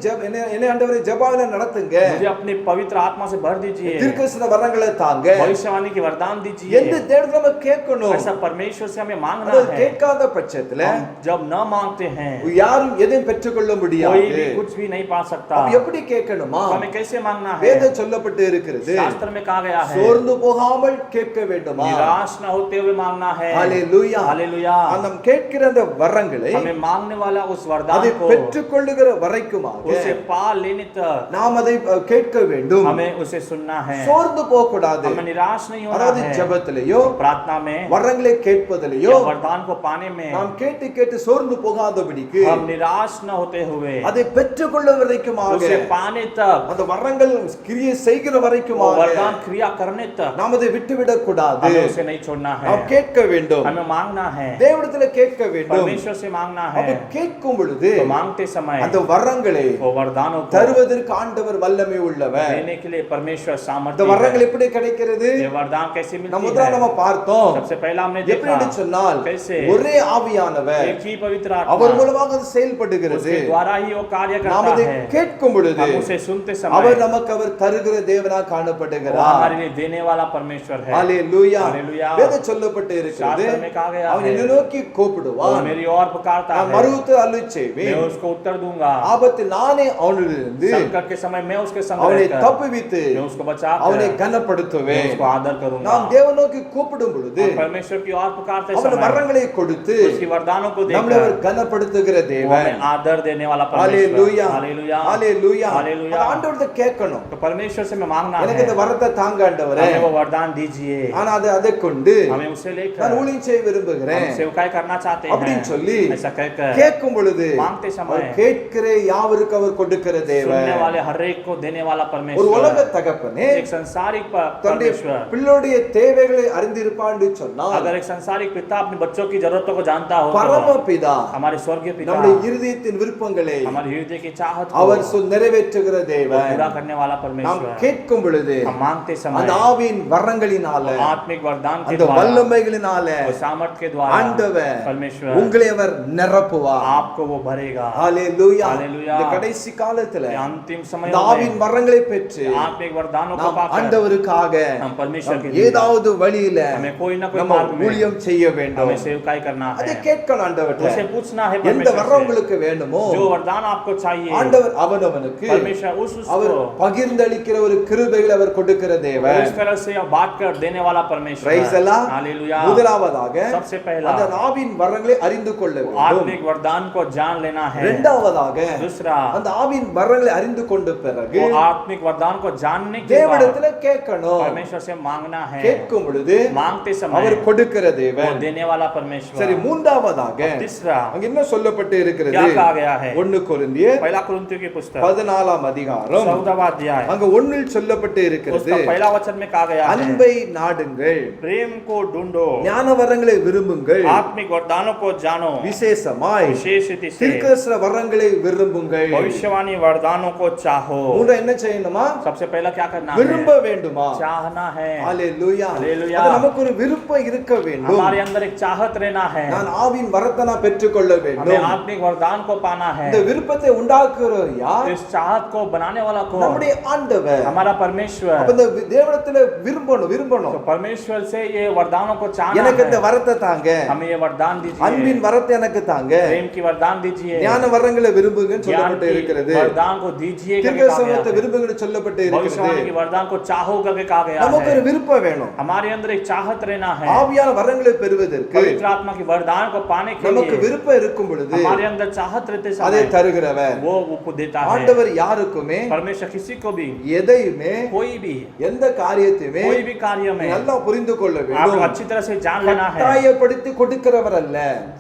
என்னை ஆண்டவரே ஜெபாவில நடத்துங்க. मुझे अपने पवित्र आत्मा से भर दीजिए। தீர்க்கதரிசன வரங்களை தாங்க. भविष्यवाणी की वरदान दीजिए। எந்த தேவனிடத்தில் நம்ம கேட்கணும். ऐसा परमेश्वर से हमें मांगना அது है। கேட்காத பட்சத்துல हम जब न मांगते हैं யாரும் எதையும் பெற்றுக்கொள்ள कोई முடியாது. भी कुछ भी नहीं पा सकता। அப்ப எப்படி கேட்கணுமா? तो हमें कैसे मांगना है? வேதம் சொல்லப்பட்டு இருக்கிறது. शास्त्र में कहा गया है சோர்ந்து போகாமல் கேட்க வேண்டுமா? निराश न होते हुए मांगना है। ஹalleluya. हालेलुया। நாம் கேட்கிற அந்த வரங்களை हमें मांगने वाला उस அதை वरदान को பெற்றுக்கொள்ளுகிற வரைக்குமாக उसे पा लेने तक நாம் அதை கேட்க வேண்டும். हमें उसे सुनना है। சோர்ந்து போக கூடாது. हमें निराश नहीं होना அதாவது है। ஜெபத்திலேயோ प्रार्थना में வரங்களை கேட்பதிலேயோ या वरदान को पाने में நாம் கேட்டு கேட்டு சோர்ந்து போகாதபடிக்கு हम निराश न होते हुए அதை பெற்றுக்கொள்ள வரைக்குமாக उसे पाने तक அந்த வரங்கள் கிரியை செய்கிற वो வரைக்குமாக वरदान क्रिया करने तक நாம் அதை விட்டுவிடக் கூடாது. हमें उसे नहीं छोड़ना है। நாம் கேட்க வேண்டும். हमें मांगना है। தேவனிடத்தில் கேட்க வேண்டும். परमेश्वर से मांगना அப்ப है। கேட்கும் பொழுது तो मांगते समय அந்த வரங்களை वो वरदानों को தருவதற்கு ஆண்டவர் வல்லமை உள்ளவர். देने के लिए परमेश्वर இந்த सामर्थ्य வரங்கள் है। எப்படி கிடைக்கிறது? ये वरदान कैसे நம்ம मिलती முதல்ல நம்ம है? பார்த்தோம். सबसे पहला हमने எப்படி देखा சொன்னால் कैसे ஒரே ஆவியானவர் एक ही पवित्र அவர் आत्मा மூலமாக அது செயல்படுகிறது. उसके द्वारा ही वो कार्य நாம் करता அதை है। கேட்கும் பொழுது हम उसे सुनते அவர் समय நமக்கு அவர் தருகிற தேவனாக वो காணப்படுகிறார். हमारे लिए देने वाला परमेश्वर है। ஹalleluya. हालेलुया। வேதம் சொல்லப்பட்டு இருக்கிறது. शास्त्र में कहा गया அவன் है என்னை நோக்கி वो கூப்பிடுவான், मेरी ओर पुकारता நான் है, மறுத்து அருள் செய்வேன். मैं उसको उत्तर दूंगा। ஆபத்து நானே அவனிலிருந்து संकट के समय मैं उसके संग அவனை रहकर தப்புவித்து मैं उसको बचा அவனை मैं கனப்படுத்துவேன். उसको आदर करूंगा। நாம் தேவனை நோக்கி கூப்பிடும் பொழுது हम परमेश्वर की ओर पुकारते அவன் समय வரங்களை கொடுத்து उसकी वरदानों को நம்மளை அவர் देकर கனப்படுத்துகிற वो தேவன். हमें आदर देने वाला ஹalleluya. परमेश्वर। हालेलुया। ஹalleluya. हालेलुया। அந்த ஆண்டவர்ட்ட கேட்கணும். तो परमेश्वर से मैं मांगना எனக்கு இந்த है வரத்தை தாங்க ஆண்டவரே. हमें वो वरदान दीजिए, ஆனா அதை கொண்டு हमें उसे நான் लेकर ஊழியம் செய்ய விரும்புகிறேன் हम सेवकाई करना चाहते அப்படின்னு हैं, சொல்லி ऐसा कहकर கேட்கும் பொழுது मांगते समय அவர் கேட்கிற யாவருக்கு அவர் கொடுக்கிற தேவன். सुनने वाले हर एक को देने वाला ஒரு परमेश्वर, உலக தகப்பனே एक संसारिक தன்னுடைய परमेश्वर। பிள்ளையுடைய தேவைகளை அறிந்திருப்பான்னு சொன்னால் अगर एक संसारिक पिता अपने बच्चों की जरूरतों को जानता हो, பரமபிதா हमारे स्वर्गीय पिता நம்முடைய இருதயத்தின் விருப்பங்களை हमारे हृदय की चाहत को அவர் நிறைவேற்றுகிற वो தேவன். पूरा करने वाला நாம் परमेश्वर। கேட்கும் பொழுது हम मांगते அந்த समय ஆவியின் வரங்களினால आत्मिक वरदान के அந்த द्वारा, வல்லமைகளினால वो सामर्थ के द्वारा ஆண்டவர் परमेश्वर உங்களை அவர் நிரப்புவார். आपको वो भरेगा। ஹalleluya. ஹalleluya. இந்த கடைசி காலத்துல ये अंतिम समय இந்த ஆவியின் வரங்களை பெற்று आत्मिक वरदानों को நாம் पाकर ஆண்டவருக்காக हम परमेश्वर के நாம் लिए ஏதாவது வழியில हमें कोई ना कोई நம்ம मार्ग में ஊழியம் செய்ய வேண்டும். हमें सेवकाई करना அதை है, கேட்கணும் ஆண்டவர்ட்ட. उसे पूछना है எந்த परमेश्वर வரம் से। உங்களுக்கு வேணுமோ जो वरदान आपको चाहिए, ஆண்டவர் அவனவனுக்கு परमेश्वर அவர் उसको பகிர்ந்தளிக்கிற ஒரு கிருபைகளை அவர் கொடுக்கிற தேவன். उस तरह से बांट कर देने वाला परमेश्वर। Praise the Lord. हालेलुया। முதலாவதாக सबसे पहला அந்த ஆவியின் வரங்களை அறிந்து கொள்ள வேண்டும். आत्मिक वरदान को जान लेना है। இரண்டாவதாக दूसरा, அந்த ஆவியின் வரங்களை அறிந்து கொண்ட பிறகு वो आत्मिक वरदान को जानने के बाद தேவனிடத்துல கேட்கணும். परमेश्वर से मांगना है। கேட்கும் பொழுது मांगते அவர் समय கொடுக்கிற वो தேவன். देने वाला परमेश्वर। சரி, மூன்றாவதாக तीसरा, அங்க என்ன சொல்லப்பட்டு இருக்கிறது? क्या कहा गया है? 1 கொரிந்தியர் पहला कुरिन्थियों की पुस्तक 14 அதிகாரம் 14वां अध्याय, அங்க 1 சொல்லப்பட்டு இருக்கிறது. उसका पहला वचन में कहा गया है, அன்பை நாடுங்கள், प्रेम को ढूंढो, ஞான வரங்களை விரும்புங்கள், आत्मिक वरदानों को जानो, விசேஷமாய் विशेष रीति से தீர்க்கதரிசன வரங்களை விரும்புங்கள். भविष्यवाणी वरदानों को चाहो। மூன்றா என்ன செய்யணுமா? सबसे पहला क्या करना விரும்ப है? வேண்டுமா? चाहना है। ஹalleluya. Hallelujah. அது நமக்கு ஒரு விருப்பம் இருக்க வேண்டும். हमारे अंदर एक चाहत रहना है, நான் ஆவியின் வரத்தை நான் பெற்றுக்கொள்ள हमें வேண்டும். आत्मिक वरदान को पाना है। இந்த விருப்பத்தை உண்டாக்குறவர் யார்? इस चाहत को बनाने वाला कौन? நம்முடைய ஆண்டவர். हमारा परमेश्वर। அப்ப இந்த தேவனிடத்துல விரும்பணும். तो परमेश्वर से ये वरदानों को चाहना எனக்கு இந்த है, வரத்தை தாங்க, हमें ये वरदान दीजिए, அன்பின் வரத்தை எனக்கு தாங்க, प्रेम की वरदान दीजिए, ஞான வரங்களை விரும்புங்கன்னு ज्ञान சொல்லப்பட்டு की இருக்கிறது. वरदान को दीजिए करके தீர்க்க कहा गया சமயத்தை है। விரும்புங்கன்னு சொல்லப்பட்டு भविष्यवाणी की இருக்கிறது. वरदान को चाहो करके कहा गया நமக்கு है। ஒரு விருப்பம் வேணும். हमारे अंदर एक चाहत रहना है, ஆவியான வரங்களை பெறுவதற்கு पवित्र आत्मा की वरदान को पाने के நமக்கு लिए விருப்பம் இருக்கும் பொழுது हमारे अंदर चाहत रहते அதை समय தருகிறவர் वो को देता है। ஆண்டவர் யாருக்குமே परमेश्वर किसी को भी, எதையுமே कोई भी, எந்த காரியத்தையுமே कोई भी कार्य में நல்லா புரிந்து கொள்ள आपको வேண்டும். अच्छी तरह से जान लेना है, கட்டாயப்படுத்தி கொடுக்கிறவர் அல்ல.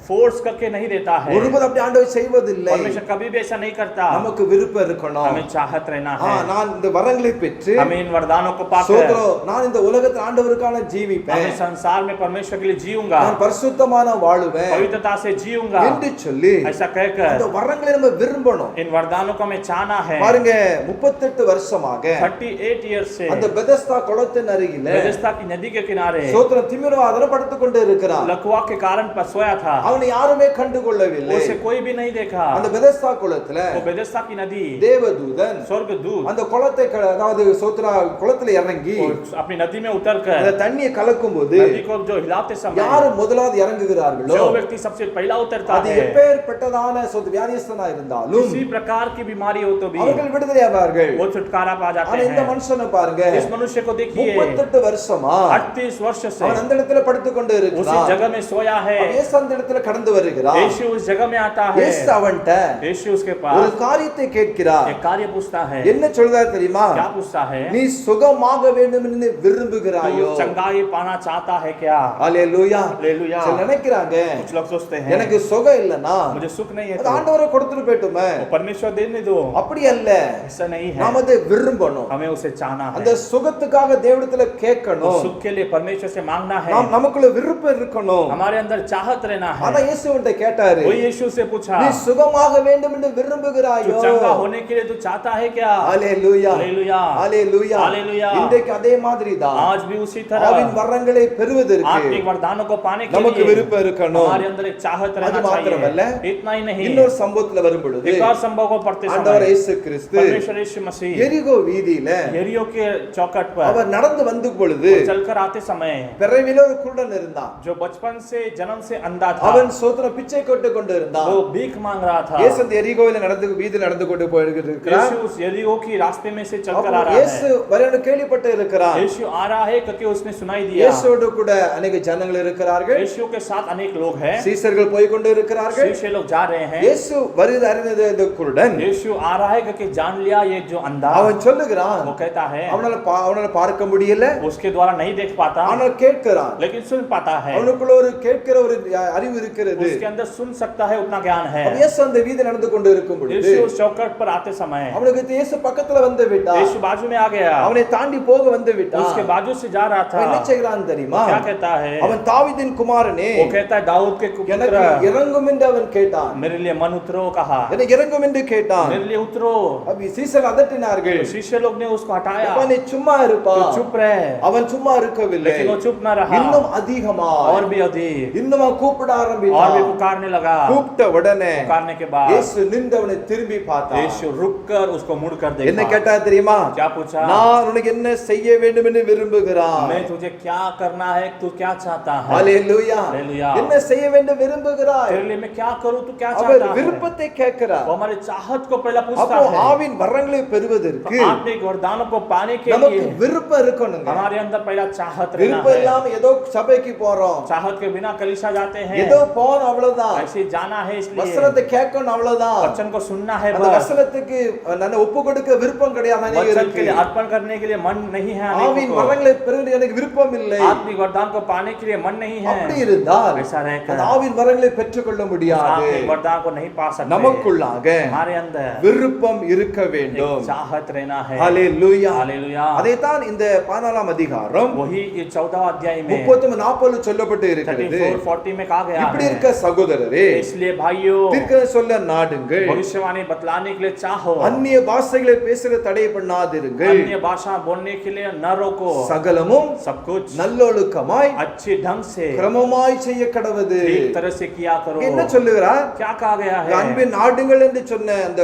फोर्स करके नहीं देता है। ஒருபோது அப்படி ஆண்டவர் செய்வதில்லை. परमेश्वर कभी भी ऐसा नहीं करता। நமக்கு விருப்பம் இருக்கணும். हमें चाहत रहना है, நான் இந்த வரங்களை பெற்று हमें इन वरदानों को पाकर சோதரம் நான் இந்த உலகத்தில் ஆண்டவருக்கான ஜீவிப்பேன், हमें संसार में परमेश्वर के लिए जीऊंगा, நான் பரிசுத்தமான வாழுவேன் पवित्रता से जीऊंगा, என்று சொல்லி ऐसा அந்த कहकर வரங்களை நம்ம விரும்பணும். इन वरदानों को हमें चाहना है। பாருங்க, 38 வருஷமாக 38 years से அந்த பெதஸ்தா குளத்தின் அருகில बेथेस्दा की नदी के किनारे சோதரம் திமிர்வாதன படுத்துக் கொண்டு இருக்கிறான். लकवा के कारण पर सोया था, அவனை யாருமே கண்டு கொள்ளவில்லை. उसे कोई भी नहीं देखा। அந்த பெதஸ்தா குளத்துல वो बेथेस्दा की नदी, தேவதூதன் स्वर्गदूत அந்த குளத்தை அதாவது சோத்ரா குளத்துல இறங்கி वो अपनी नदी में उतर அந்த कर தண்ணியை கலக்கும் போது नदी को जो हिलाते समय யாரு முதலாவது இறங்குகிறார்களோ जो व्यक्ति सबसे पहला उतरता அது है, எப்பேற்பட்டதான வியாதிஸ்தனா இருந்தாலும் किसी प्रकार की बीमारी हो तो भी அவர்கள் விடுதலையாவார்கள். वो छुटकारा पा जाते ஆனா இந்த हैं। மனுஷனை பாருங்க, इस मनुष्य को देखिए, 38 வருஷமா 38 वर्ष से அவன் அந்த இடத்துல படுத்துக் கொண்டு उसी இருக்கிறான். जगह में सोया है। அவன் இயேசு அந்த இடத்துல கடந்து வருகிறான். यीशु उस जगह में आता है, இயேசு அவன்ட்ட यीशु उसके ஒரு पास காரியத்தை கேட்கிறார். एक कार्य पूछता है। என்ன சொல்றார் தெரியுமா? क्या पूछता है? நீ சுகமாக வேண்டும் என்று तू விரும்புகிறாயோ? चंगाई पाना चाहता है क्या? ஹalleluya. हालेलुया। சிலர் நினைக்கிறாங்க, कुछ लोग सोचते हैं எனக்கு சுகம் இல்லனா मुझे सुख नहीं है அது तो ஆண்டவரே கொடுத்துட்டு போய்ட்டுமே. वो परमेश्वर देने दो, அப்படி அல்ல. ऐसा नहीं है। நாம அதை விரும்பணும். हमें उसे चाहना அந்த है, சுகத்துக்காக தேவனிடத்துல उस கேட்கணும். सुख के लिए परमेश्वर से मांगना है। நமக்குள்ள விருப்பம் இருக்கணும். हमारे अंदर चाहत रहना है। ஆனா இயேசுவிட்ட கேட்டாரு, वो यीशु से पूछा, நீ சுகமாக வேண்டும் என்று तू விரும்புகிறாயோ? चंगा होने के लिए तू चाहता है क्या? ஹalleluya. हालेलुया। ஹalleluya. हालेलुया। இன்றைக்கு அதே மாதிரி தான் आज भी उसी ஆவின் तरह வரங்களை பெறுவதற்கு आत्मिक वरदानों को पाने के நமக்கு लिए விருப்பம் இருக்கணும். हमारे अंदर एक चाहत रहना அது மாத்திரமல்ல, चाहिए। इतना ही नहीं, இன்னொரு சம்பவத்துல வரும் பொழுது एक और संभव को पढ़ते ஆண்டவர் समय இயேசு கிறிஸ்து परमेश्वर यीशु मसीह எரிகோ வீதியில यरीहो के चौखट पर அவர் நடந்து வந்து பொழுது चलकर आते समय பிறவில ஒரு குருடன் இருந்தான். जो बचपन से जन्म से अंधा था, அவன் சோத்திர பிச்சை கொண்டு கொண்டு இருந்தான். वो भीख मांग रहा था। இயேசு அந்த எரிகோவில நடந்து வீதியில நடந்து கொண்டு போயிருக்கிறார். यीशु उस यरीहो की रास्ते में से चलकर आ रहा இயேசு है। வரணும் கேள்விப்பட்டு இருக்கிறார். यीशु आ रहा है क्योंकि उसने सुनाई दिया। இயேசுவோடு கூட अनेक ஜனங்கள் இருக்கிறார்கள். यीशु के साथ अनेक लोग हैं, சீஷர்கள் போய் கொண்டு இருக்கிறார்கள். शिष्य लोग जा रहे हैं। இயேசு வருது அறிந்தது இந்த குருடன் यीशु आ रहा है क्योंकि जान लिया ये जो अंधा, அவன் சொல்லுகிறான், वो कहता है அவனால பார்க்க முடியல, முடியல, उसके द्वारा नहीं देख पाता, ஆனால் கேட்கிறான். लेकिन सुन पाता है, அவனுக்குள்ள ஒரு கேட்கிற ஒரு அறிவு இருக்கிறது. उसके अंदर सुन सकता है, उतना ज्ञान है। அப்ப இயேசு அந்த வீதியில் நடந்து கொண்டு இருக்கும் பொழுது यीशु उस चौखट पर आते समय, அவனுக்கு இயேசு பக்கத்துல வந்து விட்டார். यीशु बाजू में आ गया, அவனை தாண்டி போக வந்து விட்டார். उसके बाजू से जा रहा था। அவன் என்ன செய்கிறான் தெரியுமா? क्या कहता है? அவன் தாவீதின் குமாரனே, वो कहता है दाऊद के எனக்கு पुत्र, இறங்கும் என்று அவன் கேட்டான். मेरे लिए मन उतरो कहा, எனக்கு இறங்கும் என்று கேட்டான். मेरे लिए उतरो। அப்ப சீசர்கள் அதட்டினார்கள். तो शिष्य लोग ने उसको हटाया, அவனை சும்மா இருப்பா. तो चुप रहे, அவன் சும்மா இருக்கவில்லை. लेकिन वो चुप न रहा, இன்னும் அதிகமா और भी अधिक, இன்னும் அவன் கூப்பிட और भी ஆரம்பித்தான். पुकारने लगा। கூப்பிட்ட உடனே पुकारने के बाद இயேசு நின்றவனை திரும்பி பார்த்தான். यीशु रुककर उसको मुड़कर என்ன देखा। கேட்டா தெரியுமா? क्या पूछा? நான் உனக்கு என்ன செய்ய வேண்டும் என்று விரும்புகிறான். मैं तुझे क्या करना है, तू क्या चाहता है? ஹalleluya. हालेलुया। என்ன செய்ய வேண்டும் விரும்புகிறாய்? तेरे लिए मैं क्या करूं, तू क्या அவர் चाहता है? விருப்பத்தை கேட்கிறார். वो हमारे चाहत को पहला पूछता அப்போ है। ஆவின் வரங்களை பெறுவதற்கு तो आत्मिक वरदानों को पाने के நமக்கு लिए விருப்பம் இருக்கணுங்க. हमारे अंदर पहला चाहत रहना விருப்பம் है। இல்லாம ஏதோ சபைக்கு போறோம், चाहत के बिना कलीसिया जाते हैं, ஏதோ போறோம் அவ்வளவுதான். ऐसे जाना है, इसलिए வசனத்தை கேட்கணும் அவ்வளவுதான். वचन को सुनना है, அந்த बस வசனத்துக்கு நான் ஒப்பு கொடுக்க விருப்பம் கிடையாது. वचन के लिए अर्पण करने के लिए मन नहीं है, ஆவின் अनेकों வரங்களை பெறுவது எனக்கு விருப்பம் இல்லை. को आत्मिक वरदान को पाने के लिए मन नहीं है। அப்படி இருந்தால் ऐसा रहकर அந்த ஆவின் வரங்களை பெற்றுக்கொள்ள முடியாது. आत्मिक वरदान को नहीं पा सकते। நமக்குள்ளாக हमारे अंदर விருப்பம் இருக்க एक வேண்டும். चाहत रहना है। ஹalleluya. हालेलुया। அதைத்தான் இந்த 14ஆம் அதிகாரம் वही ये 14वां अध्याय में 30-40 சொல்லப்பட்டு இருக்கிறது. 34-40 में कहा गया இப்படி है, இருக்க சகோதரரே, इसलिए भाइयों தீர்க்கதரிசனம் சொல்ல நாடுங்கள், भविष्यवाणी बतलाने के लिए चाहो, அந்நிய பாஷைகளை பேசுகிற தடை பண்ணாதிருங்கள், अन्य भाषा बोलने के लिए न रोको, சகலமும் सब कुछ நல்லொழுக்கமாய் अच्छे ढंग से கிரமமாய் செய்ய கடவது. ठीक तरह से किया करो। என்ன சொல்லுகிறார்? क्या कहा गया है? அன்பின் நாடுங்கள் என்று சொன்ன அந்த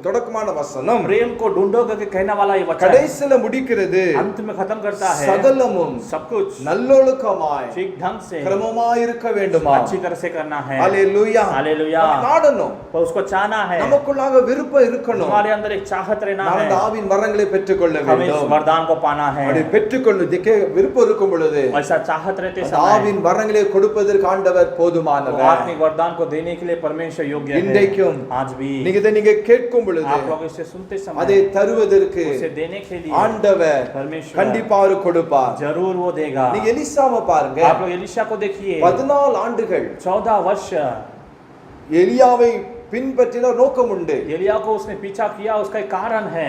தொடக்கமான வசனம் प्रेम को ढूंढो करके कहने वाला ये वचन கடைசில முடிக்கிறது. अंत में खत्म करता है, சகலமும் सब कुछ நல்லொழுக்கமாய் ठीक ढंग से கிரமமாய் இருக்க வேண்டுமா? अच्छी तरह से करना है। ஹalleluya. हालेलुया। நாடணும், तो उसको चाहना है, நமக்குள்ளாக விருப்பம் இருக்கணும். हमारे अंदर एक चाहत रहना நாம் है, அந்த ஆவின் வரங்களை பெற்றுக்கொள்ள हमें इस வேண்டும். वरदान को पाना है। அப்படி பெற்றுக்கொள்வதற்கு விருப்பம் இருக்கும் பொழுது ऐसा चाहत रहते அந்த समय ஆவின் வரங்களை கொடுப்பதற்கு ஆண்டவர் तो போதுமானவர். आत्मिक वरदान को देने के लिए परमेश्वर योग्य है। இன்றைக்கும் आज भी நீங்க கேட்கும் பொழுது आप लोग इसे सुनते அதை समय தருவதற்கு उसे देने के लिए ஆண்டவர் परमेश्वर கண்டிப்பா அவர் கொடுப்பார். जरूर वो देगा। நீங்க எலிசாவை பாருங்க. आप लोग एलिशा को देखिए, 14 ஆண்டுகள் 14 वर्ष எலியாவை பின்பற்றின நோக்கம் உண்டு. एलिया को उसने पीछा किया, उसका एक कारण है।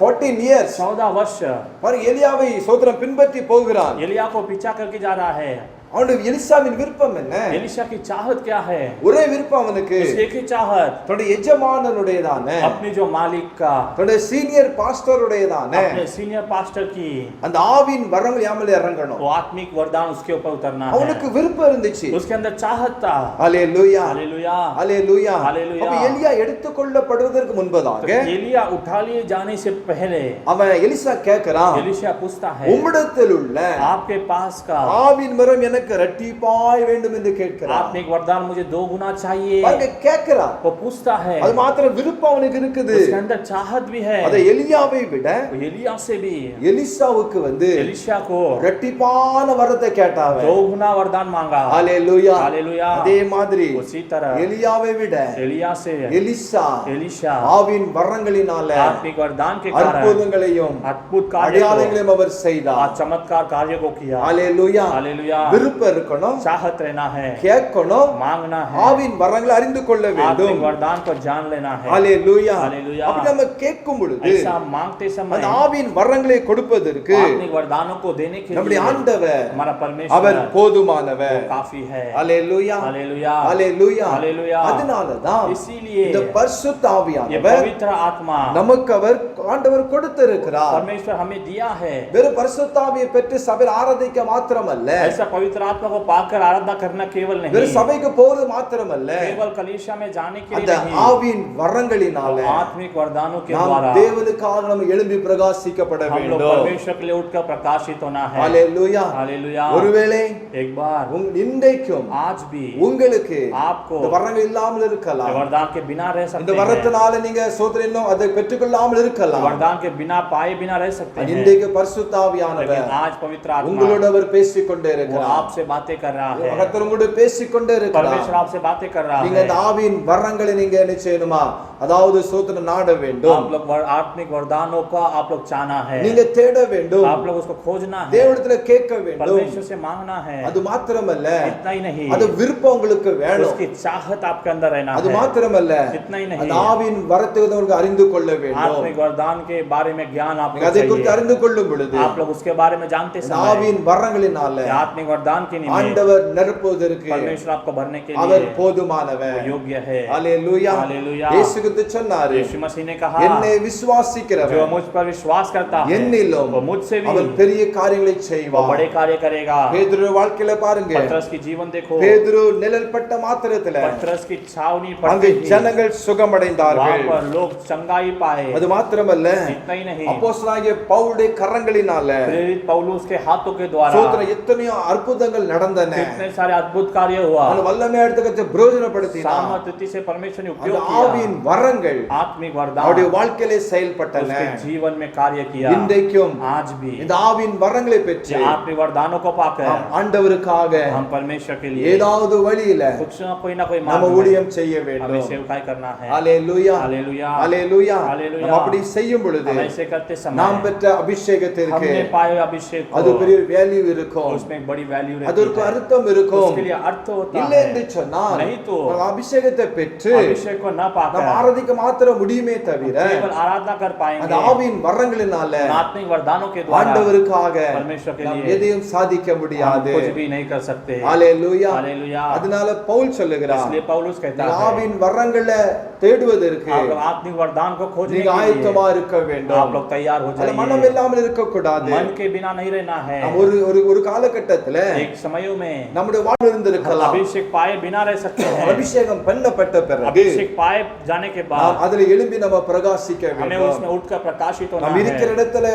14 years 14 वर्ष பாருங்க, எலியாவை சோதரன் பின்பற்றி போகிறான். एलिया को पीछा करके जा रहा है। அவனுடைய எலிசாவின் விருப்பம் என்ன? एलिशा की चाहत क्या है? ஒரே விருப்பம் அவனுக்கு उसकी एक ही चाहत, தன்னுடைய எஜமானனுடையதான, अपने जो मालिक का, தன்னுடைய சீனியர் பாஸ்டருடையதான अपने सीनियर पास्टर की அந்த ஆவின் வரங்கள் யாமலே இறங்கணும். वो आत्मिक वरदान उसके ऊपर उतरना அவனுக்கு है। விருப்பம் இருந்துச்சு. उसके अंदर चाहत था। ஹalleluya. हालेलुया। ஹalleluya. ஹalleluya. அப்ப எலியா எடுத்துக்கொள்ளப்படுவதற்கு முன்பதாக तो एलिया उठा लिए जाने से पहले அவன் எலிசா கேட்கிறான், एलिशा पूछता है, உம்மிடத்தில் உள்ள आपके पास का ஆவின் வரம் எனக்கு இரட்டிப்பாய் வேண்டும் என்று கேட்கிறான். आत्मिक वरदान मुझे 2 गुना चाहिए। பாருங்க, கேட்கிறான். वो पूछता है, அது மாத்திரம் விருப்பம் அவனுக்கு இருக்குது. उसके अंदर चाहत भी है। அதை எலியாவை விட वो एलिया से भी எலிசாவுக்கு வந்து एलिशा को இரட்டிப்பான வரத்தை கேட்டாவே. 2 गुना वरदान मांगा। ஹalleluya. हालेलुया। அதே மாதிரி उसी तरह எலியாவை விட एलिया से எலிசா एलिशा ஆவின் வரங்களினால आत्मिक वरदान के कारण அற்புதங்களையும் अद्भुत कार्य அடையாளங்களையும் அவர் को, செய்தார். चमत्कार कार्य को किया। ஹalleluya. हालेलुया। விருப்பம் இருக்கணும், चाहत रहना है, கேட்கணும், मांगना है, ஆவின் வரங்களை அறிந்து கொள்ள வேண்டும். आत्मिक वरदान को जान लेना है। ஹalleluya. हालेलुया। அப்படி நம்ம கேட்கும் பொழுது ऐसा मांगते समय அந்த ஆவின் வரங்களை கொடுப்பதற்கு आत्मिक वरदानों को देने के நம்முடைய लिए ஆண்டவர் हमारा அவர் परमेश्वर போதுமானவர். काफी है। ஹalleluya. हालेलुया। ஹalleluya. हालेलुया। அதனால தான் इसीलिए இந்த பரிசுத்த ये ஆவியானவர் पवित्र आत्मा நமக்கு அவர் ஆண்டவர் கொடுத்திருக்கிறார். परमेश्वर हमें दिया है। வெறும் பரிசுத்த ஆவியை பெற்று சபையில் ஆராதிக்க மாத்திரமல்ல, ऐसा पवित्र आत्मा को पाकर आराधना करना केवल नहीं, வெறும் சபைக்கு போறது மாத்திரமல்ல, केवल कलीसिया में जाने के அந்த लिए नहीं, ஆவியின் வரங்களினால आत्मिक वरदानों के நாம் द्वारा தேவனுக்காக நம்ம எழும்பி பிரகாசிக்கப்பட हम लोग வேண்டும். परमेश्वर के लिए उठकर प्रकाशित होना है। ஹalleluya. हालेलुया। ஒருவேளை एक बार இன்றைக்கும் आज भी உங்களுக்கு आपको இந்த வரங்கள் இல்லாமல் இருக்கலாம். वरदान के बिना रह இந்த सकते हैं, வரத்தினால நீங்க சோதனையும் அதை பெற்றுக்கொள்ளாமல் இருக்கலாம். वरदान के बिना पाए बिना रह सकते हैं, இன்றைக்கு பரிசுத்த ஆவியானவர் लेकिन आज पवित्र आत्मा உங்களோட அவர் பேசிக் கொண்டே वो இருக்கிறார். आप आपसे बातें कर रहा है, கர்த்தர் உங்களோடு பேசிக்கொண்டே இருக்கிறார். परमेश्वर आपसे बातें कर रहा நீங்க है। இந்த ஆவியின் வரங்களை நீங்க என்ன செய்யணுமா? அதாவது ஸ்தோத்திரம் நாட வேண்டும். आप लोग आत्मिक वरदानों का आप लोग चाहना है, நீங்க தேட வேண்டும். आप लोग उसको खोजना है, தேவனிடத்துல கேட்க வேண்டும். परमेश्वर से मांगना है। அது மாத்திரமல்ல, इतना ही नहीं, அது விருப்பம் உங்களுக்கு வேணும். उसकी चाहत आपके अंदर रहना அது है। மாத்திரமல்ல, इतना ही அந்த नहीं, ஆவியின் வரத்தை உங்களுக்கு அறிந்து கொள்ள வேண்டும். आत्मिक वरदान के बारे में ज्ञान நீங்க आपको அதை குறித்து चाहिए। அறிந்து கொள்ளும் பொழுது आप लोग उसके बारे में जानते அந்த समय ஆவியின் வரங்களினால आत्मिक वरदान के निमित्त ஆண்டவர் நிரப்புவதற்கு परमेश्वर आपको भरने के அவர் लिए போதுமானவர். वो योग्य है। ஹalleluya. हालेलुया। இயேசு கிறிஸ்து சொன்னாரு, यीशु मसीह ने कहा, என்னை जो விசுவாசிக்கிறவன் मुझ पर विश्वास करता है என்னிலும் वो मुझसे भी அவன் பெரிய காரியங்களை वो செய்வான். बड़े कार्य करेगा। பேதுரு வாழ்க்கையில பாருங்க, पतरस की जीवन देखो, பேதுரு நிழல் பட்ட மாத்திரத்துல पतरस की छावनी அங்கு पड़ते ही ஜனங்கள் वहां சுகமடைந்தார்கள். पर लोग चंगाई पाए। அது மாத்திரமல்ல, इतना ही नहीं, அப்போஸ்தலனாகிய பவுலுடைய கரங்களினால प्रेरित पौलुस के हाथों के द्वारा சோதனை எத்தனையோ அற்புதங்கள் நடந்தன. कितने सारे अद्भुत कार्य हुआ। அந்த வல்லமை எடுத்துக்கொண்டு பிரயோஜனப்படுத்தினார். सामर्थ्य से परमेश्वर ने அந்த उपयोग किया। ஆவியின் வரங்கள் आत्मिक அவருடைய वरदान வாழ்க்கையிலே செயல்பட்டன. उसके जीवन में कार्य किया। இன்றைக்கும் आज भी இந்த ஆவியின் வரங்களை பெற்று ये आत्मिक वरदानों को पाकर நாம் ஆண்டவருக்காக हम परमेश्वर के लिए ஏதாவது வழியில कुछ ना कोई நம்ம मार्ग में ஊழியம் செய்ய हमें வேண்டும். सेवकाई करना है। ஹalleluya. हालेलुया। ஹalleluya. हालेलुया। நம்ம அப்படி செய்யும் பொழுது हम ऐसे करते நாம் समय பெற்ற அபிஷேகத்திற்கு हमने पाए अभिषेक அது को, பெரிய வேல்யூ இருக்கும். उसमें एक बड़ी वैल्यू அது ஒரு रहती है। அர்த்தம் இருக்கும். उसके लिए अर्थ होता இல்லை है। என்று சொன்னால் नहीं तो நம்ம அபிஷேகத்தை பெற்று अभिषेक को न நம்ம पाकर ஆராதிக்க மாத்திரம் முடியுமே தவிர केवल आराधना कर அந்த पाएंगे। ஆவியின் வரங்களினால आत्मिक वरदानों के द्वारा ஆண்டவருக்காக परमेश्वर के நாம் लिए எதையும் சாதிக்க हम முடியாது. कुछ भी नहीं कर सकते। ஹalleluya. हालेलुया। அதனால பவுல் சொல்லுகிறார், इसलिए पौलुस कहता நீங்க है, ஆவியின் வரங்களை தேடுவதற்கு आप लोग आत्मिक वरदान को खोजने நீங்க के ஆயத்தமா लिए இருக்க आप வேண்டும். लोग तैयार हो அது மனம் जाइए। இல்லாமல் இருக்க கூடாது. मन के बिना नहीं रहना है। நாம் ஒரு ஒரு ஒரு காலகட்டத்துல एक समयों में நம்முடைய வாழ்வு இருந்திருக்கலாம். अभिषेक पाए बिना रह सकते हैं। அபிஷேகம் பண்ணப்பட்ட பிறகு अभिषेक पाए जाने के நாம் बाद அதுல எழும்பி நம்ம பிரகாசிக்க हमें வேண்டும். उसमें उठकर प्रकाशित होना நாம் இருக்கிற है। இடத்துல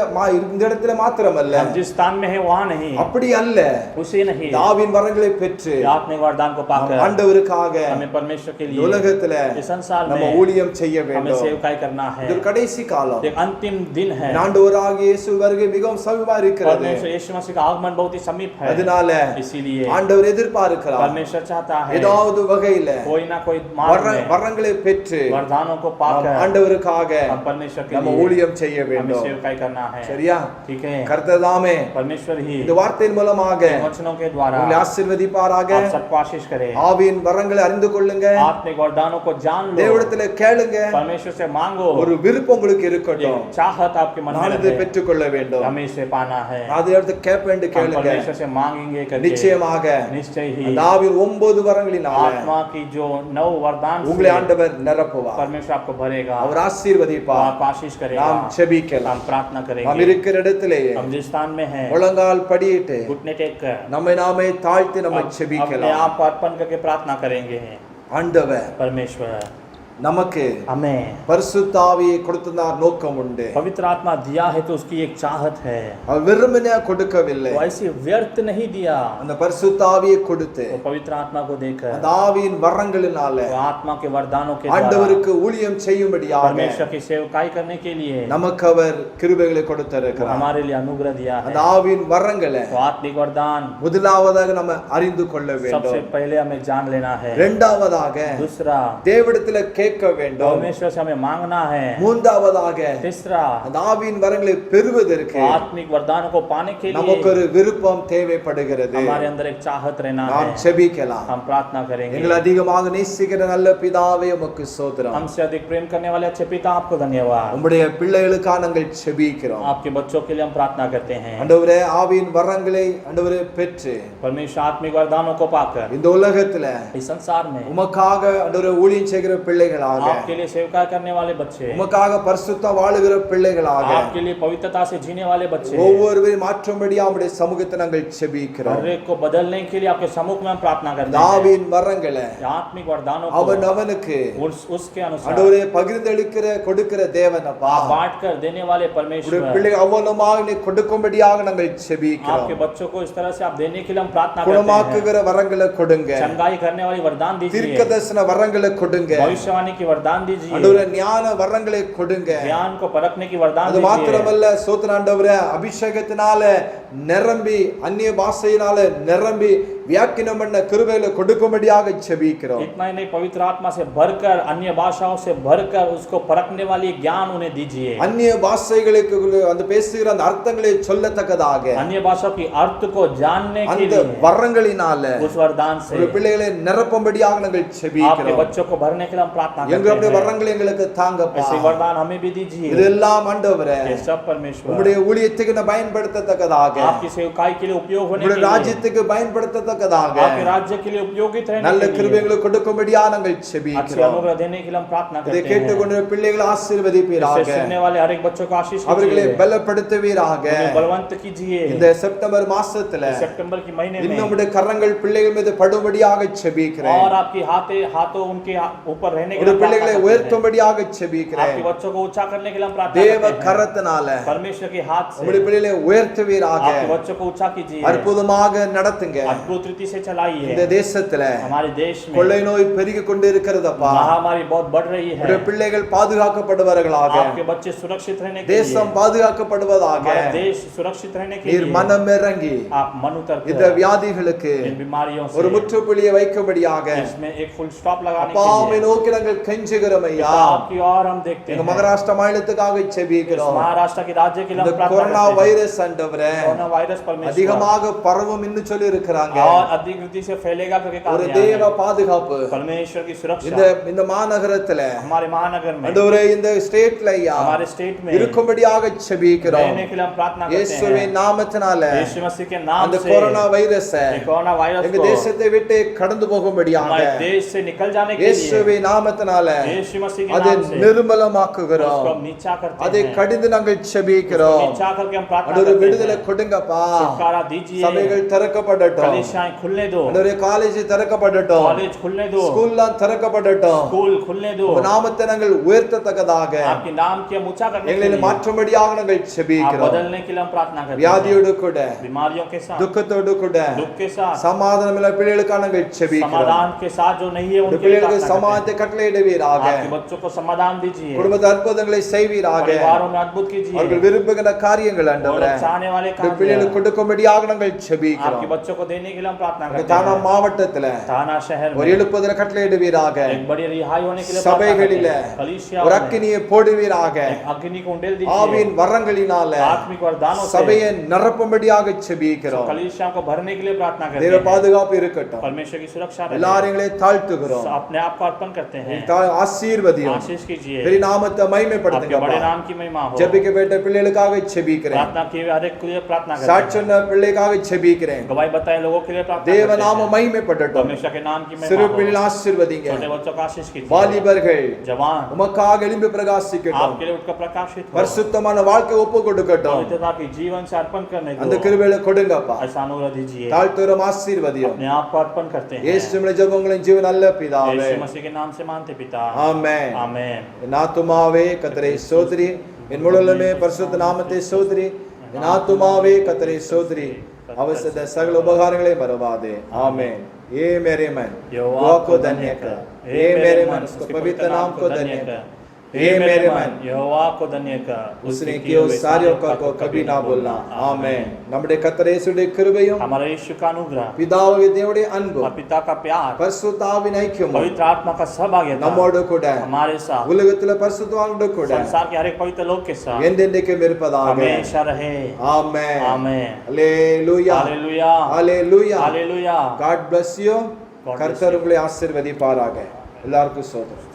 இந்த இடத்துல மாத்திரமல்ல, हम जिस स्थान में है वहाँ नहीं, அப்படி அல்ல, उसे नहीं, இந்த ஆவியின் வரங்களை பெற்று आत्मिक वरदान को पाकर ஆண்டவருக்காக हमें परमेश्वर के இந்த लिए உலகத்துல इस संसार நம்ம में ஊழியம் செய்ய हमें வேண்டும். सेवकाई करना है। இது ஒரு கடைசி காலம். एक अंतिम दिन है। ஆண்டவராகிய இயேசு வருகை மிகவும் சமீபமா இருக்கிறது. परमेश्वर यीशु मसीह का आगमन बहुत ही समीप है। அதனால इसीलिए ஆண்டவர் எதிர்பார்க்கிறார், परमेश्वर चाहता है ஏதாவது வகையில कोई ना कोई मार्ग में வரங்களை பெற்று वरदानों को நாம் पाकर ஆண்டவருக்காக हम परमेश्वर के நம்ம लिए ஊழியம் செய்ய हमें வேண்டும். सेवकाई करना है। சரியா? ठीक है। கர்த்தர் தாமே परमेश्वर ही இந்த வார்த்தையின் மூலமாக वचनों के द्वारा உங்களை ஆசீர்வதிப்பாராக. आप सबको आशीष करे। ஆவியின் வரங்களை அறிந்து கொள்ளுங்க. आत्मिक वरदानों को जान लो। தேவனிடத்துல கேளுங்க. परमेश्वर से मांगो। ஒரு விருப்பம் உங்களுக்கு एक இருக்கட்டும். चाहत आपके मन में நான் இதை रहे। பெற்றுக்கொள்ள வேண்டும். हमें इसे पाना है। அது எடுத்து கேட்பேன் हम கேளுங்க. परमेश्वर से मांगेंगे करके நிச்சயமாக निश्चय ही அந்த ஆவியின் 9 வரங்களினால आत्मा की जो 9 वरदान உங்களை से ஆண்டவர் நிரப்புவார். परमेश्वर आपको भरेगा। அவர் ஆசீர்வதிப்பார். आप आशीष करेगा। நாம் செபிக்கலாம். हम प्रार्थना நாம் करेंगे। இருக்கிற இடத்திலேயே हम जिस स्थान में हैं முழங்கால் படியிட்டு घुटने टेक कर நம்மை நாமே தாழ்த்தி நம்ம अपने செபிக்கலாம். आप को अर्पण करके प्रार्थना करेंगे। ஆண்டவர் परमेश्वर நமக்கு हमें பரிசுத்த ஆவியை கொடுத்ததார் நோக்கம் உண்டு. पवित्र आत्मा दिया है तो उसकी एक चाहत है। அவர் வெறுமனே கொடுக்கவில்லை. वो ऐसे व्यर्थ नहीं दिया। அந்த பரிசுத்த ஆவியை கொடுத்து वो पवित्र आत्मा को देकर அந்த ஆவியின் வரங்களினால वो आत्मा के वरदानों के द्वारा ஆண்டவருக்கு ஊழியம் செய்யும்படியாக परमेश्वर की सेवकाई करने के लिए நமக்கு அவர் கிருபைகளை वो கொடுத்திருக்கிறார். हमारे लिए अनुग्रह दिया அந்த है। ஆவியின் வரங்களை तो आत्मिक वरदान முதலாவதாக நம்ம அறிந்து கொள்ள सबसे வேண்டும். पहले हमें जान लेना है। இரண்டாவதாக दूसरा தேவனிடத்துல கேட்க வேண்டும். परमेश्वर से हमें मांगना है। மூன்றாவதாக तीसरा அந்த ஆவியின் வரங்களை பெறுவதற்கு तो आत्मिक वरदानों को पाने के நமக்கு लिए ஒரு விருப்பம் தேவைப்படுகிறது. हमारे अंदर एक चाहत रहना நாம் है। செபிக்கலாம். हम प्रार्थना करेंगे। எங்களை அதிகமாக நேசிக்கிற நல்ல பிதாவே உமக்கு ஸ்தோத்திரம். हमसे अधिक प्रेम करने वाले अच्छे पिता आपको धन्यवाद। உம்முடைய பிள்ளைகளுக்காக நாங்கள் செபிக்கிறோம். आपके बच्चों के लिए हम प्रार्थना करते हैं। ஆண்டவரே ஆவியின் வரங்களை ஆண்டவரே பெற்று परमेश्वर आत्मिक वरदानों को पाकर இந்த உலகத்துல इस संसार में உமக்காக ஆண்டவரே ஊழியம் செய்கிற பிள்ளைகளாக, आपके लिए सेवका करने वाले बच्चे, உமக்காக பரிசுத்த வாழுகிற பிள்ளைகளாக, आपके लिए पवित्रता से जीने वाले बच्चे, ஒவ்வொருவரையும் மாற்றும்படியாக உம்முடைய சமூகத்தை நாங்கள் செபிக்கிறோம். हर एक को बदलने के लिए आपके सम्मुख में हम प्रार्थना करते இந்த हैं। ஆவியின் வரங்களை आत्मिक वरदानों அவன் को அவனுக்கு उसके अनुसार ஆண்டவரே பகிர்ந்தளிக்கிற கொடுக்கிற தேவன் அப்பா, बांट कर देने वाले உம்முடைய परमेश्वर, பிள்ளை அவ்வளவுமாக நீ கொடுக்கும்படியாக நாங்கள் செபிக்கிறோம். आपके बच्चों को इस तरह से आप देने के लिए हम प्रार्थना करते हैं। குணமாக்குகிற வரங்களை கொடுங்க. चंगाई करने वाली वरदान दीजिए। தீர்க்கதரிசன வரங்களை கொடுங்க. भविष्यवाणी की वरदान दीजिए। ஆண்டவரே ஞான வரங்களை கொடுங்க. ज्ञान को परखने की वरदान அது दीजिए। மாத்திரமல்ல ஸ்தோத்திரம் ஆண்டவரே, அபிஷேகத்தினால நிரம்பி அந்நிய பாஷையினால நிரம்பி வியாக்கியானம் பண்ண கிருபையில கொடுக்கும்படியாக ஜெபிக்கிறோம். इतना ही नहीं, पवित्र आत्मा से भरकर, अन्य भाषाओं से भरकर उसको परखने वाली ज्ञान उन्हें दीजिए। அந்நிய பாஷைகளுக்கு அந்த பேசுகிற அந்த அர்த்தங்களை சொல்லத்தக்கதாக अन्य भाषा की अर्थ को जानने के அந்த लिए வரங்களினால उस वरदान से ஒரு பிள்ளைகளை நிரப்பும்படியாக நாங்கள் आपके ஜெபிக்கிறோம். बच्चों को भरने के लिए हम प्रार्थना எங்களுடைய करते हैं। வரங்களை எங்களுக்கு தாங்கப்பா. ऐसे वरदान हमें भी दीजिए। இதெல்லாம் ஆண்டவரே ये सब परमेश्वर உம்முடைய ஊழியத்துக்கு பயன்படுத்தத்தக்கதாக आपकी सेवकाई के लिए उपयोग होने के உம்முடைய लिए, ராஜ்யத்துக்கு பயன்படுத்தத்தக்கதாக आपके राज्य के लिए उपयोगित रहने நல்ல के लिए கிருபைகளை கொடுக்கும்படியாக நாங்கள் अच्छे ஜெபிக்கிறோம். अनुग्रह देने के लिए हम प्रार्थना இதை करते हैं। கேட்டுக்கொண்ட பிள்ளைகளை इससे ஆசீர்வதிப்பீராக. सुनने वाले हर एक बच्चों को आशीष அவர்களை कीजिए, பலப்படுத்துவீராக. उन्हें बलवंत कीजिए। இந்த செப்டம்பர் மாசத்துல इस सितंबर के महीने में இன்னும் உம்முடைய கரங்கள் பிள்ளைகள் மீது படும்படியாக ஜெபிக்கிறேன். और आपकी हाथों उनके ऊपर रहने के உம்முடைய लिए பிள்ளைகளை प्रार्थना करते हैं। உயர்த்தும்படியாக ஜெபிக்கிறேன். आपके बच्चों को ऊंचा करने के लिए हम प्रार्थना தேவ करते हैं। கரத்தினால परमेश्वर के हाथ से உம்முடைய பிள்ளைகளை உயர்த்துவீராக. आपके बच्चों को ऊंचा कीजिए, அற்புதமாக நடத்துங்க. अद्भुत रीति से चलाइए। இந்த தேசத்துல हमारे देश में கொள்ளை நோய் பெருகி கொண்டு இருக்கிறதப்பா. महामारी बहुत बढ़ रही है। உம்முடைய பிள்ளைகள் பாதுகாக்கப்படுவார்களாக. आपके बच्चे सुरक्षित रहने के தேசம் लिए, பாதுகாக்கப்படுவதாக. हमारा देश सुरक्षित रहने के நீர் लिए மனம் இறங்கி आप मन उतर இந்த வியாதிகளுக்கு इन बीमारियों ஒரு से முற்றுப்புள்ளியை வைக்கும்படியாக इसमें एक फुल स्टॉप लगाने அப்பாவை के लिए நோக்கி நாங்கள் கெஞ்சுகிறோம் ஐயா. पिता आपकी ओर हम देखते எங்க हैं। மகாராஷ்டிரா மாநிலத்துக்காக इस ஜெபிக்கிறோம். महाराष्ट्र के राज्य के लिए இந்த हम प्रार्थना கொரோனா करते हैं। வைரஸ் ஆண்டவரே कोरोना वायरस परमेश्वर அதிகமாக பரவும் இன்னும் சொல்லி இருக்கிறாங்க. और अधिक रीति से फैलेगा करके कहा ஒரு गया தேவ है। பாதுகாப்பு परमेश्वर की सुरक्षा இந்த மாநகரத்துல हमारे महानगर में, ஆண்டவரே இந்த ஸ்டேட்ல ஐயா हमारे स्टेट में இருக்கும்படியாக ஜெபிக்கிறோம். रहने के लिए हम प्रार्थना करते இயேசுவின் हैं। நாமத்தினால यीशु मसीह के नाम அந்த से கொரோனா வைரஸ் ये कोरोना वायरस எங்க को தேசத்தை விட்டு கடந்து போகும்படியாக हमारे देश से निकल जाने के लिए இயேசுவின் நாமத்தினால यीशु मसीह के அதை नाम से நிர்மலமாக்குகிறோம். उसको हम नीचा करते அதை हैं। கடிந்து நாங்கள் उसको ஜெபிக்கிறோம். नीचा करके हम प्रार्थना ஆண்டவரே करते விடுதலை हैं। கொடுங்கப்பா. छुटकारा दीजिए, சபைகள் திறக்கப்படட்டும். कलीसियाएं खुलने दो, ஆண்டவரே காலேஜ் திறக்கப்படட்டும். कॉलेज खुलने दो, ஸ்கூல்லாம் திறக்கப்படட்டும். स्कूल खुलने दो। உங்க நாமத்தை நாங்கள் உயர்த்தத்தக்கதாக आपके नाम की हम ऊंचा करने के எங்களை लिए, மாற்றும்படியாக நாங்கள் आप ஜெபிக்கிறோம். बदलने के लिए हम प्रार्थना करते हैं। வியாதியோடு கூட बीमारियों के साथ, துக்கத்தோடு கூட दुख के साथ, சமாதானம் இல்ல பிள்ளைகளுக்காக நாங்கள் ஜெபிக்கிறோம். समाधान के साथ जो नहीं है இந்த उनके लिए பிள்ளைகளுக்கு प्रार्थना करते சமாதானத்தை கட்டளையிடுவீராக. हैं। आपके बच्चों को समाधान दीजिए, குடும்பத்து அற்புதங்களை செய்வீராக. परिवारों में अद्भुत कीजिए, அவர்கள் விரும்புகிற காரியங்கள் और ஆண்டவரே चाहने वाले இந்த काम பிள்ளைகளுக்கு கொடுக்கும்படியாக நாங்கள் ஜெபிக்கிறோம். आपके बच्चों को देने के लिए हम प्रार्थना இந்த करते தானா हैं। மாவட்டத்துல थाना शहर ஒரு में எழுப்புதலை கட்டளையிடுவீராக. एक बड़ी रिहाई होने के लिए प्रार्थना करते சபைகளில हैं। कलीसिया ஒரு में அக்கினியை போடுவீராக. एक अग्नि को उंडेल दीजिए, ஆவியின் வரங்களினால आत्मिक वरदानों से சபையை நிரப்பும்படியாக ஜெபிக்கிறோம். कलीसिया को भरने के लिए प्रार्थना करते தேவ हैं। பாதுகாப்பு இருக்கட்டும். परमेश्वर की सुरक्षा रहे। எல்லாரையும் தாழ்த்துகிறோம். अपने आप को अर्पण करते हैं। ஆசீர்வதியும் आशीष कीजिए, பெரிய நாமத்தை आपके மகிமைப்படுத்துங்க. बड़े नाम की महिमा हो। ஜெபிக்கப்பட்ட பிள்ளைகளுக்காக ஜெபிக்கிறேன். प्रार्थना किए हुए हर एक के लिए प्रार्थना करते சாட்சி हैं। சொன்ன பிள்ளைக்காக ஜெபிக்கிறேன். गवाही बताए लोगों के लिए प्रार्थना தேவ करते நாம हैं। மகிமைப்படட்டும். परमेश्वर के नाम की சிறு महिमा हो। பிள்ளைகளை ஆசீர்வதிங்க. छोटे बच्चों को आशीष कीजिए, வாலிபர்கள் जवान உமக்காக எழும்பி பிரகாசிக்கட்டும். आपके लिए उठकर प्रकाशित हो, பரிசுத்தமான வாழ்க்கை ஒப்பு கொடுக்கட்டும். पवित्रता की जीवन से अर्पण करने அந்த दो। கிருபையை கொடுங்கப்பா. ऐसा अनुग्रह दीजिए, தாழ்த்துகிறோம், ஆசீர்வதியும். अपने आप को अर्पण करते हैं। இயேசுவின் ஜெபங்களின் ஜீவன் நல்ல பிதாவே. यीशु मसीह के नाम से मानते पिता, ஆமென். आमेन। என் ஆத்துமாவே கர்த்தரை ஸ்தோத்திரி. என் முழுவதுமே பரிசுத்த நாமத்தை ஸ்தோத்திரி. என் ஆத்துமாவே கர்த்தரை ஸ்தோத்திரி. அவர் செய்த சகல உபகாரங்களை மறவாதே. ஆமென். ए मेरे मन यहोवा को धन्य कर. ए मेरे मन उसके पवित्र नाम को धन्य कर. हे मेरे मन यहोवा को धन्य कर, उसने किए हुए सारे उपकार को कभी ना भूलना. ஆமென். நம்முடைய கர்த்தர் இயேசுவுடைய கிருபையும் हमारे यीशु का अनुग्रह பிதாவாகிய தேவனுடைய அன்பும் और पिता का प्यार, பரிசுத்த ஆவியின் ஐக்கியமும் पवित्र आत्मा का सहभागिता நம்மோடு கூட हमारे साथ, உலகத்துல பரிசுத்தவான்களோடு கூட संसार के हर एक पवित्र लोग के साथ என்றென்றைக்கும் இருப்பதாக. हमेशा रहे। Amen. Amen. Hallelujah. Hallelujah, hallelujah. Hallelujah. God bless you. God bless கர்த்தர் உங்களை ஆசீர்வதிப்பாராக. எல்லாருக்கும் ஸ்தோத்திரம்.